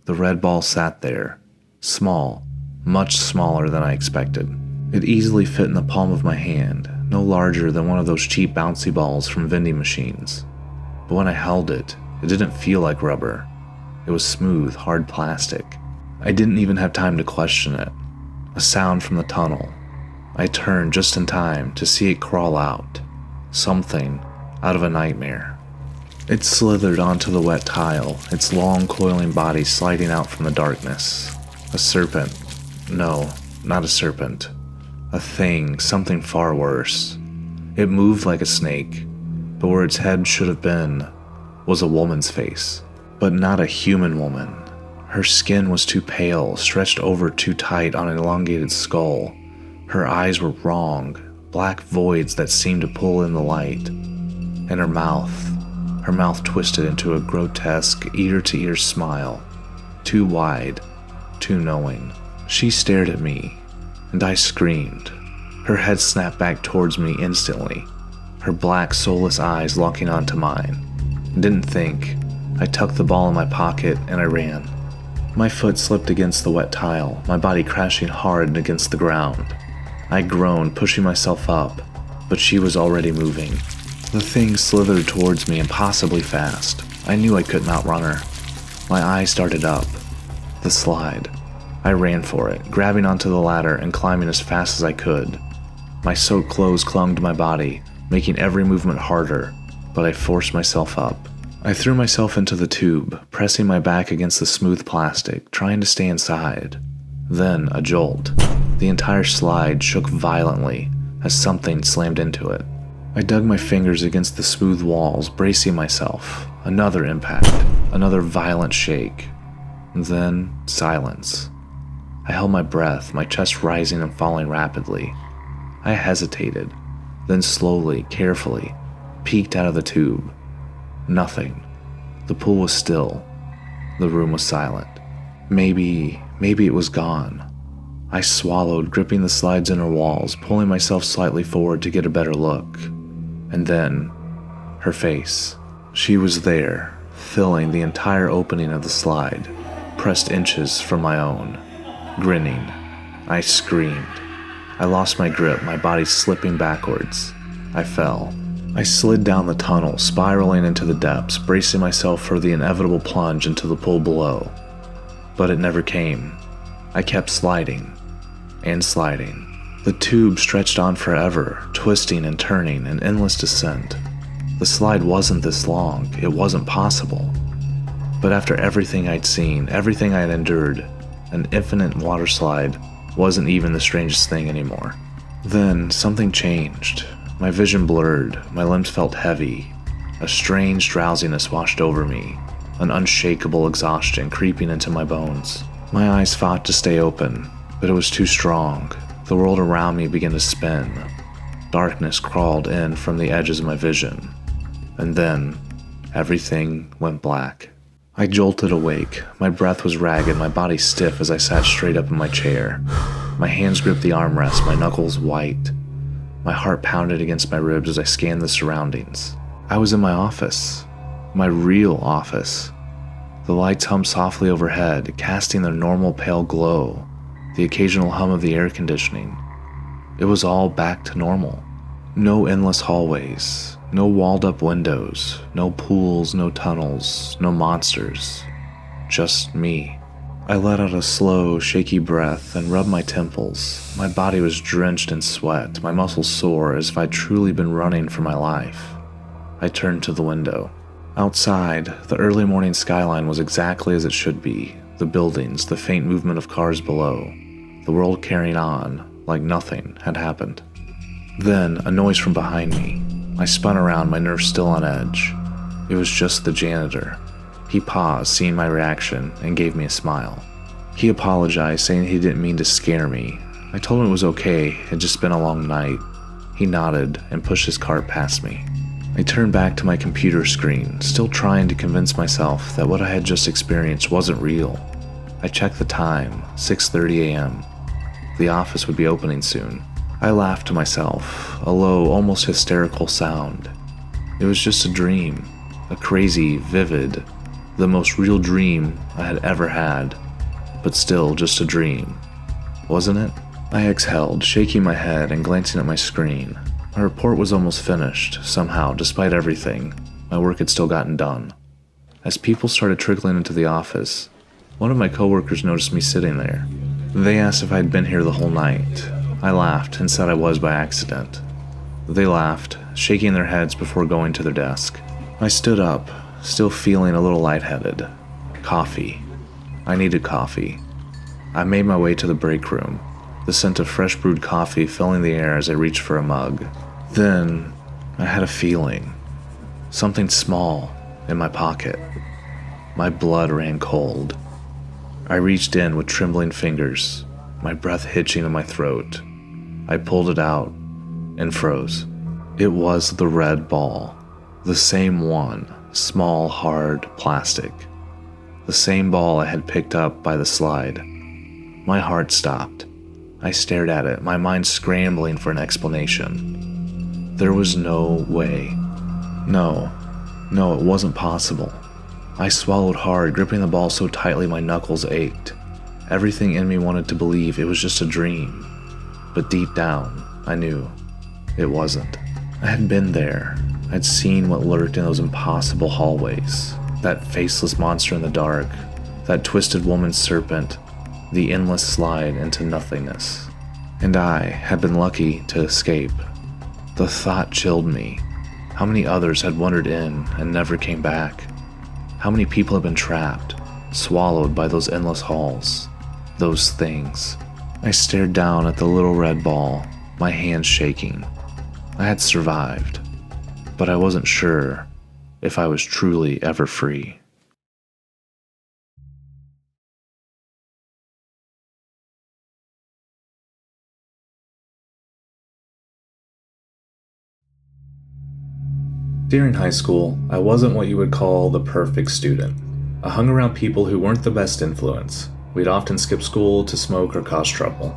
The red ball sat there, small, much smaller than I expected. It easily fit in the palm of my hand, no larger than one of those cheap bouncy balls from vending machines. But when I held it, it didn't feel like rubber. It was smooth, hard plastic. I didn't even have time to question it. A sound from the tunnel. I turned just in time to see it crawl out. Something out of a nightmare. It slithered onto the wet tile, its long coiling body sliding out from the darkness. A serpent. No, not a serpent. A thing, something far worse. It moved like a snake, but where its head should have been was a woman's face. But not a human woman. Her skin was too pale, stretched over too tight on an elongated skull. Her eyes were wrong, black voids that seemed to pull in the light. And her mouth twisted into a grotesque, ear-to-ear smile. Too wide, too knowing. She stared at me, and I screamed. Her head snapped back towards me instantly, her black, soulless eyes locking onto mine. Didn't think. I tucked the ball in my pocket and I ran. My foot slipped against the wet tile, my body crashing hard against the ground. I groaned, pushing myself up, but she was already moving. The thing slithered towards me impossibly fast. I knew I couldn't outrun her. My eyes darted up. The slide. I ran for it, grabbing onto the ladder and climbing as fast as I could. My soaked clothes clung to my body, making every movement harder, but I forced myself up. I threw myself into the tube, pressing my back against the smooth plastic, trying to stay inside. Then a jolt. The entire slide shook violently as something slammed into it. I dug my fingers against the smooth walls, bracing myself. Another impact, another violent shake, and then silence. I held my breath, my chest rising and falling rapidly. I hesitated, then slowly, carefully, peeked out of the tube. Nothing. The pool was still. The room was silent. Maybe it was gone. I swallowed, gripping the slide's inner walls, pulling myself slightly forward to get a better look. And then, her face. She was there, filling the entire opening of the slide, pressed inches from my own. Grinning. I screamed. I lost my grip, my body slipping backwards. I fell. I slid down the tunnel, spiraling into the depths, bracing myself for the inevitable plunge into the pool below. But it never came. I kept sliding. And sliding. The tube stretched on forever, twisting and turning, an endless descent. The slide wasn't this long. It wasn't possible. But after everything I'd seen, everything I'd endured, an infinite water slide wasn't even the strangest thing anymore. Then something changed. My vision blurred, my limbs felt heavy. A strange drowsiness washed over me, an unshakable exhaustion creeping into my bones. My eyes fought to stay open, but it was too strong. The world around me began to spin. Darkness crawled in from the edges of my vision. And then, everything went black. I jolted awake. My breath was ragged, my body stiff as I sat straight up in my chair. My hands gripped the armrest, my knuckles white. My heart pounded against my ribs as I scanned the surroundings. I was in my office. My real office. The lights hummed softly overhead, casting their normal pale glow, the occasional hum of the air conditioning. It was all back to normal. No endless hallways. No walled-up windows, no pools, no tunnels, no monsters. Just me. I let out a slow, shaky breath and rubbed my temples. My body was drenched in sweat, my muscles sore as if I'd truly been running for my life. I turned to the window. Outside, the early morning skyline was exactly as it should be. The buildings, the faint movement of cars below. The world carrying on, like nothing had happened. Then, a noise from behind me. I spun around, my nerves still on edge. It was just the janitor. He paused, seeing my reaction, and gave me a smile. He apologized, saying he didn't mean to scare me. I told him it was okay, it had just been a long night. He nodded and pushed his cart past me. I turned back to my computer screen, still trying to convince myself that what I had just experienced wasn't real. I checked the time, 6:30 a.m. The office would be opening soon. I laughed to myself, a low, almost hysterical sound. It was just a dream, a crazy, vivid, the most real dream I had ever had, but still just a dream, wasn't it? I exhaled, shaking my head and glancing at my screen. My report was almost finished, somehow, despite everything. My work had still gotten done. As people started trickling into the office, one of my coworkers noticed me sitting there. They asked if I'd been here the whole night. I laughed and said I was by accident. They laughed, shaking their heads before going to their desk. I stood up, still feeling a little lightheaded. Coffee. I needed coffee. I made my way to the break room, the scent of fresh brewed coffee filling the air as I reached for a mug. Then, I had a feeling. Something small in my pocket. My blood ran cold. I reached in with trembling fingers, my breath hitching in my throat. I pulled it out and froze. It was the red ball. The same one, small, hard plastic. The same ball I had picked up by the slide. My heart stopped. I stared at it, my mind scrambling for an explanation. There was no way. No, it wasn't possible. I swallowed hard, gripping the ball so tightly my knuckles ached. Everything in me wanted to believe it was just a dream. But deep down, I knew it wasn't. I had been there. I'd seen what lurked in those impossible hallways. That faceless monster in the dark. That twisted woman serpent. The endless slide into nothingness. And I had been lucky to escape. The thought chilled me. How many others had wandered in and never came back? How many people had been trapped, swallowed by those endless halls? Those things. I stared down at the little red ball, my hands shaking. I had survived. but I wasn't sure if I was truly ever free. During high school, I wasn't what you would call the perfect student. I hung around people who weren't the best influence. We'd often skip school to smoke or cause trouble.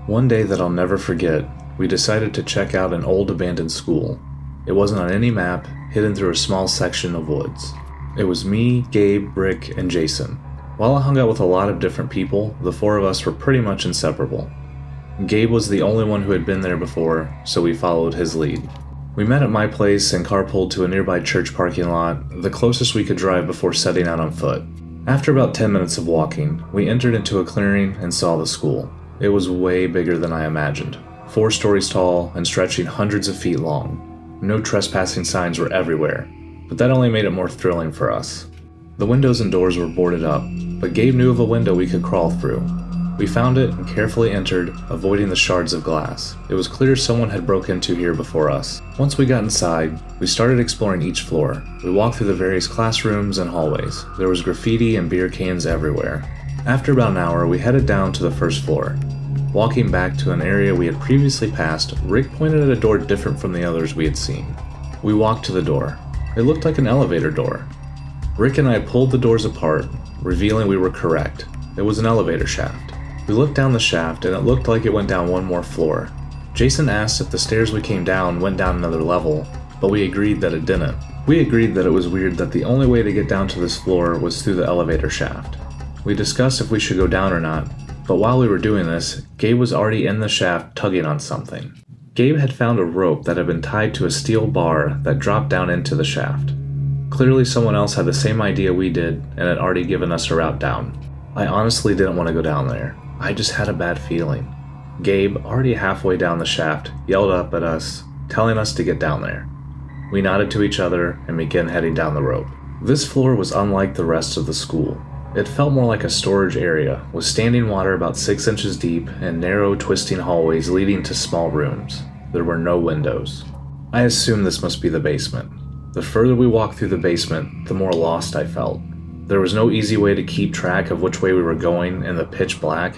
One day that I'll never forget, we decided to check out an old abandoned school. It wasn't on any map, hidden through a small section of woods. It was me, Gabe, Rick, and Jason. While I hung out with a lot of different people, the four of us were pretty much inseparable. Gabe was the only one who had been there before, so we followed his lead. We met at my place and carpooled to a nearby church parking lot, the closest we could drive before setting out on foot. After about 10 minutes of walking, we entered into a clearing and saw the school. It was way bigger than I imagined, 4 stories tall and stretching hundreds of feet long. No trespassing signs were everywhere, but that only made it more thrilling for us. The windows and doors were boarded up, but Gabe knew of a window we could crawl through. We found it and carefully entered, avoiding the shards of glass. It was clear someone had broken into here before us. Once we got inside, we started exploring each floor. We walked through the various classrooms and hallways. There was graffiti and beer cans everywhere. After about an hour, we headed down to the first floor. Walking back to an area we had previously passed, Rick pointed at a door different from the others we had seen. We walked to the door. It looked like an elevator door. Rick and I pulled the doors apart, revealing we were correct. It was an elevator shaft. We looked down the shaft and it looked like it went down one more floor. Jason asked if the stairs we came down went down another level, but we agreed that it didn't. We agreed that it was weird that the only way to get down to this floor was through the elevator shaft. We discussed if we should go down or not, but while we were doing this, Gabe was already in the shaft tugging on something. Gabe had found a rope that had been tied to a steel bar that dropped down into the shaft. Clearly someone else had the same idea we did and had already given us a route down. I honestly didn't want to go down there. I just had a bad feeling. Gabe, already halfway down the shaft, yelled up at us, telling us to get down there. We nodded to each other and began heading down the rope. This floor was unlike the rest of the school. It felt more like a storage area, with standing water about 6 inches deep and narrow, twisting hallways leading to small rooms. There were no windows. I assumed this must be the basement. The further we walked through the basement, the more lost I felt. There was no easy way to keep track of which way we were going in the pitch black,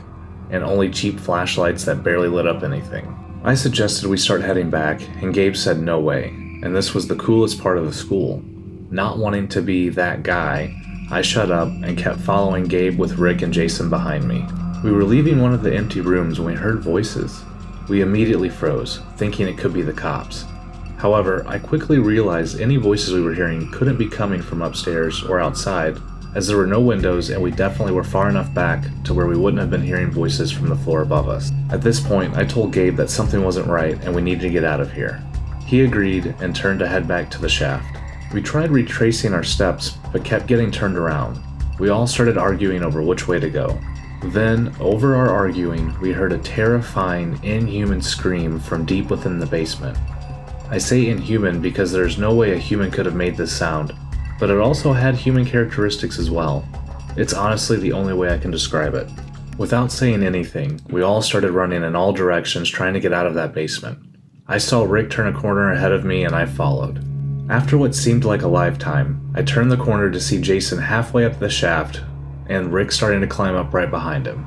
and only cheap flashlights that barely lit up anything. I suggested we start heading back, and Gabe said no way, and this was the coolest part of the school. Not wanting to be that guy, I shut up and kept following Gabe with Rick and Jason behind me. We were leaving one of the empty rooms when we heard voices. We immediately froze, thinking it could be the cops. However, I quickly realized any voices we were hearing couldn't be coming from upstairs or outside, as there were no windows and we definitely were far enough back to where we wouldn't have been hearing voices from the floor above us. At this point, I told Gabe that something wasn't right and we needed to get out of here. He agreed and turned to head back to the shaft. We tried retracing our steps, but kept getting turned around. We all started arguing over which way to go. Then, over our arguing, we heard a terrifying, inhuman scream from deep within the basement. I say inhuman because there's no way a human could have made this sound, but it also had human characteristics as well. It's honestly the only way I can describe it. Without saying anything, we all started running in all directions trying to get out of that basement. I saw Rick turn a corner ahead of me and I followed. After what seemed like a lifetime, I turned the corner to see Jason halfway up the shaft and Rick starting to climb up right behind him.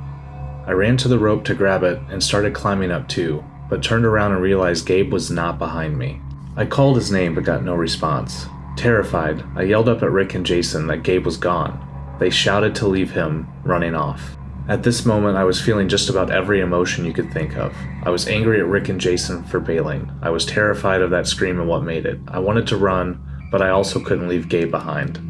I ran to the rope to grab it and started climbing up too, but turned around and realized Gabe was not behind me. I called his name but got no response. Terrified, I yelled up at Rick and Jason that Gabe was gone. They shouted to leave him, running off. At this moment, I was feeling just about every emotion you could think of. I was angry at Rick and Jason for bailing. I was terrified of that scream and what made it. I wanted to run, but I also couldn't leave Gabe behind.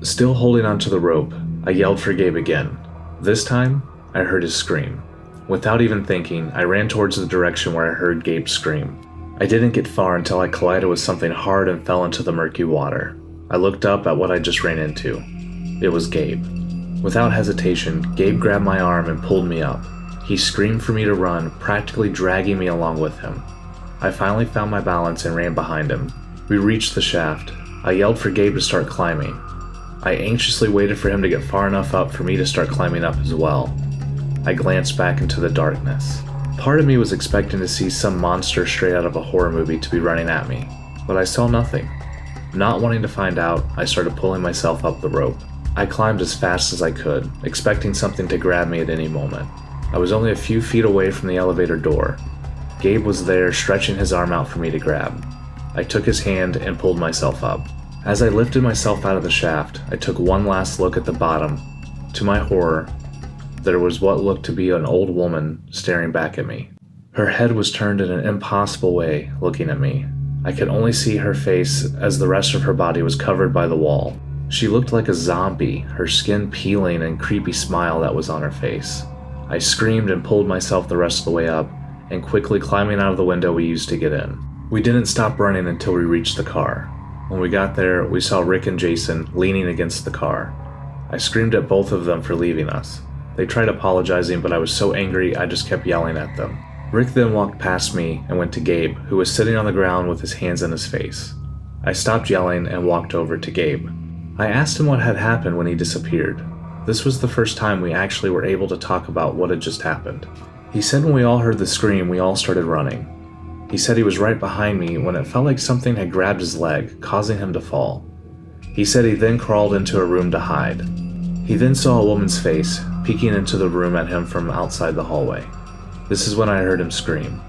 Still holding onto the rope, I yelled for Gabe again. This time, I heard his scream. Without even thinking, I ran towards the direction where I heard Gabe scream. I didn't get far until I collided with something hard and fell into the murky water. I looked up at what I just ran into. It was Gabe. Without hesitation, Gabe grabbed my arm and pulled me up. He screamed for me to run, practically dragging me along with him. I finally found my balance and ran behind him. We reached the shaft. I yelled for Gabe to start climbing. I anxiously waited for him to get far enough up for me to start climbing up as well. I glanced back into the darkness. Part of me was expecting to see some monster straight out of a horror movie to be running at me. but I saw nothing. Not wanting to find out, I started pulling myself up the rope. I climbed as fast as I could, expecting something to grab me at any moment. I was only a few feet away from the elevator door. Gabe was there, stretching his arm out for me to grab. I took his hand and pulled myself up. As I lifted myself out of the shaft, I took one last look at the bottom. To my horror, there was what looked to be an old woman staring back at me. Her head was turned in an impossible way, looking at me. I could only see her face as the rest of her body was covered by the wall. She looked like a zombie, her skin peeling and creepy smile that was on her face. I screamed and pulled myself the rest of the way up, and quickly climbing out of the window we used to get in. We didn't stop running until we reached the car. When we got there, we saw Rick and Jason leaning against the car. I screamed at both of them for leaving us. They tried apologizing, but I was so angry I just kept yelling at them. Rick then walked past me and went to Gabe, who was sitting on the ground with his hands in his face. I stopped yelling and walked over to Gabe. I asked him what had happened when he disappeared. This was the first time we actually were able to talk about what had just happened. He said when we all heard the scream, we all started running. He said he was right behind me when it felt like something had grabbed his leg, causing him to fall. He said he then crawled into a room to hide. He then saw a woman's face peeking into the room at him from outside the hallway. This is when I heard him scream.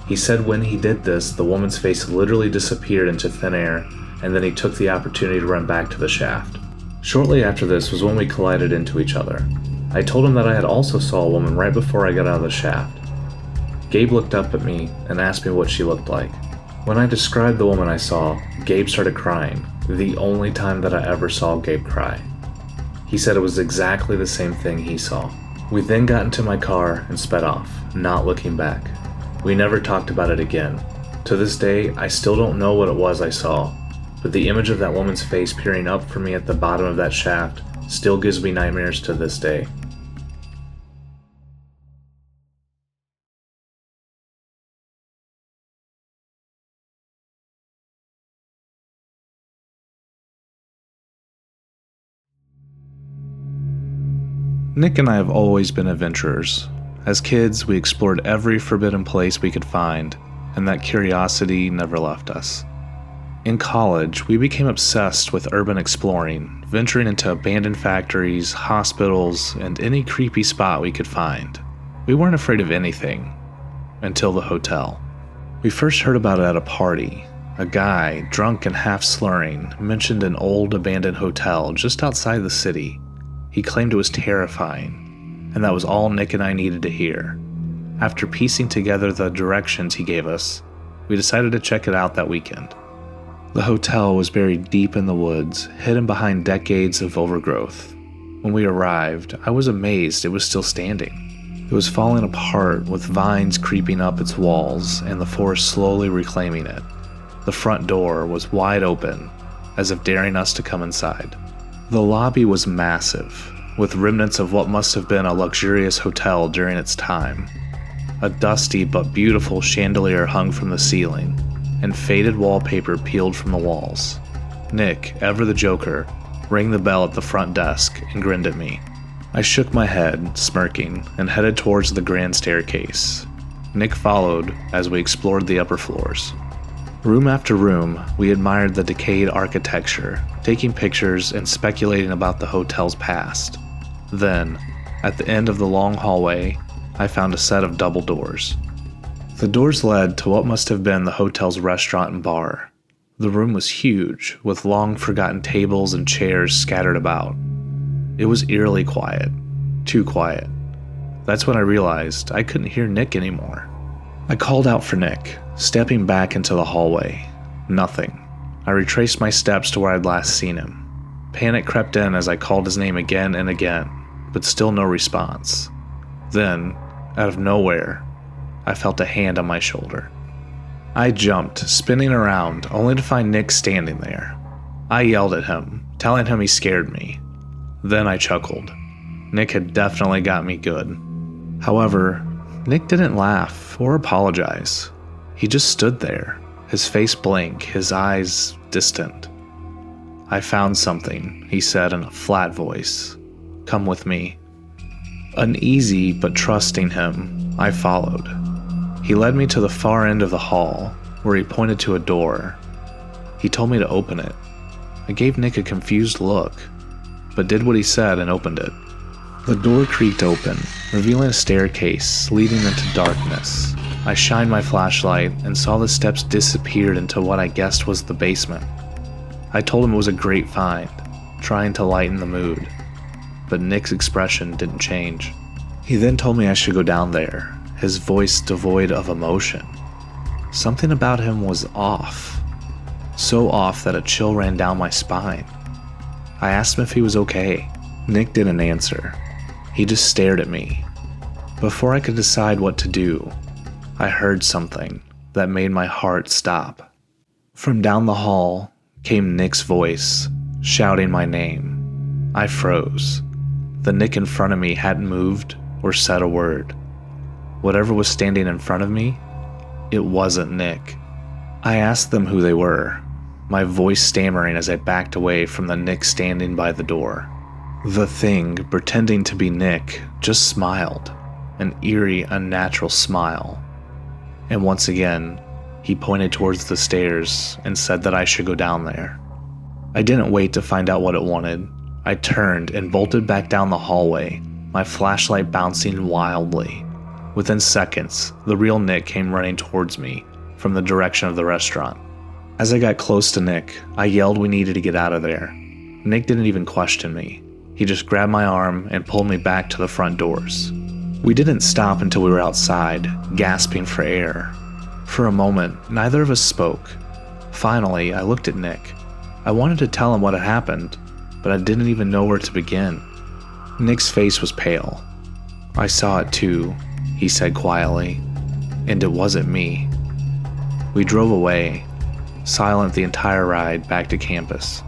He said when he did this, the woman's face literally disappeared into thin air, and then he took the opportunity to run back to the shaft. Shortly after this was when we collided into each other. I told him that I had also saw a woman right before I got out of the shaft. Gabe looked up at me and asked me what she looked like. When I described the woman I saw, Gabe started crying, the only time that I ever saw Gabe cry. He said it was exactly the same thing he saw. We then got into my car and sped off, not looking back. We never talked about it again. To this day, I still don't know what it was I saw, but the image of that woman's face peering up for me at the bottom of that shaft still gives me nightmares to this day. Nick and I have always been adventurers. As kids, we explored every forbidden place we could find, and that curiosity never left us. In college, we became obsessed with urban exploring, venturing into abandoned factories, hospitals, and any creepy spot we could find. We weren't afraid of anything, until the hotel. We first heard about it at a party. A guy, drunk and half slurring, mentioned an old abandoned hotel just outside the city. He claimed it was terrifying, and that was all Nick and I needed to hear. After piecing together the directions he gave us, we decided to check it out that weekend. The hotel was buried deep in the woods, hidden behind decades of overgrowth. When we arrived, I was amazed it was still standing. It was falling apart with vines creeping up its walls and the forest slowly reclaiming it. The front door was wide open, as if daring us to come inside. The lobby was massive, with remnants of what must have been a luxurious hotel during its time. A dusty but beautiful chandelier hung from the ceiling, and faded wallpaper peeled from the walls. Nick, ever the joker, rang the bell at the front desk and grinned at me. I shook my head, smirking, and headed towards the grand staircase. Nick followed as we explored the upper floors. Room after room, we admired the decayed architecture, taking pictures and speculating about the hotel's past. Then, at the end of the long hallway, I found a set of double doors. The doors led to what must have been the hotel's restaurant and bar. The room was huge, with long-forgotten tables and chairs scattered about. It was eerily quiet. Too quiet. That's when I realized I couldn't hear Nick anymore. I called out for Nick, stepping back into the hallway. Nothing. I retraced my steps to where I'd last seen him. Panic crept in as I called his name again and again, but still no response. Then, out of nowhere, I felt a hand on my shoulder. I jumped, spinning around, only to find Nick standing there. I yelled at him, telling him he scared me. Then I chuckled. Nick had definitely got me good. However, Nick didn't laugh or apologize. He just stood there, his face blank, his eyes distant. "I found something," he said in a flat voice. "Come with me." Uneasy but trusting him, I followed. He led me to the far end of the hall, where he pointed to a door. He told me to open it. I gave Nick a confused look, but did what he said and opened it. The door creaked open, revealing a staircase leading into darkness. I shined my flashlight and saw the steps disappeared into what I guessed was the basement. I told him it was a great find, trying to lighten the mood, but Nick's expression didn't change. He then told me I should go down there, his voice devoid of emotion. Something about him was off, so off that a chill ran down my spine. I asked him if he was okay. Nick didn't answer. He just stared at me. Before I could decide what to do, I heard something that made my heart stop. From down the hall came Nick's voice, shouting my name. I froze. The Nick in front of me hadn't moved or said a word. Whatever was standing in front of me, it wasn't Nick. I asked them who they were, my voice stammering as I backed away from the Nick standing by the door. The thing, pretending to be Nick, just smiled, an eerie, unnatural smile. And once again, he pointed towards the stairs and said that I should go down there. I didn't wait to find out what it wanted. I turned and bolted back down the hallway, my flashlight bouncing wildly. Within seconds, the real Nick came running towards me from the direction of the restaurant. As I got close to Nick, I yelled we needed to get out of there. Nick didn't even question me. He just grabbed my arm and pulled me back to the front doors. We didn't stop until we were outside, gasping for air. For a moment, neither of us spoke. Finally, I looked at Nick. I wanted to tell him what had happened, but I didn't even know where to begin. Nick's face was pale. I saw it too, he said quietly, and it wasn't me. We drove away, silent the entire ride back to campus.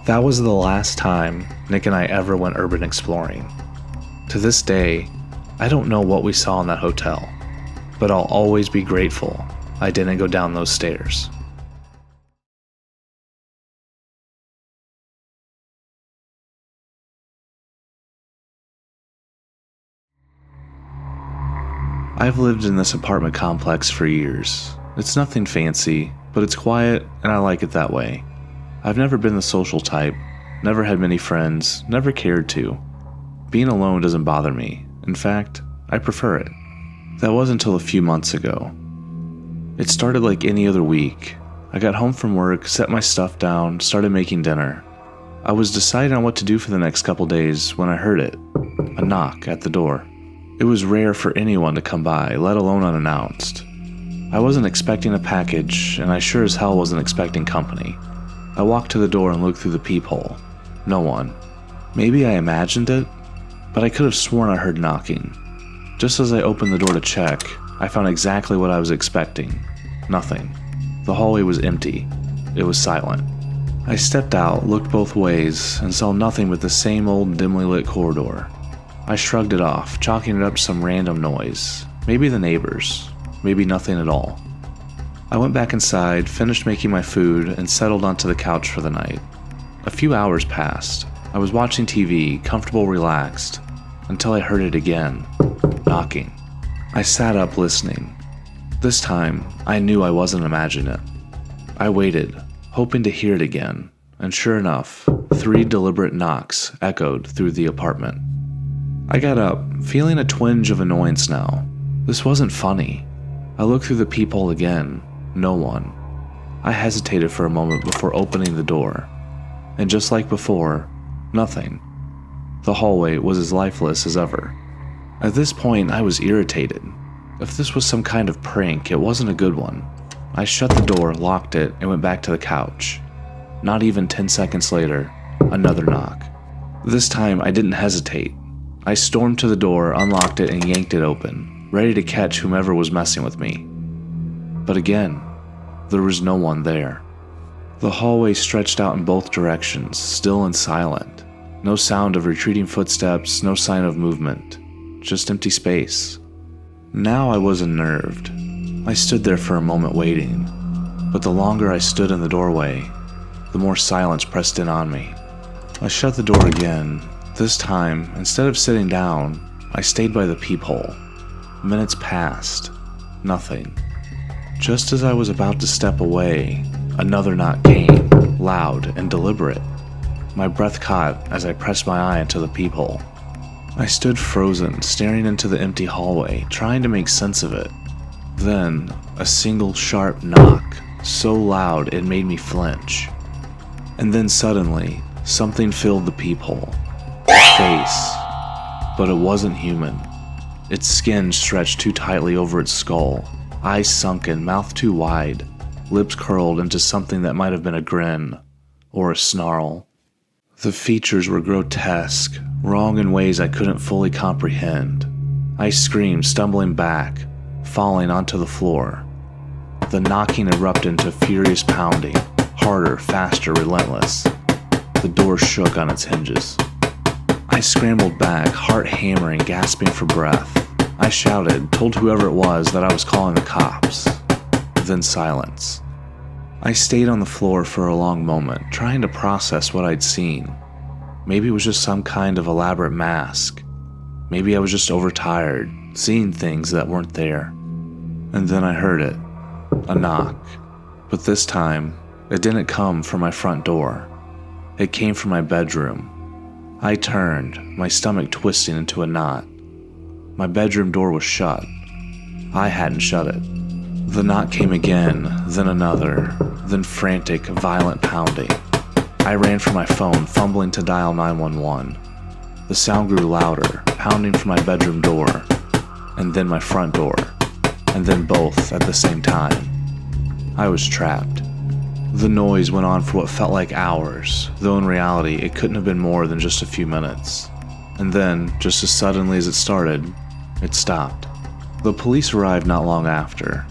That was the last time Nick and I ever went urban exploring. To this day, I don't know what we saw in that hotel, but I'll always be grateful I didn't go down those stairs. I've lived in this apartment complex for years. It's nothing fancy, but it's quiet and I like it that way. I've never been the social type, never had many friends, never cared to. Being alone doesn't bother me. In fact, I prefer it. That wasn't until a few months ago. It started like any other week. I got home from work, set my stuff down, started making dinner. I was deciding on what to do for the next couple days when I heard it. A knock at the door. It was rare for anyone to come by, let alone unannounced. I wasn't expecting a package, and I sure as hell wasn't expecting company. I walked to the door and looked through the peephole. No one. Maybe I imagined it, but I could have sworn I heard knocking. Just as I opened the door to check, I found exactly what I was expecting. Nothing. The hallway was empty. It was silent. I stepped out, looked both ways, and saw nothing but the same old dimly lit corridor. I shrugged it off, chalking it up to some random noise. Maybe the neighbors. Maybe nothing at all. I went back inside, finished making my food, and settled onto the couch for the night. A few hours passed. I was watching TV, comfortable, relaxed, until I heard it again. Knocking. I sat up listening. This time, I knew I wasn't imagining it. I waited, hoping to hear it again, and sure enough, 3 deliberate knocks echoed through the apartment. I got up, feeling a twinge of annoyance now. This wasn't funny. I looked through the peephole again. No one. I hesitated for a moment before opening the door. And just like before, nothing. The hallway was as lifeless as ever. At this point, I was irritated. If this was some kind of prank, it wasn't a good one. I shut the door, locked it, and went back to the couch. Not even 10 seconds later, another knock. This time, I didn't hesitate. I stormed to the door, unlocked it, and yanked it open, ready to catch whomever was messing with me. But again, there was no one there. The hallway stretched out in both directions, still and silent. No sound of retreating footsteps, no sign of movement. Just empty space. Now I was unnerved. I stood there for a moment waiting, but the longer I stood in the doorway, the more silence pressed in on me. I shut the door again. This time, instead of sitting down, I stayed by the peephole. Minutes passed. Nothing. Just as I was about to step away, Another knock came, loud and deliberate. My breath caught as I pressed my eye into the peephole. I stood frozen, staring into the empty hallway, trying to make sense of it. Then, a single sharp knock, so loud it made me flinch. And then suddenly, something filled the peephole. A face. But it wasn't human. Its skin stretched too tightly over its skull, eyes sunken, mouth too wide, lips curled into something that might have been a grin, or a snarl. The features were grotesque, wrong in ways I couldn't fully comprehend. I screamed, stumbling back, falling onto the floor. The knocking erupted into furious pounding, harder, faster, relentless. The door shook on its hinges. I scrambled back, heart hammering, gasping for breath. I shouted, told whoever it was that I was calling the cops. Then silence. I stayed on the floor for a long moment, trying to process what I'd seen. Maybe it was just some kind of elaborate mask. Maybe I was just overtired, seeing things that weren't there. And then I heard it. A knock. But this time, it didn't come from my front door. It came from my bedroom. I turned, my stomach twisting into a knot. My bedroom door was shut. I hadn't shut it. The knock came again, then another, then frantic, violent pounding. I ran for my phone, fumbling to dial 911. The sound grew louder, pounding from my bedroom door, and then my front door, and then both at the same time. I was trapped. The noise went on for what felt like hours, though in reality it couldn't have been more than just a few minutes. And then, just as suddenly as it started, it stopped. The police arrived not long after.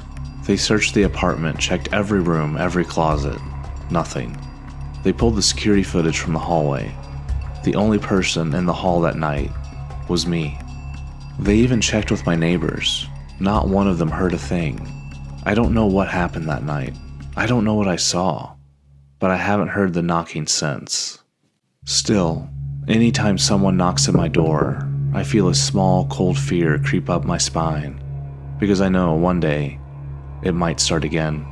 They searched the apartment, checked every room, every closet. Nothing. They pulled the security footage from the hallway. The only person in the hall that night was me. They even checked with my neighbors. Not one of them heard a thing. I don't know what happened that night. I don't know what I saw. But I haven't heard the knocking since. Still, anytime someone knocks at my door, I feel a small, cold fear creep up my spine. Because I know one day, it might start again.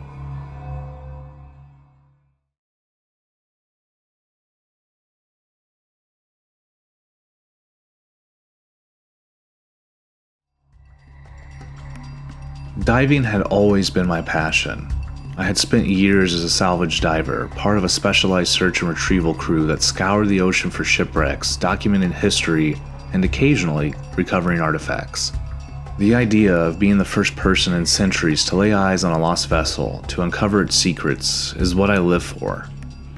Diving had always been my passion. I had spent years as a salvage diver, part of a specialized search and retrieval crew that scoured the ocean for shipwrecks, documenting history, and occasionally recovering artifacts. The idea of being the first person in centuries to lay eyes on a lost vessel, to uncover its secrets, is what I live for.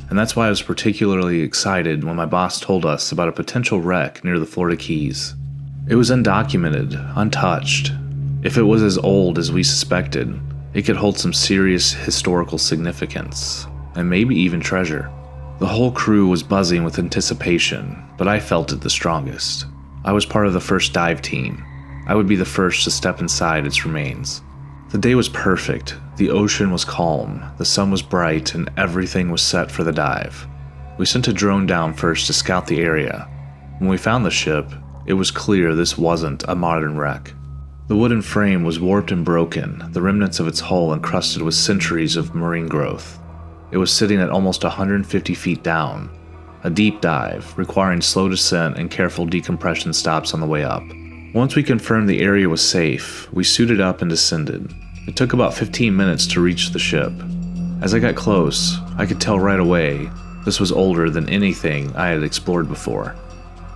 And that's why I was particularly excited when my boss told us about a potential wreck near the Florida Keys. It was undocumented, untouched. If it was as old as we suspected, it could hold some serious historical significance, and maybe even treasure. The whole crew was buzzing with anticipation, but I felt it the strongest. I was part of the first dive team. I would be the first to step inside its remains. The day was perfect, the ocean was calm, the sun was bright, and everything was set for the dive. We sent a drone down first to scout the area. When we found the ship, it was clear this wasn't a modern wreck. The wooden frame was warped and broken, the remnants of its hull encrusted with centuries of marine growth. It was sitting at almost 150 feet down, a deep dive, requiring slow descent and careful decompression stops on the way up. Once we confirmed the area was safe, we suited up and descended. It took about 15 minutes to reach the ship. As I got close, I could tell right away this was older than anything I had explored before.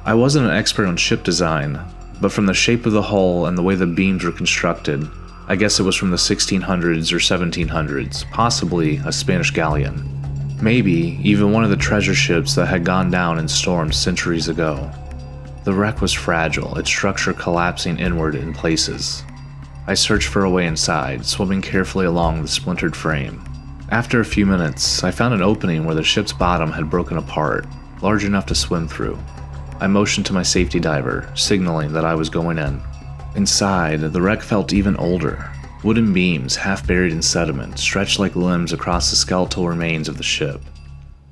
I wasn't an expert on ship design, but from the shape of the hull and the way the beams were constructed, I guess it was from the 1600s or 1700s, possibly a Spanish galleon. Maybe even one of the treasure ships that had gone down in storms centuries ago. The wreck was fragile, its structure collapsing inward in places. I searched for a way inside, swimming carefully along the splintered frame. After a few minutes, I found an opening where the ship's bottom had broken apart, large enough to swim through. I motioned to my safety diver, signaling that I was going in. Inside, the wreck felt even older. Wooden beams, half buried in sediment, stretched like limbs across the skeletal remains of the ship.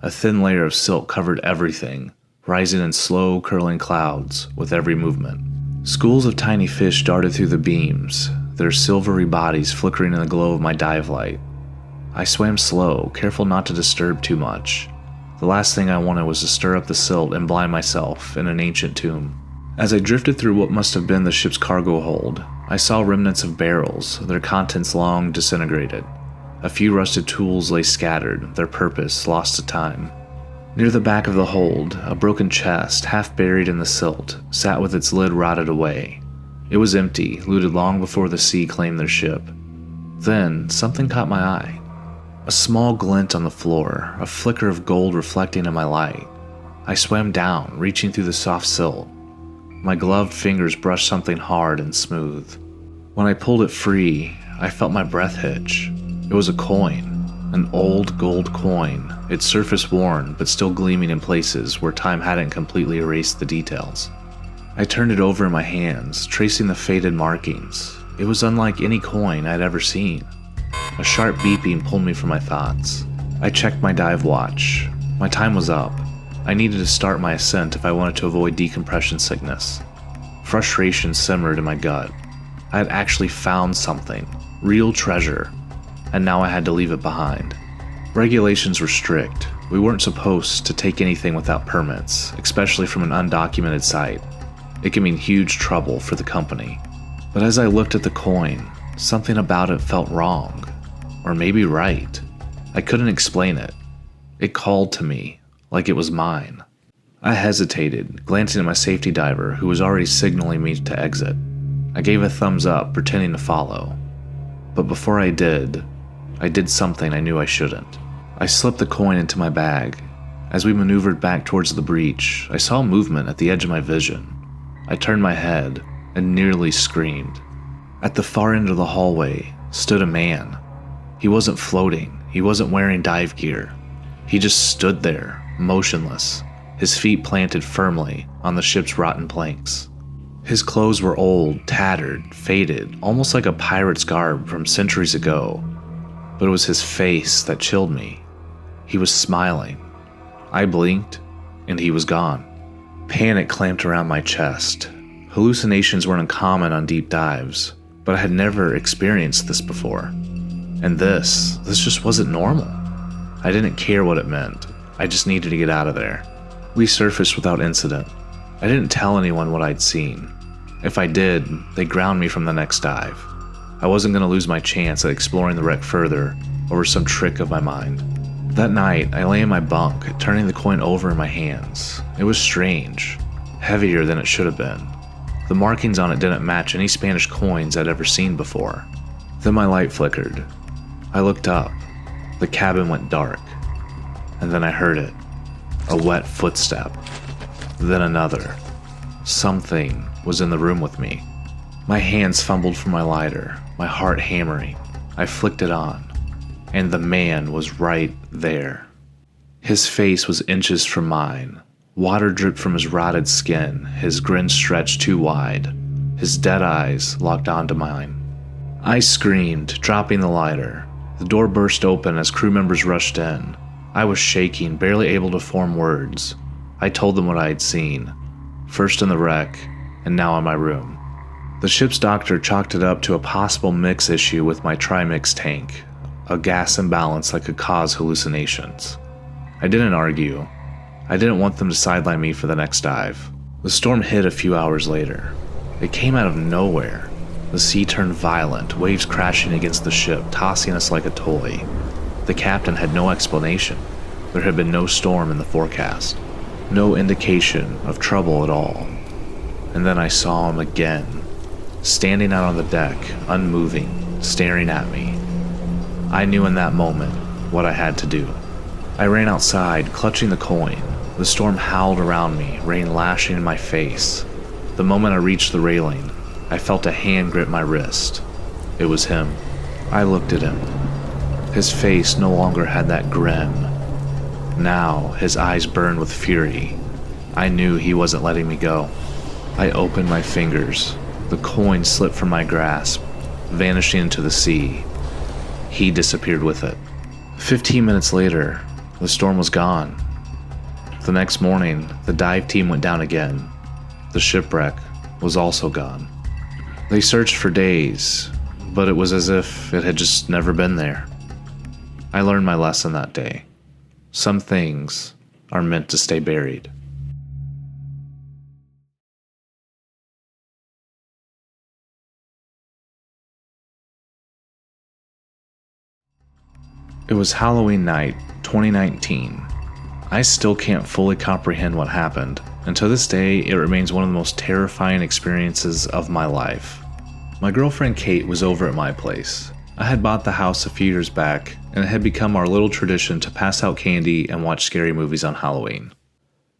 A thin layer of silt covered everything, rising in slow, curling clouds with every movement. Schools of tiny fish darted through the beams, their silvery bodies flickering in the glow of my dive light. I swam slow, careful not to disturb too much. The last thing I wanted was to stir up the silt and blind myself in an ancient tomb. As I drifted through what must have been the ship's cargo hold, I saw remnants of barrels, their contents long disintegrated. A few rusted tools lay scattered, their purpose lost to time. Near the back of the hold, a broken chest, half buried in the silt, sat with its lid rotted away. It was empty, looted long before the sea claimed their ship. Then, something caught my eye. A small glint on the floor, a flicker of gold reflecting in my light. I swam down, reaching through the soft silt. My gloved fingers brushed something hard and smooth. When I pulled it free, I felt my breath hitch. It was a coin, an old gold coin, its surface worn but still gleaming in places where time hadn't completely erased the details. I turned it over in my hands, tracing the faded markings. It was unlike any coin I'd ever seen. A sharp beeping pulled me from my thoughts. I checked my dive watch. My time was up. I needed to start my ascent if I wanted to avoid decompression sickness. Frustration simmered in my gut. I had actually found something, real treasure, and now I had to leave it behind. Regulations were strict. We weren't supposed to take anything without permits, especially from an undocumented site. It could mean huge trouble for the company. But as I looked at the coin, something about it felt wrong. Or maybe right. I couldn't explain it. It called to me, like it was mine. I hesitated, glancing at my safety diver, who was already signaling me to exit. I gave a thumbs up, pretending to follow. But before I did something I knew I shouldn't. I slipped the coin into my bag. As we maneuvered back towards the breach, I saw movement at the edge of my vision. I turned my head and nearly screamed. At the far end of the hallway stood a man. He wasn't floating. He wasn't wearing dive gear. He just stood there, motionless, his feet planted firmly on the ship's rotten planks. His clothes were old, tattered, faded, almost like a pirate's garb from centuries ago. But it was his face that chilled me. He was smiling. I blinked, and he was gone. Panic clamped around my chest. Hallucinations weren't uncommon on deep dives, but I had never experienced this before. And this just wasn't normal. I didn't care what it meant. I just needed to get out of there. We surfaced without incident. I didn't tell anyone what I'd seen. If I did, they'd ground me from the next dive. I wasn't going to lose my chance at exploring the wreck further over some trick of my mind. That night, I lay in my bunk, turning the coin over in my hands. It was strange, heavier than it should have been. The markings on it didn't match any Spanish coins I'd ever seen before. Then my light flickered. I looked up. The cabin went dark. And then I heard it. A wet footstep. Then another. Something was in the room with me. My hands fumbled for my lighter, my heart hammering. I flicked it on. And the man was right there. His face was inches from mine. Water dripped from his rotted skin, his grin stretched too wide. His dead eyes locked onto mine. I screamed, dropping the lighter. The door burst open as crew members rushed in. I was shaking, barely able to form words. I told them what I had seen, first in the wreck, and now in my room. The ship's doctor chalked it up to a possible mix issue with my trimix tank, a gas imbalance that could cause hallucinations. I didn't argue. I didn't want them to sideline me for the next dive. The storm hit a few hours later. It came out of nowhere. The sea turned violent, waves crashing against the ship, tossing us like a toy. The captain had no explanation. There had been no storm in the forecast. No indication of trouble at all. And then I saw him again, standing out on the deck, unmoving, staring at me. I knew in that moment what I had to do. I ran outside, clutching the coin. The storm howled around me, rain lashing in my face. The moment I reached the railing, I felt a hand grip my wrist. It was him. I looked at him. His face no longer had that grin. Now, his eyes burned with fury. I knew he wasn't letting me go. I opened my fingers. The coin slipped from my grasp, vanishing into the sea. He disappeared with it. 15 minutes later, the storm was gone. The next morning, the dive team went down again. The shipwreck was also gone. They searched for days, but it was as if it had just never been there. I learned my lesson that day. Some things are meant to stay buried. It was Halloween night, 2019. I still can't fully comprehend what happened, and to this day, it remains one of the most terrifying experiences of my life. My girlfriend Kate was over at my place. I had bought the house a few years back, and it had become our little tradition to pass out candy and watch scary movies on Halloween.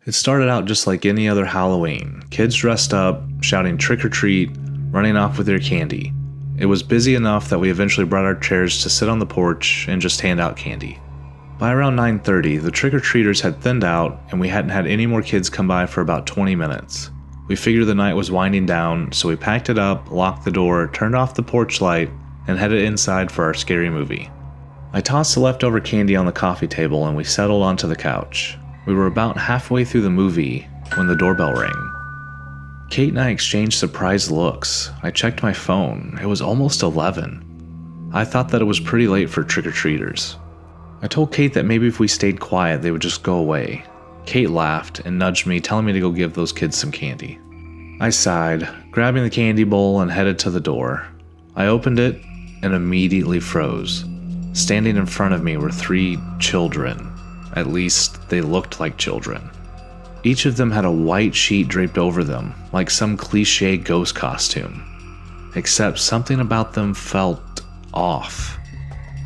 It started out just like any other Halloween, kids dressed up, shouting trick or treat, running off with their candy. It was busy enough that we eventually brought our chairs to sit on the porch and just hand out candy. By around 9:30, the trick-or-treaters had thinned out and we hadn't had any more kids come by for about 20 minutes. We figured the night was winding down, so we packed it up, locked the door, turned off the porch light, and headed inside for our scary movie. I tossed the leftover candy on the coffee table and we settled onto the couch. We were about halfway through the movie when the doorbell rang. Kate and I exchanged surprised looks. I checked my phone. It was almost 11. I thought that it was pretty late for trick-or-treaters. I told Kate that maybe if we stayed quiet, they would just go away. Kate laughed and nudged me, telling me to go give those kids some candy. I sighed, grabbing the candy bowl and headed to the door. I opened it and immediately froze. Standing in front of me were 3 children. At least, they looked like children. Each of them had a white sheet draped over them, like some cliché ghost costume. Except something about them felt off.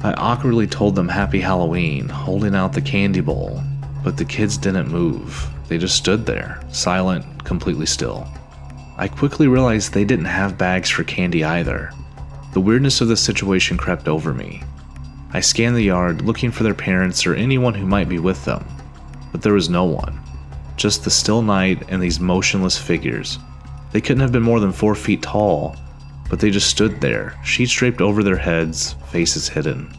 I awkwardly told them Happy Halloween, holding out the candy bowl, but the kids didn't move. They just stood there, silent, completely still. I quickly realized they didn't have bags for candy either. The weirdness of the situation crept over me. I scanned the yard, looking for their parents or anyone who might be with them, but there was no one. Just the still night and these motionless figures. They couldn't have been more than 4 feet tall, but they just stood there, sheets draped over their heads, faces hidden.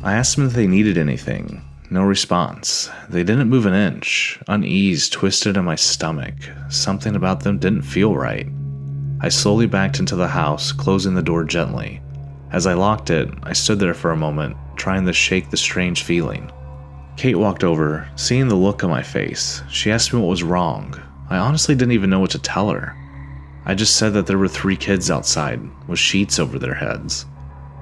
I asked them if they needed anything. No response. They didn't move an inch. Unease twisted in my stomach. Something about them didn't feel right. I slowly backed into the house, closing the door gently. As I locked it, I stood there for a moment, trying to shake the strange feeling. Kate walked over, seeing the look on my face. She asked me what was wrong. I honestly didn't even know what to tell her. I just said that there were 3 kids outside, with sheets over their heads.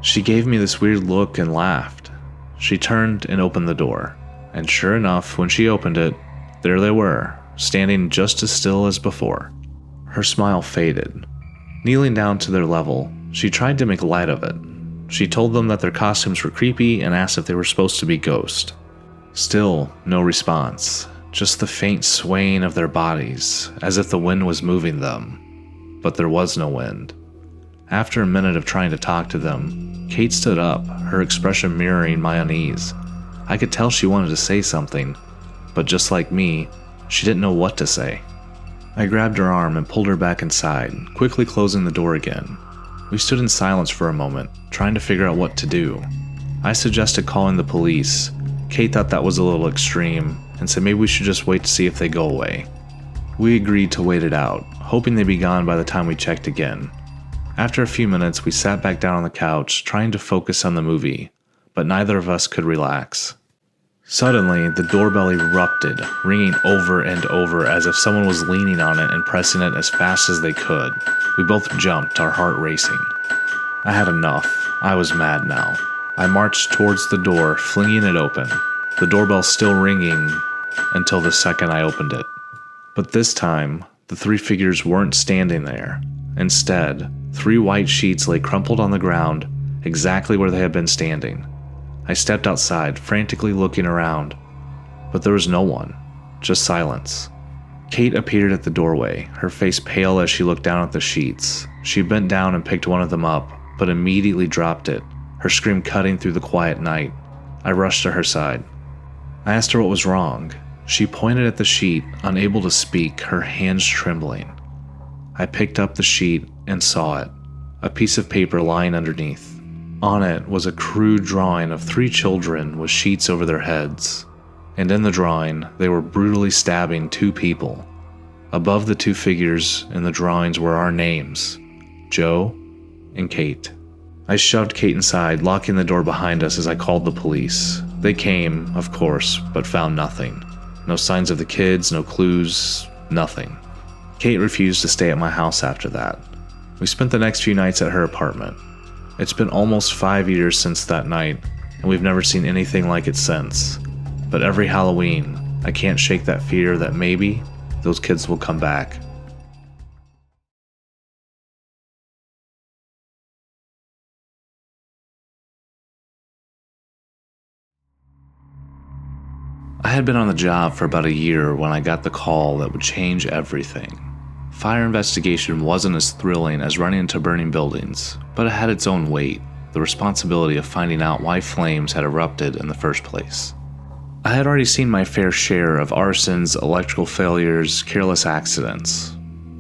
She gave me this weird look and laughed. She turned and opened the door, and sure enough, when she opened it, there they were, standing just as still as before. Her smile faded. Kneeling down to their level, she tried to make light of it. She told them that their costumes were creepy and asked if they were supposed to be ghosts. Still, no response, just the faint swaying of their bodies, as if the wind was moving them. But there was no wind. After a minute of trying to talk to them, Kate stood up, her expression mirroring my unease. I could tell she wanted to say something, but just like me, she didn't know what to say. I grabbed her arm and pulled her back inside, quickly closing the door again. We stood in silence for a moment, trying to figure out what to do. I suggested calling the police. Kate thought that was a little extreme, and said maybe we should just wait to see if they go away. We agreed to wait it out, hoping they'd be gone by the time we checked again. After a few minutes, we sat back down on the couch, trying to focus on the movie, but neither of us could relax. Suddenly, the doorbell erupted, ringing over and over as if someone was leaning on it and pressing it as fast as they could. We both jumped, our heart racing. I had enough. I was mad now. I marched towards the door, flinging it open, the doorbell still ringing until the second I opened it. But this time, the 3 figures weren't standing there. Instead, 3 white sheets lay crumpled on the ground, exactly where they had been standing. I stepped outside, frantically looking around, but there was no one, just silence. Kate appeared at the doorway, her face pale as she looked down at the sheets. She bent down and picked one of them up, but immediately dropped it, her scream cutting through the quiet night. I rushed to her side. I asked her what was wrong. She pointed at the sheet, unable to speak, her hands trembling. I picked up the sheet and saw it, a piece of paper lying underneath. On it was a crude drawing of 3 children with sheets over their heads, and in the drawing, they were brutally stabbing 2 people. Above the 2 figures in the drawings were our names, Joe and Kate. I shoved Kate inside, locking the door behind us as I called the police. They came, of course, but found nothing. No signs of the kids, no clues, nothing. Kate refused to stay at my house after that. We spent the next few nights at her apartment. It's been almost 5 years since that night, and we've never seen anything like it since. But every Halloween, I can't shake that fear that maybe those kids will come back. I had been on the job for about a year when I got the call that would change everything. Fire investigation wasn't as thrilling as running into burning buildings, but it had its own weight, the responsibility of finding out why flames had erupted in the first place. I had already seen my fair share of arsons, electrical failures, careless accidents.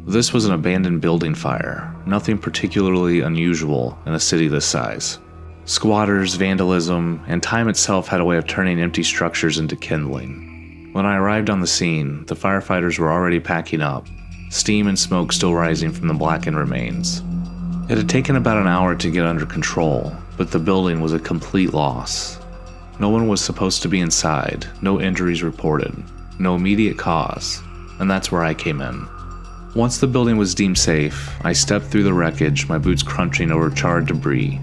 This was an abandoned building fire, nothing particularly unusual in a city this size. Squatters, vandalism, and time itself had a way of turning empty structures into kindling. When I arrived on the scene, the firefighters were already packing up, steam and smoke still rising from the blackened remains. It had taken about an hour to get under control, but the building was a complete loss. No one was supposed to be inside, no injuries reported, no immediate cause, and that's where I came in. Once the building was deemed safe, I stepped through the wreckage, my boots crunching over charred debris.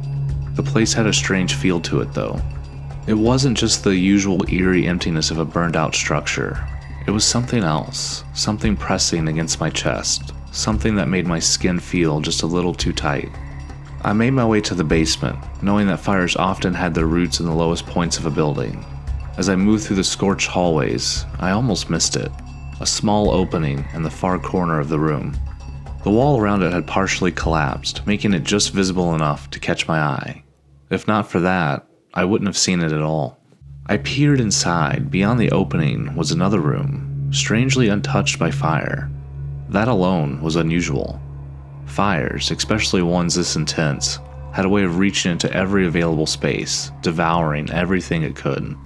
The place had a strange feel to it, though. It wasn't just the usual eerie emptiness of a burned-out structure. It was something else, something pressing against my chest, something that made my skin feel just a little too tight. I made my way to the basement, knowing that fires often had their roots in the lowest points of a building. As I moved through the scorched hallways, I almost missed it, a small opening in the far corner of the room. The wall around it had partially collapsed, making it just visible enough to catch my eye. If not for that, I wouldn't have seen it at all. I peered inside. Beyond the opening was another room, strangely untouched by fire. That alone was unusual. Fires, especially ones this intense, had a way of reaching into every available space, devouring everything it could.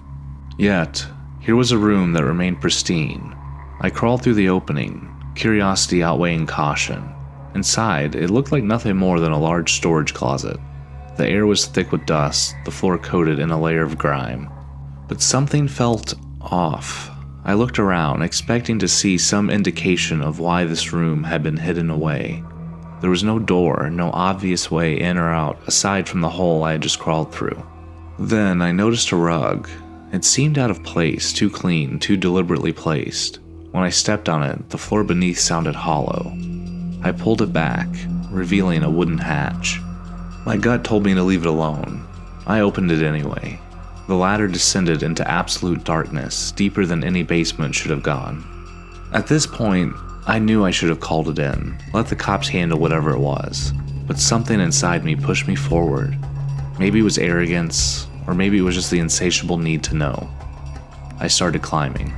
Yet, here was a room that remained pristine. I crawled through the opening, curiosity outweighing caution. Inside, it looked like nothing more than a large storage closet. The air was thick with dust, the floor coated in a layer of grime. But something felt off. I looked around, expecting to see some indication of why this room had been hidden away. There was no door, no obvious way in or out, aside from the hole I had just crawled through. Then I noticed a rug. It seemed out of place, too clean, too deliberately placed. When I stepped on it, the floor beneath sounded hollow. I pulled it back, revealing a wooden hatch. My gut told me to leave it alone. I opened it anyway. The ladder descended into absolute darkness, deeper than any basement should have gone. At this point, I knew I should have called it in, let the cops handle whatever it was. But something inside me pushed me forward. Maybe it was arrogance, or maybe it was just the insatiable need to know. I started climbing.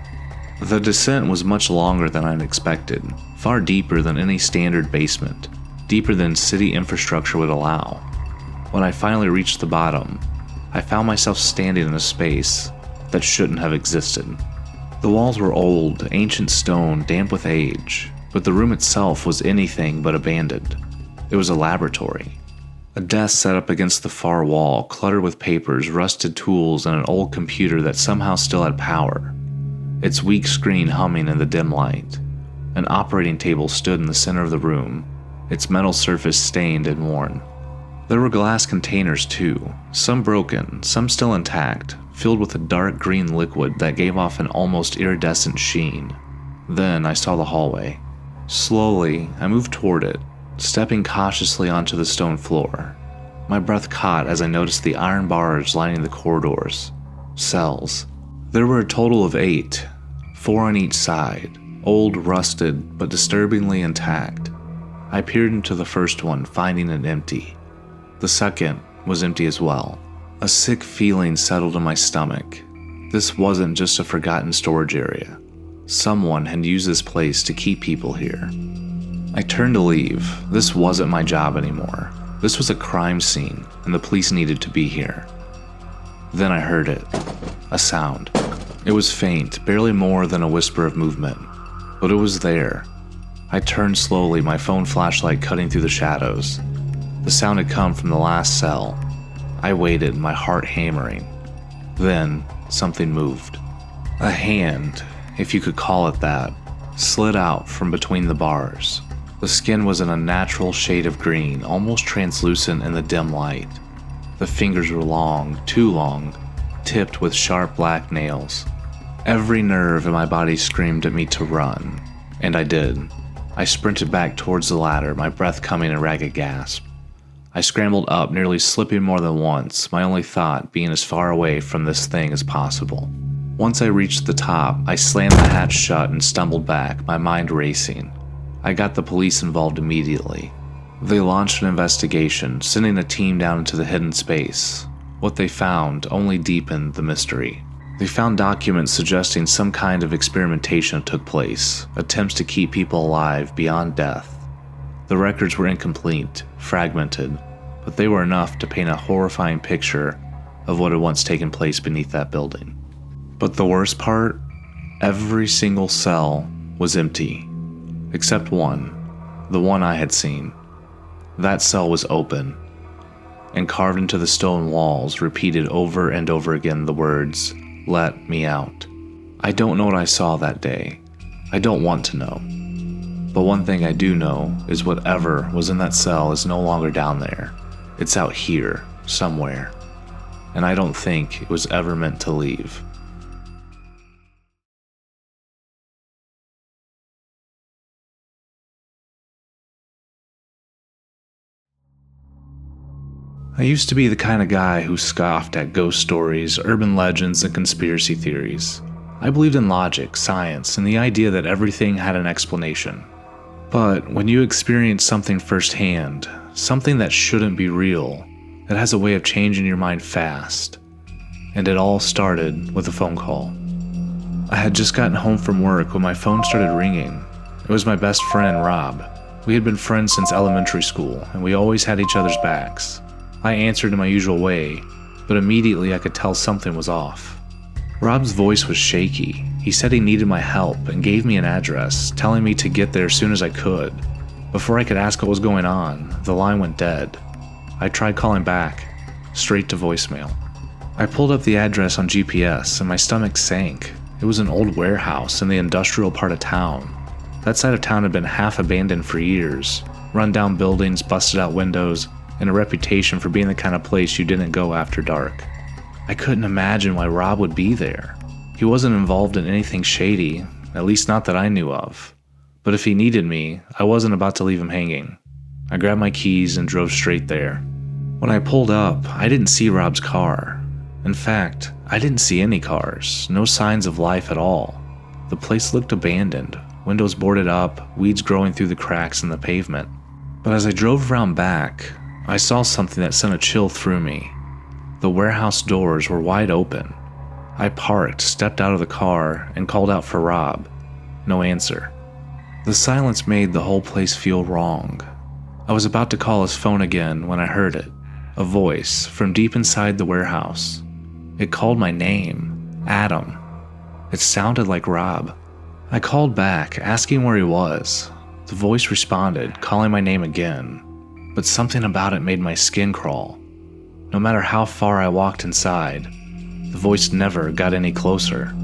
The descent was much longer than I'd expected, far deeper than any standard basement, deeper than city infrastructure would allow. When I finally reached the bottom, I found myself standing in a space that shouldn't have existed. The walls were old, ancient stone, damp with age, but the room itself was anything but abandoned. It was a laboratory. A desk set up against the far wall, cluttered with papers, rusted tools, and an old computer that somehow still had power. Its weak screen humming in the dim light. An operating table stood in the center of the room, its metal surface stained and worn. There were glass containers too, some broken, some still intact, filled with a dark green liquid that gave off an almost iridescent sheen. Then I saw the hallway. Slowly, I moved toward it, stepping cautiously onto the stone floor. My breath caught as I noticed the iron bars lining the corridors. Cells. There were a total of 8, 4 on each side, old, rusted, but disturbingly intact. I peered into the first one, finding it empty. The second was empty as well. A sick feeling settled in my stomach. This wasn't just a forgotten storage area. Someone had used this place to keep people here. I turned to leave. This wasn't my job anymore. This was a crime scene, and the police needed to be here. Then I heard it. A sound. It was faint, barely more than a whisper of movement. But it was there. I turned slowly, my phone flashlight cutting through the shadows. The sound had come from the last cell. I waited, my heart hammering. Then, something moved. A hand, if you could call it that, slid out from between the bars. The skin was an unnatural shade of green, almost translucent in the dim light. The fingers were long, too long, tipped with sharp black nails. Every nerve in my body screamed at me to run, and I did. I sprinted back towards the ladder, my breath coming in a ragged gasp. I scrambled up, nearly slipping more than once, my only thought being as far away from this thing as possible. Once I reached the top, I slammed the hatch shut and stumbled back, my mind racing. I got the police involved immediately. They launched an investigation, sending a team down into the hidden space. What they found only deepened the mystery. They found documents suggesting some kind of experimentation took place, attempts to keep people alive beyond death. The records were incomplete, fragmented, but they were enough to paint a horrifying picture of what had once taken place beneath that building. But the worst part? Every single cell was empty, except one, the one I had seen. That cell was open, and carved into the stone walls repeated over and over again the words, "Let me out." I don't know what I saw that day. I don't want to know. But one thing I do know is whatever was in that cell is no longer down there. It's out here, somewhere. And I don't think it was ever meant to leave. I used to be the kind of guy who scoffed at ghost stories, urban legends, and conspiracy theories. I believed in logic, science, and the idea that everything had an explanation. But when you experience something firsthand, something that shouldn't be real, it has a way of changing your mind fast. And it all started with a phone call. I had just gotten home from work when my phone started ringing. It was my best friend, Rob. We had been friends since elementary school, and we always had each other's backs. I answered in my usual way, but immediately I could tell something was off. Rob's voice was shaky. He said he needed my help and gave me an address, telling me to get there as soon as I could. Before I could ask what was going on, the line went dead. I tried calling back, straight to voicemail. I pulled up the address on GPS and my stomach sank. It was an old warehouse in the industrial part of town. That side of town had been half abandoned for years. Run-down buildings, busted out windows, and a reputation for being the kind of place you didn't go after dark. I couldn't imagine why Rob would be there. He wasn't involved in anything shady, at least not that I knew of. But if he needed me, I wasn't about to leave him hanging. I grabbed my keys and drove straight there. When I pulled up, I didn't see Rob's car. In fact, I didn't see any cars, no signs of life at all. The place looked abandoned, windows boarded up, weeds growing through the cracks in the pavement. But as I drove around back, I saw something that sent a chill through me. The warehouse doors were wide open. I parked, stepped out of the car, and called out for Rob. No answer. The silence made the whole place feel wrong. I was about to call his phone again when I heard it. A voice from deep inside the warehouse. It called my name, Adam. It sounded like Rob. I called back, asking where he was. The voice responded, calling my name again. But something about it made my skin crawl. No matter how far I walked inside, the voice never got any closer.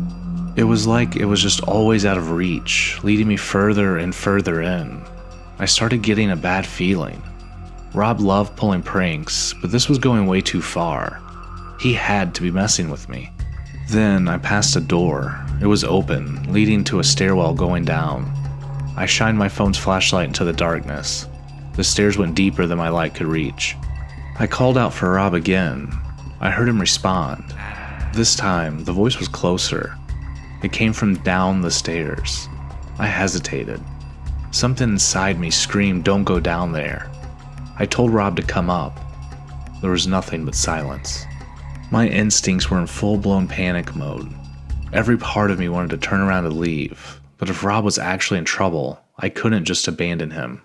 It was like it was just always out of reach, leading me further and further in. I started getting a bad feeling. Rob loved pulling pranks, but this was going way too far. He had to be messing with me. Then I passed a door. It was open, leading to a stairwell going down. I shined my phone's flashlight into the darkness. The stairs went deeper than my light could reach. I called out for Rob again. I heard him respond. This time, the voice was closer. It came from down the stairs. I hesitated. Something inside me screamed, "Don't go down there." I told Rob to come up. There was nothing but silence. My instincts were in full-blown panic mode. Every part of me wanted to turn around and leave, but if Rob was actually in trouble, I couldn't just abandon him.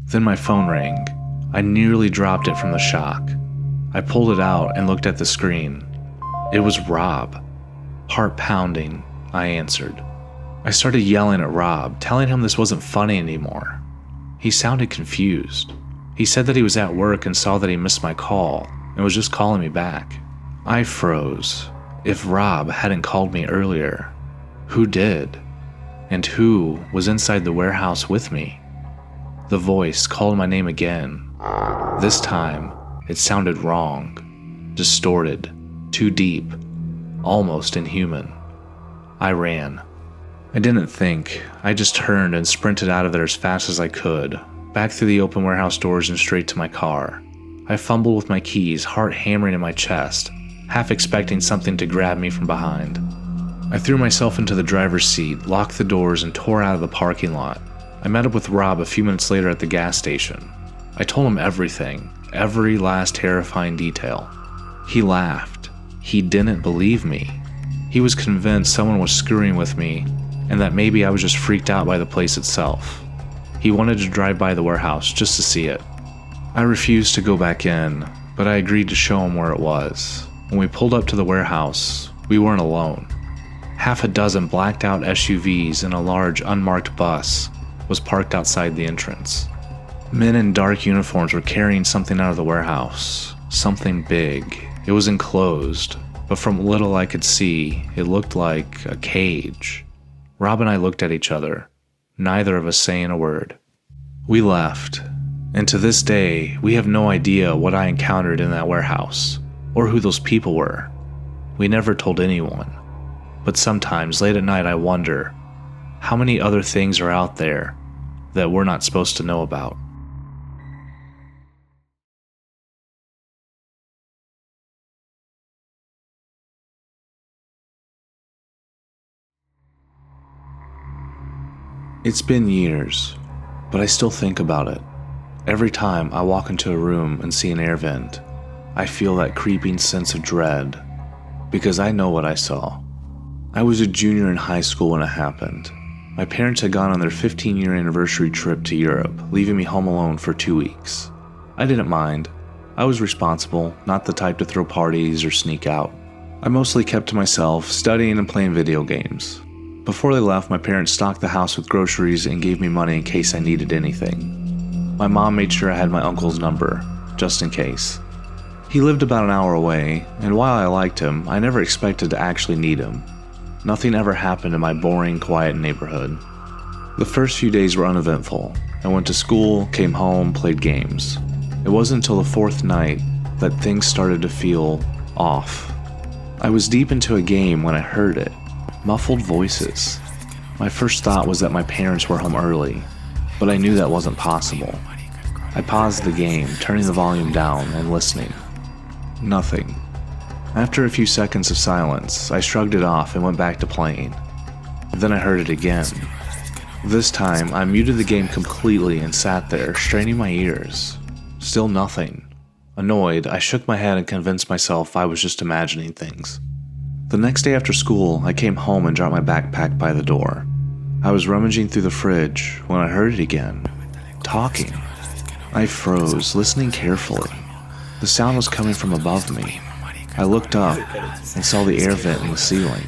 Then my phone rang. I nearly dropped it from the shock. I pulled it out and looked at the screen. It was Rob. Heart pounding, I answered. I started yelling at Rob, telling him this wasn't funny anymore. He sounded confused. He said that he was at work and saw that he missed my call and was just calling me back. I froze. If Rob hadn't called me earlier, who did? And who was inside the warehouse with me? The voice called my name again. This time, it sounded wrong, distorted, too deep, almost inhuman. I ran. I didn't think. I just turned and sprinted out of there as fast as I could, back through the open warehouse doors and straight to my car. I fumbled with my keys, heart hammering in my chest, half expecting something to grab me from behind. I threw myself into the driver's seat, locked the doors, and tore out of the parking lot. I met up with Rob a few minutes later at the gas station. I told him everything, every last terrifying detail. He laughed. He didn't believe me. He was convinced someone was screwing with me and that maybe I was just freaked out by the place itself. He wanted to drive by the warehouse just to see it. I refused to go back in, but I agreed to show him where it was. When we pulled up to the warehouse, we weren't alone. Half a dozen blacked out SUVs and a large unmarked bus was parked outside the entrance. Men in dark uniforms were carrying something out of the warehouse. Something big. It was enclosed, but from little I could see, it looked like a cage. Rob and I looked at each other, neither of us saying a word. We left, and to this day, we have no idea what I encountered in that warehouse, or who those people were. We never told anyone, but sometimes late at night I wonder, how many other things are out there that we're not supposed to know about? It's been years, but I still think about it. Every time I walk into a room and see an air vent, I feel that creeping sense of dread, because I know what I saw. I was a junior in high school when it happened. My parents had gone on their 15-year anniversary trip to Europe, leaving me home alone for 2 weeks. I didn't mind. I was responsible, not the type to throw parties or sneak out. I mostly kept to myself, studying and playing video games. Before they left, my parents stocked the house with groceries and gave me money in case I needed anything. My mom made sure I had my uncle's number, just in case. He lived about an hour away, and while I liked him, I never expected to actually need him. Nothing ever happened in my boring, quiet neighborhood. The first few days were uneventful. I went to school, came home, played games. It wasn't until the fourth night that things started to feel off. I was deep into a game when I heard it. Muffled voices. My first thought was that my parents were home early, but I knew that wasn't possible. I paused the game, turning the volume down and listening. Nothing. After a few seconds of silence, I shrugged it off and went back to playing. Then I heard it again. This time, I muted the game completely and sat there, straining my ears. Still nothing. Annoyed, I shook my head and convinced myself I was just imagining things. The next day after school, I came home and dropped my backpack by the door. I was rummaging through the fridge when I heard it again. Talking. I froze, listening carefully. The sound was coming from above me. I looked up and saw the air vent in the ceiling.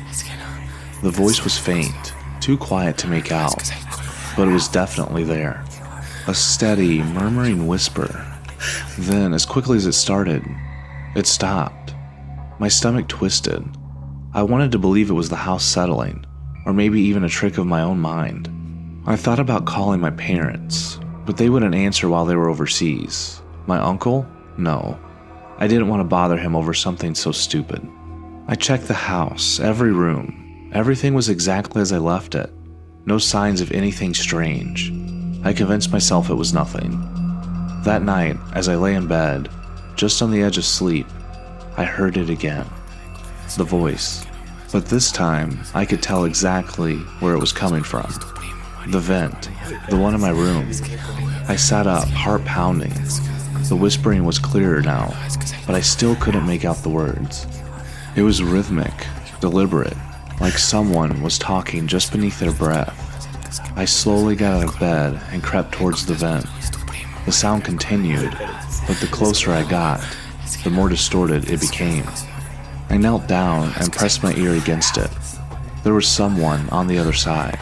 The voice was faint, too quiet to make out, but it was definitely there. A steady, murmuring whisper. Then, as quickly as it started, it stopped. My stomach twisted. I wanted to believe it was the house settling, or maybe even a trick of my own mind. I thought about calling my parents, but they wouldn't answer while they were overseas. My uncle? No. I didn't want to bother him over something so stupid. I checked the house, every room. Everything was exactly as I left it. No signs of anything strange. I convinced myself it was nothing. That night, as I lay in bed, just on the edge of sleep, I heard it again. The voice. But this time, I could tell exactly where it was coming from. The vent. The one in my room. I sat up, heart pounding. The whispering was clearer now, but I still couldn't make out the words. It was rhythmic, deliberate, like someone was talking just beneath their breath. I slowly got out of bed and crept towards the vent. The sound continued, but the closer I got, the more distorted it became. I knelt down and pressed my ear against it. There was someone on the other side.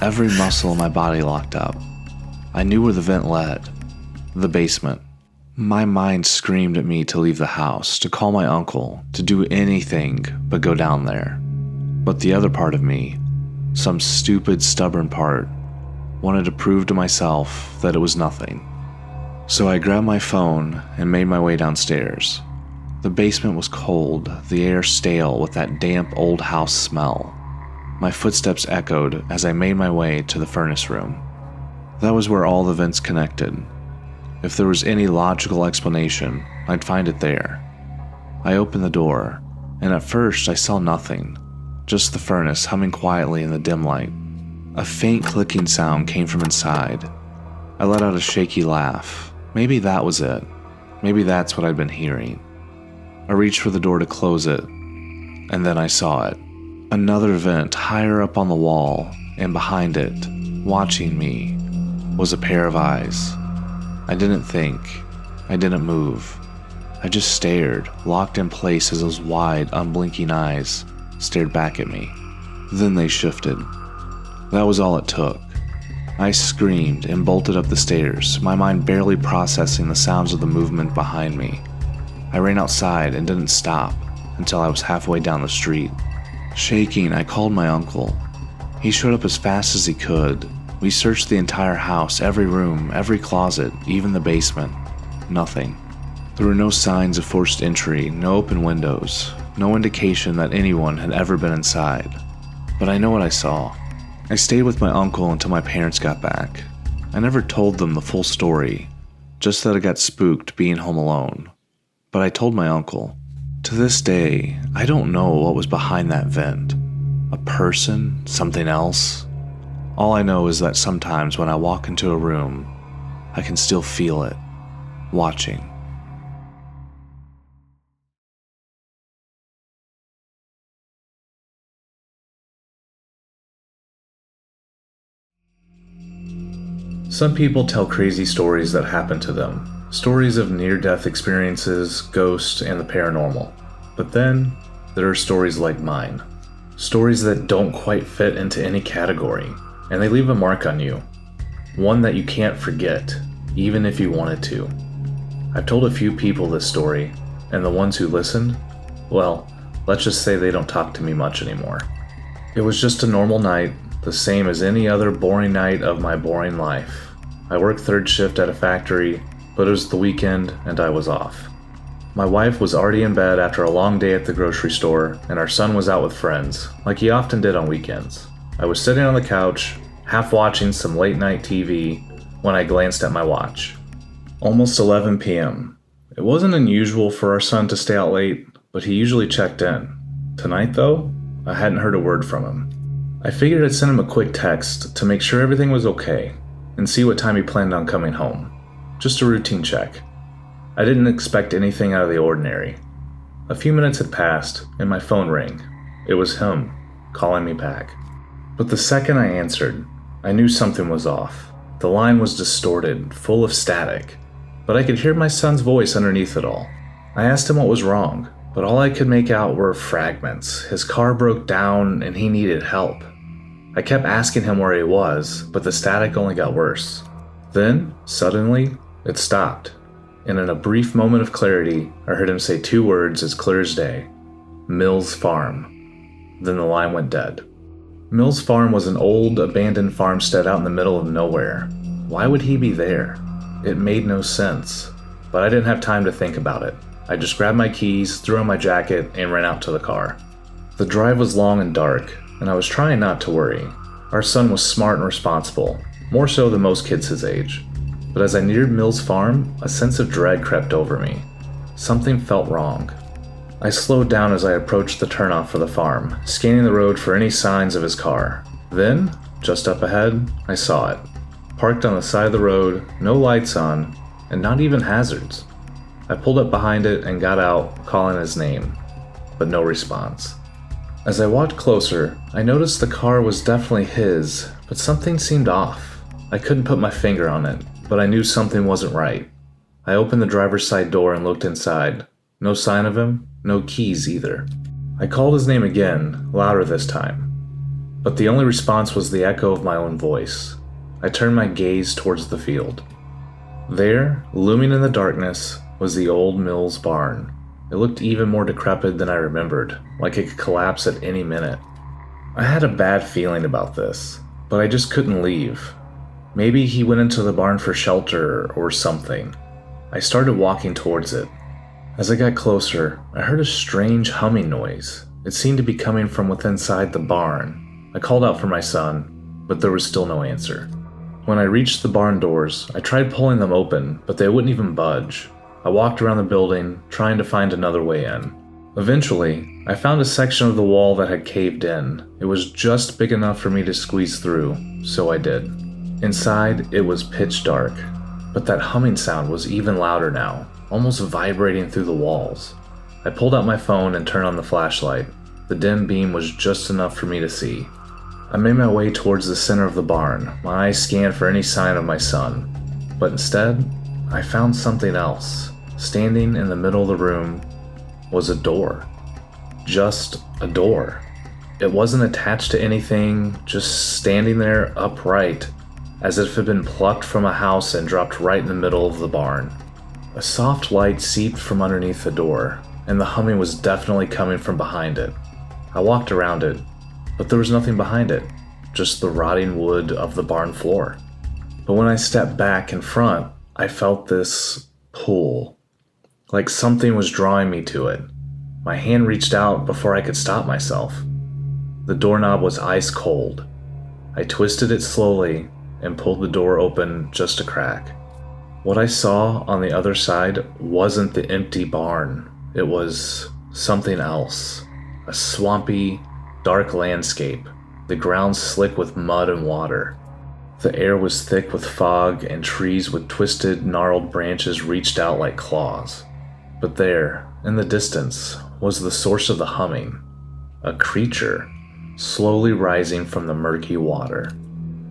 Every muscle in my body locked up. I knew where the vent led. The basement. My mind screamed at me to leave the house, to call my uncle, to do anything but go down there. But the other part of me, some stupid, stubborn part, wanted to prove to myself that it was nothing. So I grabbed my phone and made my way downstairs. The basement was cold, the air stale with that damp old house smell. My footsteps echoed as I made my way to the furnace room. That was where all the vents connected. If there was any logical explanation, I'd find it there. I opened the door, and at first I saw nothing, just the furnace humming quietly in the dim light. A faint clicking sound came from inside. I let out a shaky laugh. Maybe that was it. Maybe that's what I'd been hearing. I reached for the door to close it, and then I saw it. Another vent higher up on the wall, and behind it, watching me, was a pair of eyes. I didn't think. I didn't move. I just stared, locked in place as those wide, unblinking eyes stared back at me. Then they shifted. That was all it took. I screamed and bolted up the stairs, my mind barely processing the sounds of the movement behind me. I ran outside and didn't stop until I was halfway down the street. Shaking, I called my uncle. He showed up as fast as he could. We searched the entire house, every room, every closet, even the basement. Nothing. There were no signs of forced entry, no open windows, no indication that anyone had ever been inside. But I know what I saw. I stayed with my uncle until my parents got back. I never told them the full story, just that I got spooked being home alone. But I told my uncle. To this day, I don't know what was behind that vent. A person? Something else? All I know is that sometimes when I walk into a room, I can still feel it, watching. Some people tell crazy stories that happen to them. Stories of near-death experiences, ghosts, and the paranormal. But then, there are stories like mine. Stories that don't quite fit into any category, and they leave a mark on you. One that you can't forget, even if you wanted to. I've told a few people this story, and the ones who listened, well, let's just say they don't talk to me much anymore. It was just a normal night, the same as any other boring night of my boring life. I worked third shift at a factory, but it was the weekend and I was off. My wife was already in bed after a long day at the grocery store, and our son was out with friends, like he often did on weekends. I was sitting on the couch, half watching some late night TV, when I glanced at my watch. Almost 11 p.m. It wasn't unusual for our son to stay out late, but he usually checked in. Tonight, though, I hadn't heard a word from him. I figured I'd send him a quick text to make sure everything was okay, and see what time he planned on coming home. Just a routine check. I didn't expect anything out of the ordinary. A few minutes had passed, and my phone rang. It was him, calling me back. But the second I answered, I knew something was off. The line was distorted, full of static, but I could hear my son's voice underneath it all. I asked him what was wrong, but all I could make out were fragments. His car broke down, and he needed help. I kept asking him where he was, but the static only got worse. Then, suddenly, it stopped, and in a brief moment of clarity, I heard him say two words as clear as day. Mills Farm. Then the line went dead. Mills Farm was an old, abandoned farmstead out in the middle of nowhere. Why would he be there? It made no sense, but I didn't have time to think about it. I just grabbed my keys, threw on my jacket, and ran out to the car. The drive was long and dark, and I was trying not to worry. Our son was smart and responsible, more so than most kids his age. But as I neared Mills Farm, a sense of dread crept over me. Something felt wrong. I slowed down as I approached the turnoff for the farm, scanning the road for any signs of his car. Then, just up ahead, I saw it. Parked on the side of the road, no lights on, and not even hazards. I pulled up behind it and got out, calling his name, but no response. As I walked closer, I noticed the car was definitely his, but something seemed off. I couldn't put my finger on it, but I knew something wasn't right. I opened the driver's side door and looked inside. No sign of him, no keys either. I called his name again, louder this time, but the only response was the echo of my own voice. I turned my gaze towards the field. There, looming in the darkness, was the old Mills barn. It looked even more decrepit than I remembered, like it could collapse at any minute. I had a bad feeling about this, but I just couldn't leave. Maybe he went into the barn for shelter or something. I started walking towards it. As I got closer, I heard a strange humming noise. It seemed to be coming from within inside the barn. I called out for my son, but there was still no answer. When I reached the barn doors, I tried pulling them open, but they wouldn't even budge. I walked around the building, trying to find another way in. Eventually, I found a section of the wall that had caved in. It was just big enough for me to squeeze through, so I did. Inside, it was pitch dark, but that humming sound was even louder now, almost vibrating through the walls. I pulled out my phone and turned on the flashlight. The dim beam was just enough for me to see. I made my way towards the center of the barn, my eyes scanned for any sign of my son. But instead, I found something else. Standing in the middle of the room was a door. Just a door. It wasn't attached to anything, just standing there upright, as if it had been plucked from a house and dropped right in the middle of the barn. A soft light seeped from underneath the door, and the humming was definitely coming from behind it. I walked around it, but there was nothing behind it, just the rotting wood of the barn floor. But when I stepped back in front, I felt this pull, like something was drawing me to it. My hand reached out before I could stop myself. The doorknob was ice cold. I twisted it slowly and pulled the door open just a crack. What I saw on the other side wasn't the empty barn. It was something else. A swampy, dark landscape, the ground slick with mud and water. The air was thick with fog, and trees with twisted, gnarled branches reached out like claws. But there, in the distance, was the source of the humming. A creature, slowly rising from the murky water.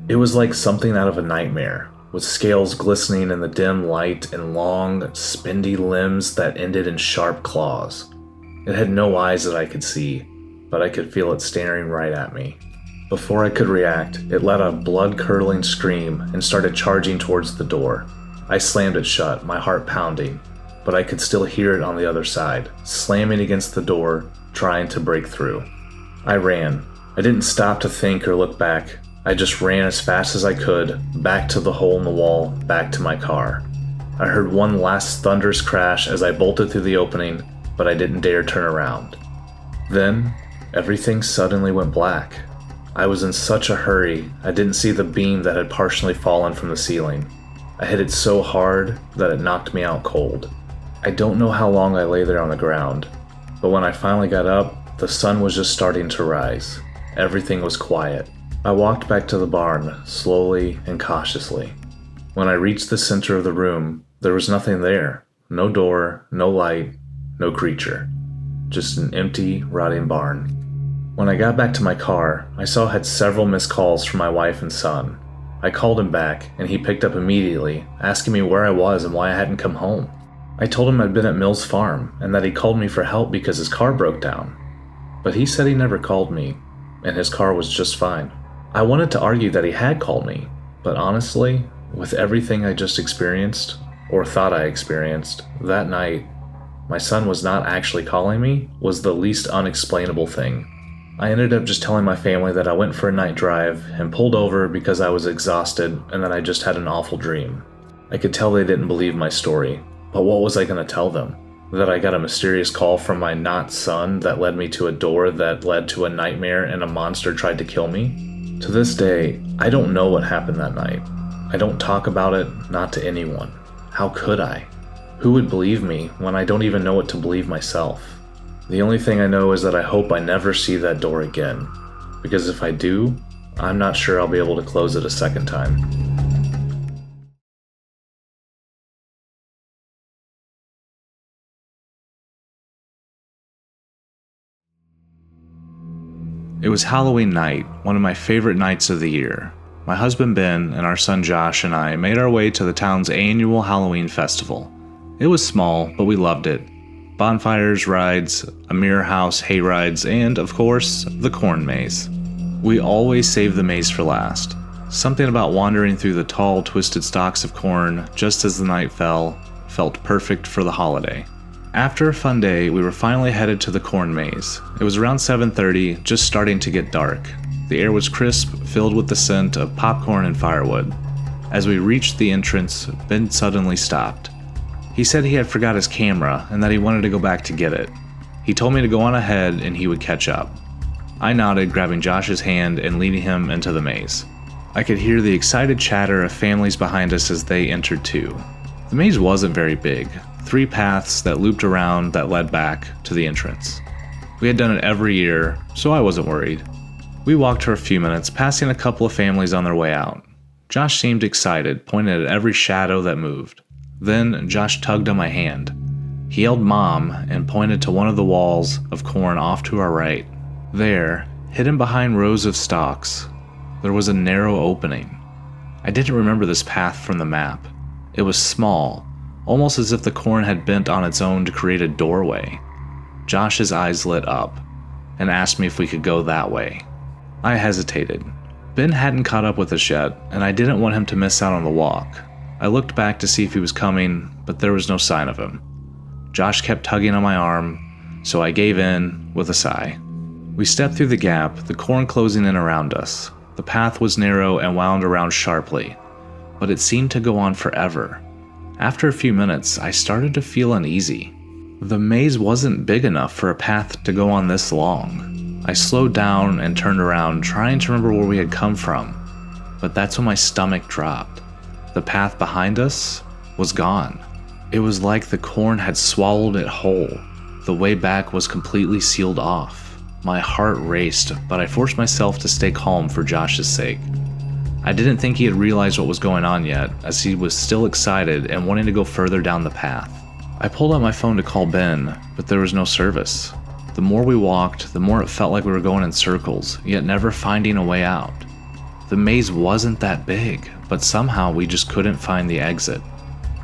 It was like something out of a nightmare, with scales glistening in the dim light and long, spendy limbs that ended in sharp claws. It had no eyes that I could see, but I could feel it staring right at me. Before I could react, it let out a blood-curdling scream and started charging towards the door. I slammed it shut, my heart pounding, but I could still hear it on the other side, slamming against the door, trying to break through. I ran. I didn't stop to think or look back. I just ran as fast as I could, back to the hole in the wall, back to my car. I heard one last thunderous crash as I bolted through the opening, but I didn't dare turn around. Then, everything suddenly went black. I was in such a hurry, I didn't see the beam that had partially fallen from the ceiling. I hit it so hard that it knocked me out cold. I don't know how long I lay there on the ground, but when I finally got up, the sun was just starting to rise. Everything was quiet. I walked back to the barn, slowly and cautiously. When I reached the center of the room, there was nothing there. No door, no light, no creature. Just an empty, rotting barn. When I got back to my car, I saw I had several missed calls from my wife and son. I called him back, and he picked up immediately, asking me where I was and why I hadn't come home. I told him I'd been at Mill's farm, and that he called me for help because his car broke down. But he said he never called me, and his car was just fine. I wanted to argue that he had called me, but honestly, with everything I just experienced, or thought I experienced, that night, my son was not actually calling me was the least unexplainable thing. I ended up just telling my family that I went for a night drive and pulled over because I was exhausted and that I just had an awful dream. I could tell they didn't believe my story, but what was I going to tell them? That I got a mysterious call from my not son that led me to a door that led to a nightmare and a monster tried to kill me? To this day, I don't know what happened that night. I don't talk about it, not to anyone. How could I? Who would believe me when I don't even know what to believe myself? The only thing I know is that I hope I never see that door again, because if I do, I'm not sure I'll be able to close it a second time. It was Halloween night, one of my favorite nights of the year. My husband Ben and our son Josh and I made our way to the town's annual Halloween festival. It was small, but we loved it. Bonfires, rides, a mirror house, hay rides, and, of course, the corn maze. We always saved the maze for last. Something about wandering through the tall, twisted stalks of corn just as the night fell felt perfect for the holiday. After a fun day, we were finally headed to the corn maze. It was around 7:30, just starting to get dark. The air was crisp, filled with the scent of popcorn and firewood. As we reached the entrance, Ben suddenly stopped. He said he had forgot his camera and that he wanted to go back to get it. He told me to go on ahead and he would catch up. I nodded, grabbing Josh's hand and leading him into the maze. I could hear the excited chatter of families behind us as they entered too. The maze wasn't very big, 3 paths that looped around that led back to the entrance. We had done it every year, so I wasn't worried. We walked for a few minutes, passing a couple of families on their way out. Josh seemed excited, pointing at every shadow that moved. Then Josh tugged on my hand. He yelled "Mom" and pointed to one of the walls of corn off to our right. There, hidden behind rows of stalks, there was a narrow opening. I didn't remember this path from the map. It was small, almost as if the corn had bent on its own to create a doorway. Josh's eyes lit up and asked me if we could go that way. I hesitated. Ben hadn't caught up with us yet, and I didn't want him to miss out on the walk. I looked back to see if he was coming, but there was no sign of him. Josh kept tugging on my arm, so I gave in with a sigh. We stepped through the gap, the corn closing in around us. The path was narrow and wound around sharply, but it seemed to go on forever. After a few minutes, I started to feel uneasy. The maze wasn't big enough for a path to go on this long. I slowed down and turned around, trying to remember where we had come from, but that's when my stomach dropped. The path behind us was gone. It was like the corn had swallowed it whole. The way back was completely sealed off. My heart raced, but I forced myself to stay calm for Josh's sake. I didn't think he had realized what was going on yet, as he was still excited and wanting to go further down the path. I pulled out my phone to call Ben, but there was no service. The more we walked, the more it felt like we were going in circles, yet never finding a way out. The maze wasn't that big, but somehow we just couldn't find the exit.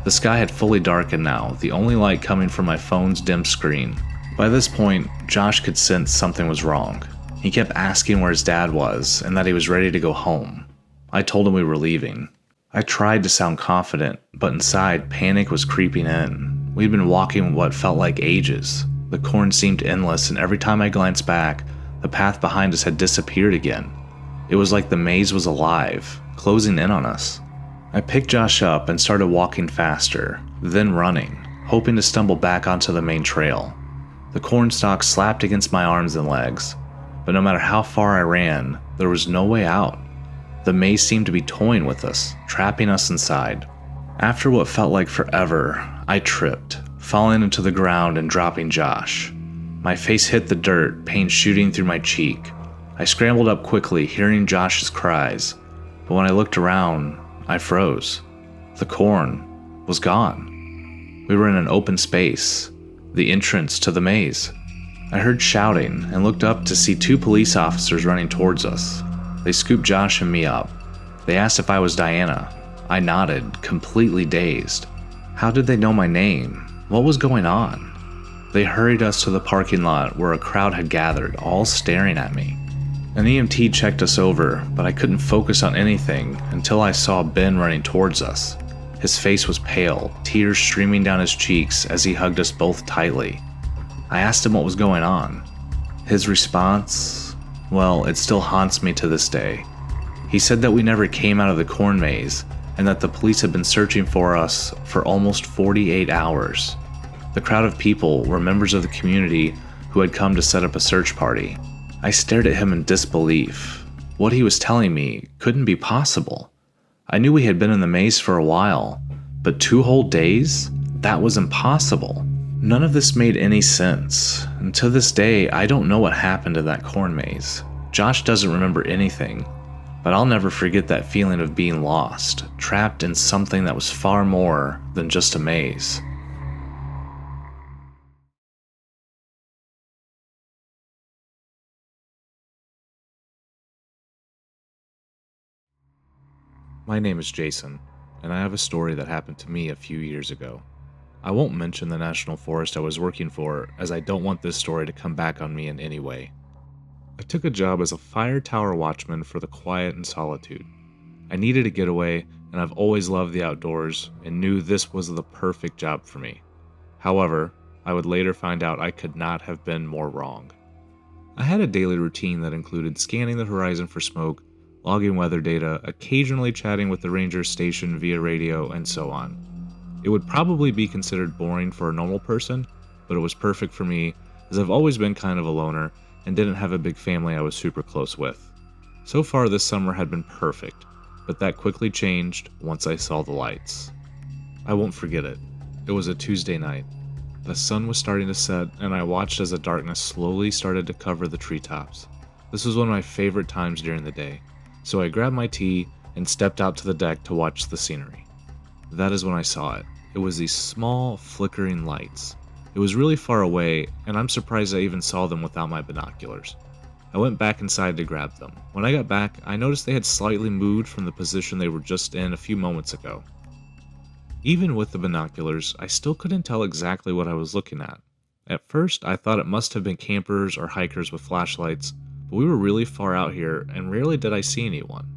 The sky had fully darkened now, the only light coming from my phone's dim screen. By this point, Josh could sense something was wrong. He kept asking where his dad was and that he was ready to go home. I told him we were leaving. I tried to sound confident, but inside, panic was creeping in. We'd been walking what felt like ages. The corn seemed endless, and every time I glanced back, the path behind us had disappeared again. It was like the maze was alive, closing in on us. I picked Josh up and started walking faster, then running, hoping to stumble back onto the main trail. The corn stalk slapped against my arms and legs, but no matter how far I ran, there was no way out. The maze seemed to be toying with us, trapping us inside. After what felt like forever, I tripped, falling into the ground and dropping Josh. My face hit the dirt, pain shooting through my cheek. I scrambled up quickly, hearing Josh's cries, but when I looked around, I froze. The corn was gone. We were in an open space, the entrance to the maze. I heard shouting and looked up to see 2 police officers running towards us. They scooped Josh and me up. They asked if I was Diana. I nodded, completely dazed. How did they know my name? What was going on? They hurried us to the parking lot where a crowd had gathered, all staring at me. An EMT checked us over, but I couldn't focus on anything until I saw Ben running towards us. His face was pale, tears streaming down his cheeks as he hugged us both tightly. I asked him what was going on. His response, well, it still haunts me to this day. He said that we never came out of the corn maze and that the police had been searching for us for almost 48 hours. The crowd of people were members of the community who had come to set up a search party. I stared at him in disbelief. What he was telling me couldn't be possible. I knew we had been in the maze for a while, but 2 whole days? That was impossible. None of this made any sense, and to this day, I don't know what happened in that corn maze. Josh doesn't remember anything, but I'll never forget that feeling of being lost, trapped in something that was far more than just a maze. My name is Jason, and I have a story that happened to me a few years ago. I won't mention the national forest I was working for, as I don't want this story to come back on me in any way. I took a job as a fire tower watchman for the quiet and solitude. I needed a getaway, and I've always loved the outdoors and knew this was the perfect job for me. However, I would later find out I could not have been more wrong. I had a daily routine that included scanning the horizon for smoke, logging weather data, occasionally chatting with the ranger station via radio, and so on. It would probably be considered boring for a normal person, but it was perfect for me as I've always been kind of a loner and didn't have a big family I was super close with. So far this summer had been perfect, but that quickly changed once I saw the lights. I won't forget it. It was a Tuesday night. The sun was starting to set, and I watched as the darkness slowly started to cover the treetops. This was one of my favorite times during the day, so I grabbed my tea and stepped out to the deck to watch the scenery. That is when I saw it. It was these small, flickering lights. It was really far away, and I'm surprised I even saw them without my binoculars. I went back inside to grab them. When I got back, I noticed they had slightly moved from the position they were just in a few moments ago. Even with the binoculars, I still couldn't tell exactly what I was looking at. At first, I thought it must have been campers or hikers with flashlights, but we were really far out here, and rarely did I see anyone.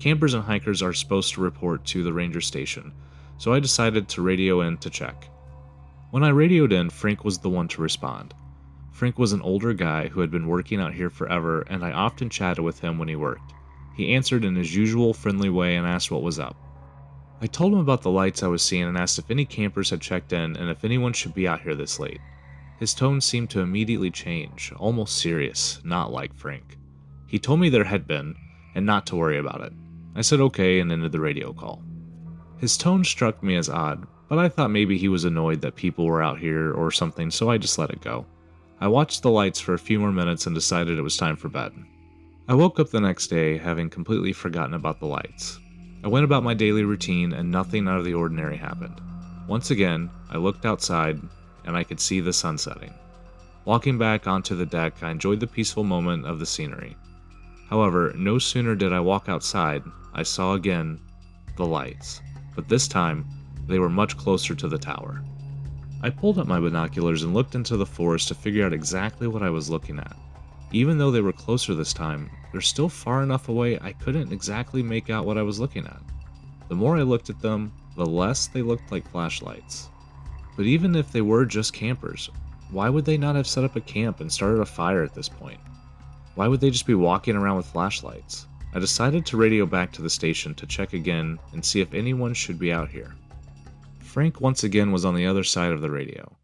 Campers and hikers are supposed to report to the ranger station, so I decided to radio in to check. When I radioed in, Frank was the one to respond. Frank was an older guy who had been working out here forever, and I often chatted with him when he worked. He answered in his usual friendly way and asked what was up. I told him about the lights I was seeing and asked if any campers had checked in and if anyone should be out here this late. His tone seemed to immediately change, almost serious, not like Frank. He told me there had been, and not to worry about it. I said okay and ended the radio call. His tone struck me as odd, but I thought maybe he was annoyed that people were out here or something, so I just let it go. I watched the lights for a few more minutes and decided it was time for bed. I woke up the next day having completely forgotten about the lights. I went about my daily routine and nothing out of the ordinary happened. Once again, I looked outside and I could see the sun setting. Walking back onto the deck, I enjoyed the peaceful moment of the scenery. However, no sooner did I walk outside, I saw again the lights, but this time they were much closer to the tower. I pulled up my binoculars and looked into the forest to figure out exactly what I was looking at. Even though they were closer this time, they're still far enough away I couldn't exactly make out what I was looking at. The more I looked at them, the less they looked like flashlights. But even if they were just campers, why would they not have set up a camp and started a fire at this point? Why would they just be walking around with flashlights? I decided to radio back to the station to check again and see if anyone should be out here. Frank once again was on the other side of the radio.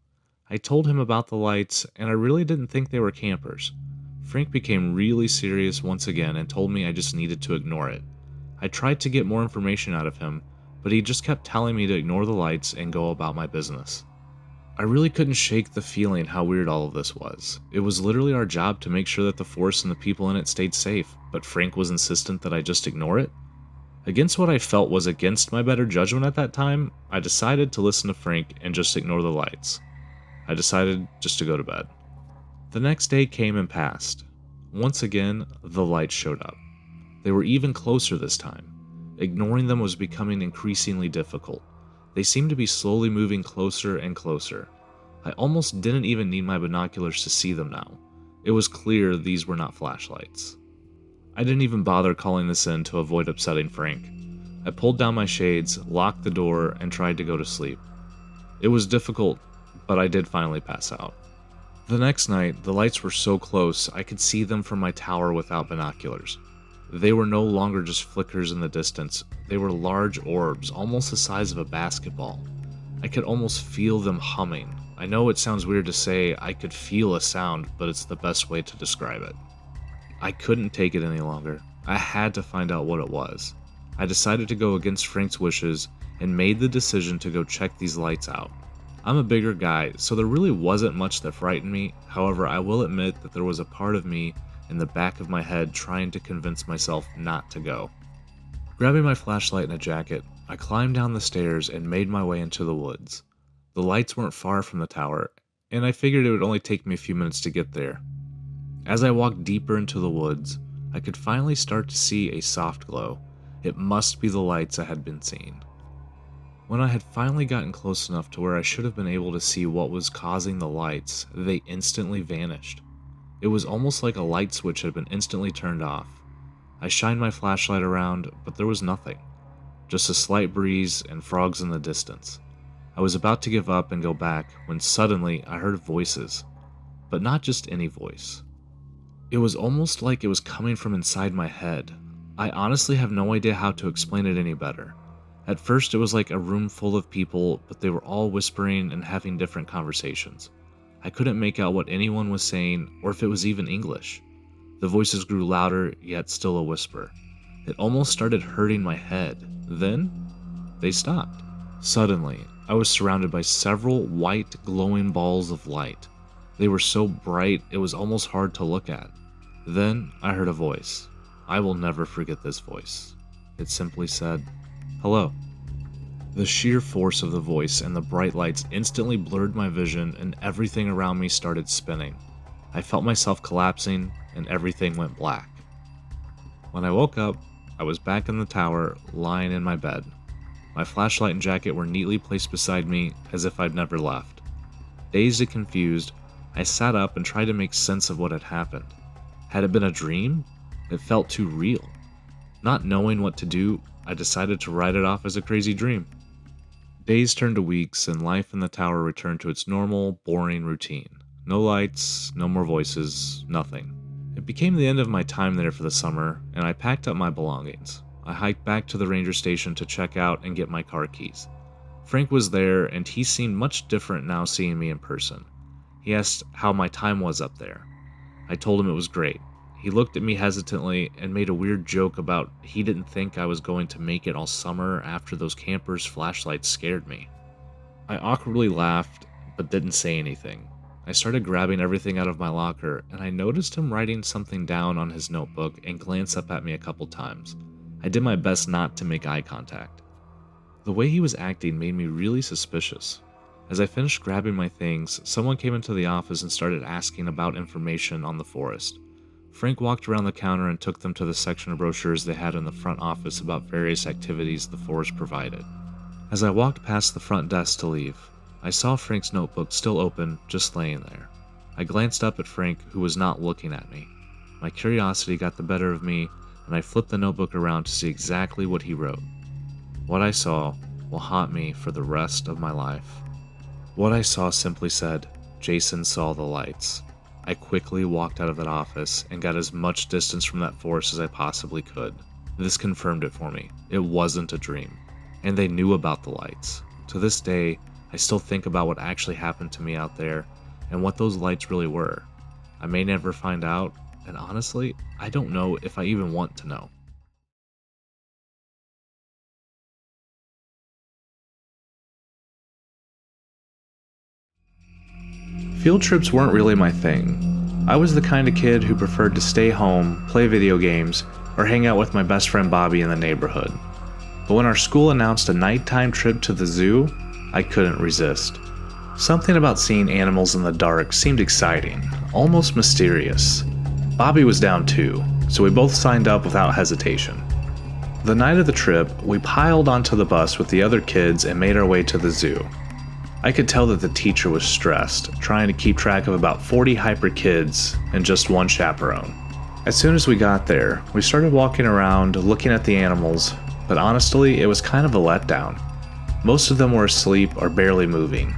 I told him about the lights, and I really didn't think they were campers. Frank became really serious once again and told me I just needed to ignore it. I tried to get more information out of him, but he just kept telling me to ignore the lights and go about my business. I really couldn't shake the feeling how weird all of this was. It was literally our job to make sure that the forest and the people in it stayed safe, but Frank was insistent that I just ignore it? Against what I felt was against my better judgment at that time, I decided to listen to Frank and just ignore the lights. I decided just to go to bed. The next day came and passed. Once again, the lights showed up. They were even closer this time. Ignoring them was becoming increasingly difficult. They seemed to be slowly moving closer and closer. I almost didn't even need my binoculars to see them now. It was clear these were not flashlights. I didn't even bother calling this in to avoid upsetting Frank. I pulled down my shades, locked the door, and tried to go to sleep. It was difficult, but I did finally pass out. The next night, the lights were so close I could see them from my tower without binoculars. They were no longer just flickers in the distance, they were large orbs, almost the size of a basketball. I could almost feel them humming. I know it sounds weird to say I could feel a sound, but it's the best way to describe it. I couldn't take it any longer. I had to find out what it was. I decided to go against Frank's wishes and made the decision to go check these lights out. I'm a bigger guy, so there really wasn't much that frightened me. However, I will admit that there was a part of me in the back of my head trying to convince myself not to go. Grabbing my flashlight and a jacket, I climbed down the stairs and made my way into the woods. The lights weren't far from the tower, and I figured it would only take me a few minutes to get there. As I walked deeper into the woods, I could finally start to see a soft glow. It must be the lights I had been seeing. When I had finally gotten close enough to where I should have been able to see what was causing the lights, they instantly vanished. It was almost like a light switch had been instantly turned off. I shined my flashlight around, but there was nothing. Just a slight breeze and frogs in the distance. I was about to give up and go back when suddenly I heard voices, but not just any voice. It was almost like it was coming from inside my head. I honestly have no idea how to explain it any better. At first it was like a room full of people, but they were all whispering and having different conversations. I couldn't make out what anyone was saying or if it was even English. The voices grew louder, yet still a whisper. It almost started hurting my head. Then, they stopped. Suddenly, I was surrounded by several white, glowing balls of light. They were so bright, it was almost hard to look at. Then, I heard a voice. I will never forget this voice. It simply said, "Hello." The sheer force of the voice and the bright lights instantly blurred my vision, and everything around me started spinning. I felt myself collapsing, and everything went black. When I woke up, I was back in the tower, lying in my bed. My flashlight and jacket were neatly placed beside me, as if I'd never left. Dazed and confused, I sat up and tried to make sense of what had happened. Had it been a dream? It felt too real. Not knowing what to do, I decided to write it off as a crazy dream. Days turned to weeks, and life in the tower returned to its normal, boring routine. No lights, no more voices, nothing. It became the end of my time there for the summer, and I packed up my belongings. I hiked back to the ranger station to check out and get my car keys. Frank was there, and he seemed much different now seeing me in person. He asked how my time was up there. I told him it was great. He looked at me hesitantly and made a weird joke about he didn't think I was going to make it all summer after those campers' flashlights scared me. I awkwardly laughed, but didn't say anything. I started grabbing everything out of my locker, and I noticed him writing something down on his notebook and glance up at me a couple times. I did my best not to make eye contact. The way he was acting made me really suspicious. As I finished grabbing my things, someone came into the office and started asking about information on the forest. Frank walked around the counter and took them to the section of brochures they had in the front office about various activities the forest provided. As I walked past the front desk to leave, I saw Frank's notebook still open, just laying there. I glanced up at Frank, who was not looking at me. My curiosity got the better of me, and I flipped the notebook around to see exactly what he wrote. What I saw will haunt me for the rest of my life. What I saw simply said, "Jason saw the lights." I quickly walked out of that office and got as much distance from that forest as I possibly could. This confirmed it for me. It wasn't a dream. And they knew about the lights. To this day, I still think about what actually happened to me out there and what those lights really were. I may never find out, and honestly, I don't know if I even want to know. Field trips weren't really my thing. I was the kind of kid who preferred to stay home, play video games, or hang out with my best friend Bobby in the neighborhood. But when our school announced a nighttime trip to the zoo, I couldn't resist. Something about seeing animals in the dark seemed exciting, almost mysterious. Bobby was down too, so we both signed up without hesitation. The night of the trip, we piled onto the bus with the other kids and made our way to the zoo. I could tell that the teacher was stressed, trying to keep track of about 40 hyper kids and just one chaperone. As soon as we got there, we started walking around, looking at the animals, but honestly, it was kind of a letdown. Most of them were asleep or barely moving.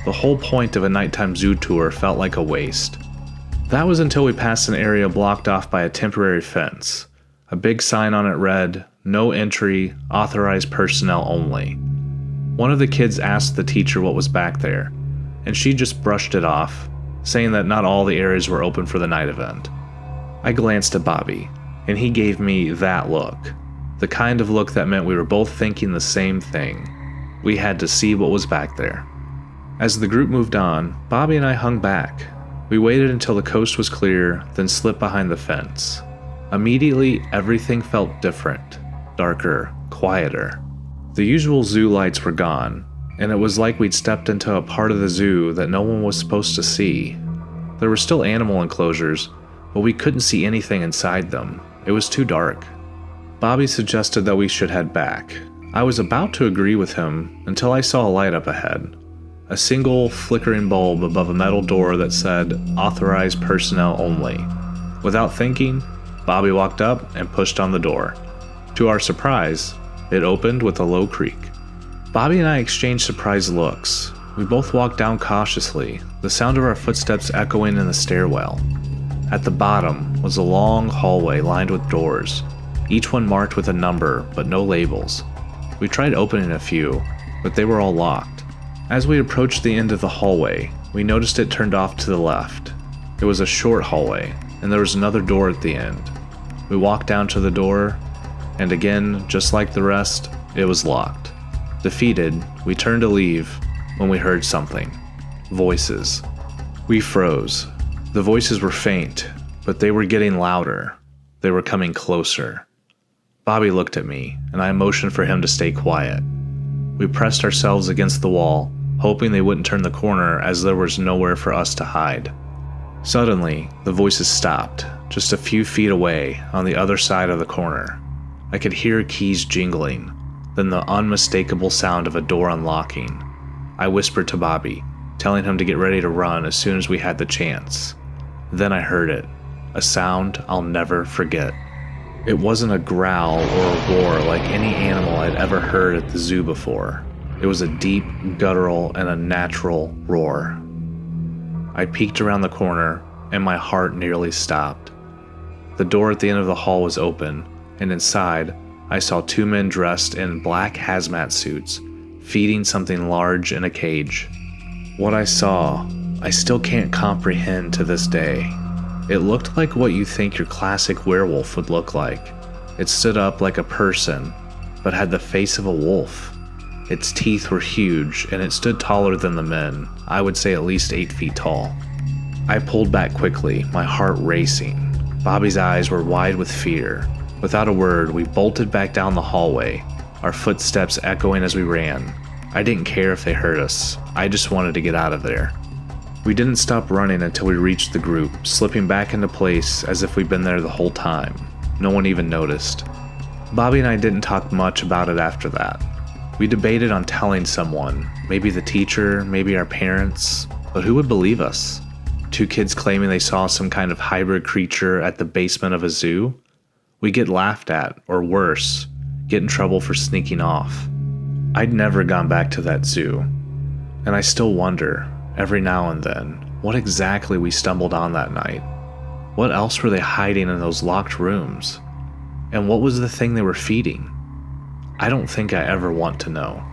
The whole point of a nighttime zoo tour felt like a waste. That was until we passed an area blocked off by a temporary fence. A big sign on it read, "No entry, authorized personnel only." One of the kids asked the teacher what was back there, and she just brushed it off, saying that not all the areas were open for the night event. I glanced at Bobby, and he gave me that look. The kind of look that meant we were both thinking the same thing. We had to see what was back there. As the group moved on, Bobby and I hung back. We waited until the coast was clear, then slipped behind the fence. Immediately, everything felt different, darker, quieter. The usual zoo lights were gone, and it was like we'd stepped into a part of the zoo that no one was supposed to see. There were still animal enclosures, but we couldn't see anything inside them. It was too dark. Bobby suggested that we should head back. I was about to agree with him until I saw a light up ahead. A single flickering bulb above a metal door that said, "Authorized personnel only." Without thinking, Bobby walked up and pushed on the door. To our surprise, it opened with a low creak. Bobby and I exchanged surprised looks. We both walked down cautiously, the sound of our footsteps echoing in the stairwell. At the bottom was a long hallway lined with doors, each one marked with a number but no labels. We tried opening a few, but they were all locked. As we approached the end of the hallway, we noticed it turned off to the left. It was a short hallway, and there was another door at the end. We walked down to the door, and again, just like the rest, it was locked. Defeated, we turned to leave when we heard something. Voices. We froze. The voices were faint, but they were getting louder. They were coming closer. Bobby looked at me, and I motioned for him to stay quiet. We pressed ourselves against the wall, hoping they wouldn't turn the corner as there was nowhere for us to hide. Suddenly, the voices stopped, just a few feet away on the other side of the corner. I could hear keys jingling, then the unmistakable sound of a door unlocking. I whispered to Bobby, telling him to get ready to run as soon as we had the chance. Then I heard it, a sound I'll never forget. It wasn't a growl or a roar like any animal I'd ever heard at the zoo before. It was a deep, guttural, and unnatural roar. I peeked around the corner, and my heart nearly stopped. The door at the end of the hall was open, and inside, I saw two men dressed in black hazmat suits, feeding something large in a cage. What I saw, I still can't comprehend to this day. It looked like what you think your classic werewolf would look like. It stood up like a person, but had the face of a wolf. Its teeth were huge, and it stood taller than the men, I would say at least 8 feet tall. I pulled back quickly, my heart racing. Bobby's eyes were wide with fear. Without a word, we bolted back down the hallway, our footsteps echoing as we ran. I didn't care if they heard us. I just wanted to get out of there. We didn't stop running until we reached the group, slipping back into place as if we'd been there the whole time. No one even noticed. Bobby and I didn't talk much about it after that. We debated on telling someone, maybe the teacher, maybe our parents, but who would believe us? 2 kids claiming they saw some kind of hybrid creature at the basement of a zoo? We get laughed at, or worse, get in trouble for sneaking off. I'd never gone back to that zoo, and I still wonder, every now and then, what exactly we stumbled on that night. What else were they hiding in those locked rooms? And what was the thing they were feeding? I don't think I ever want to know.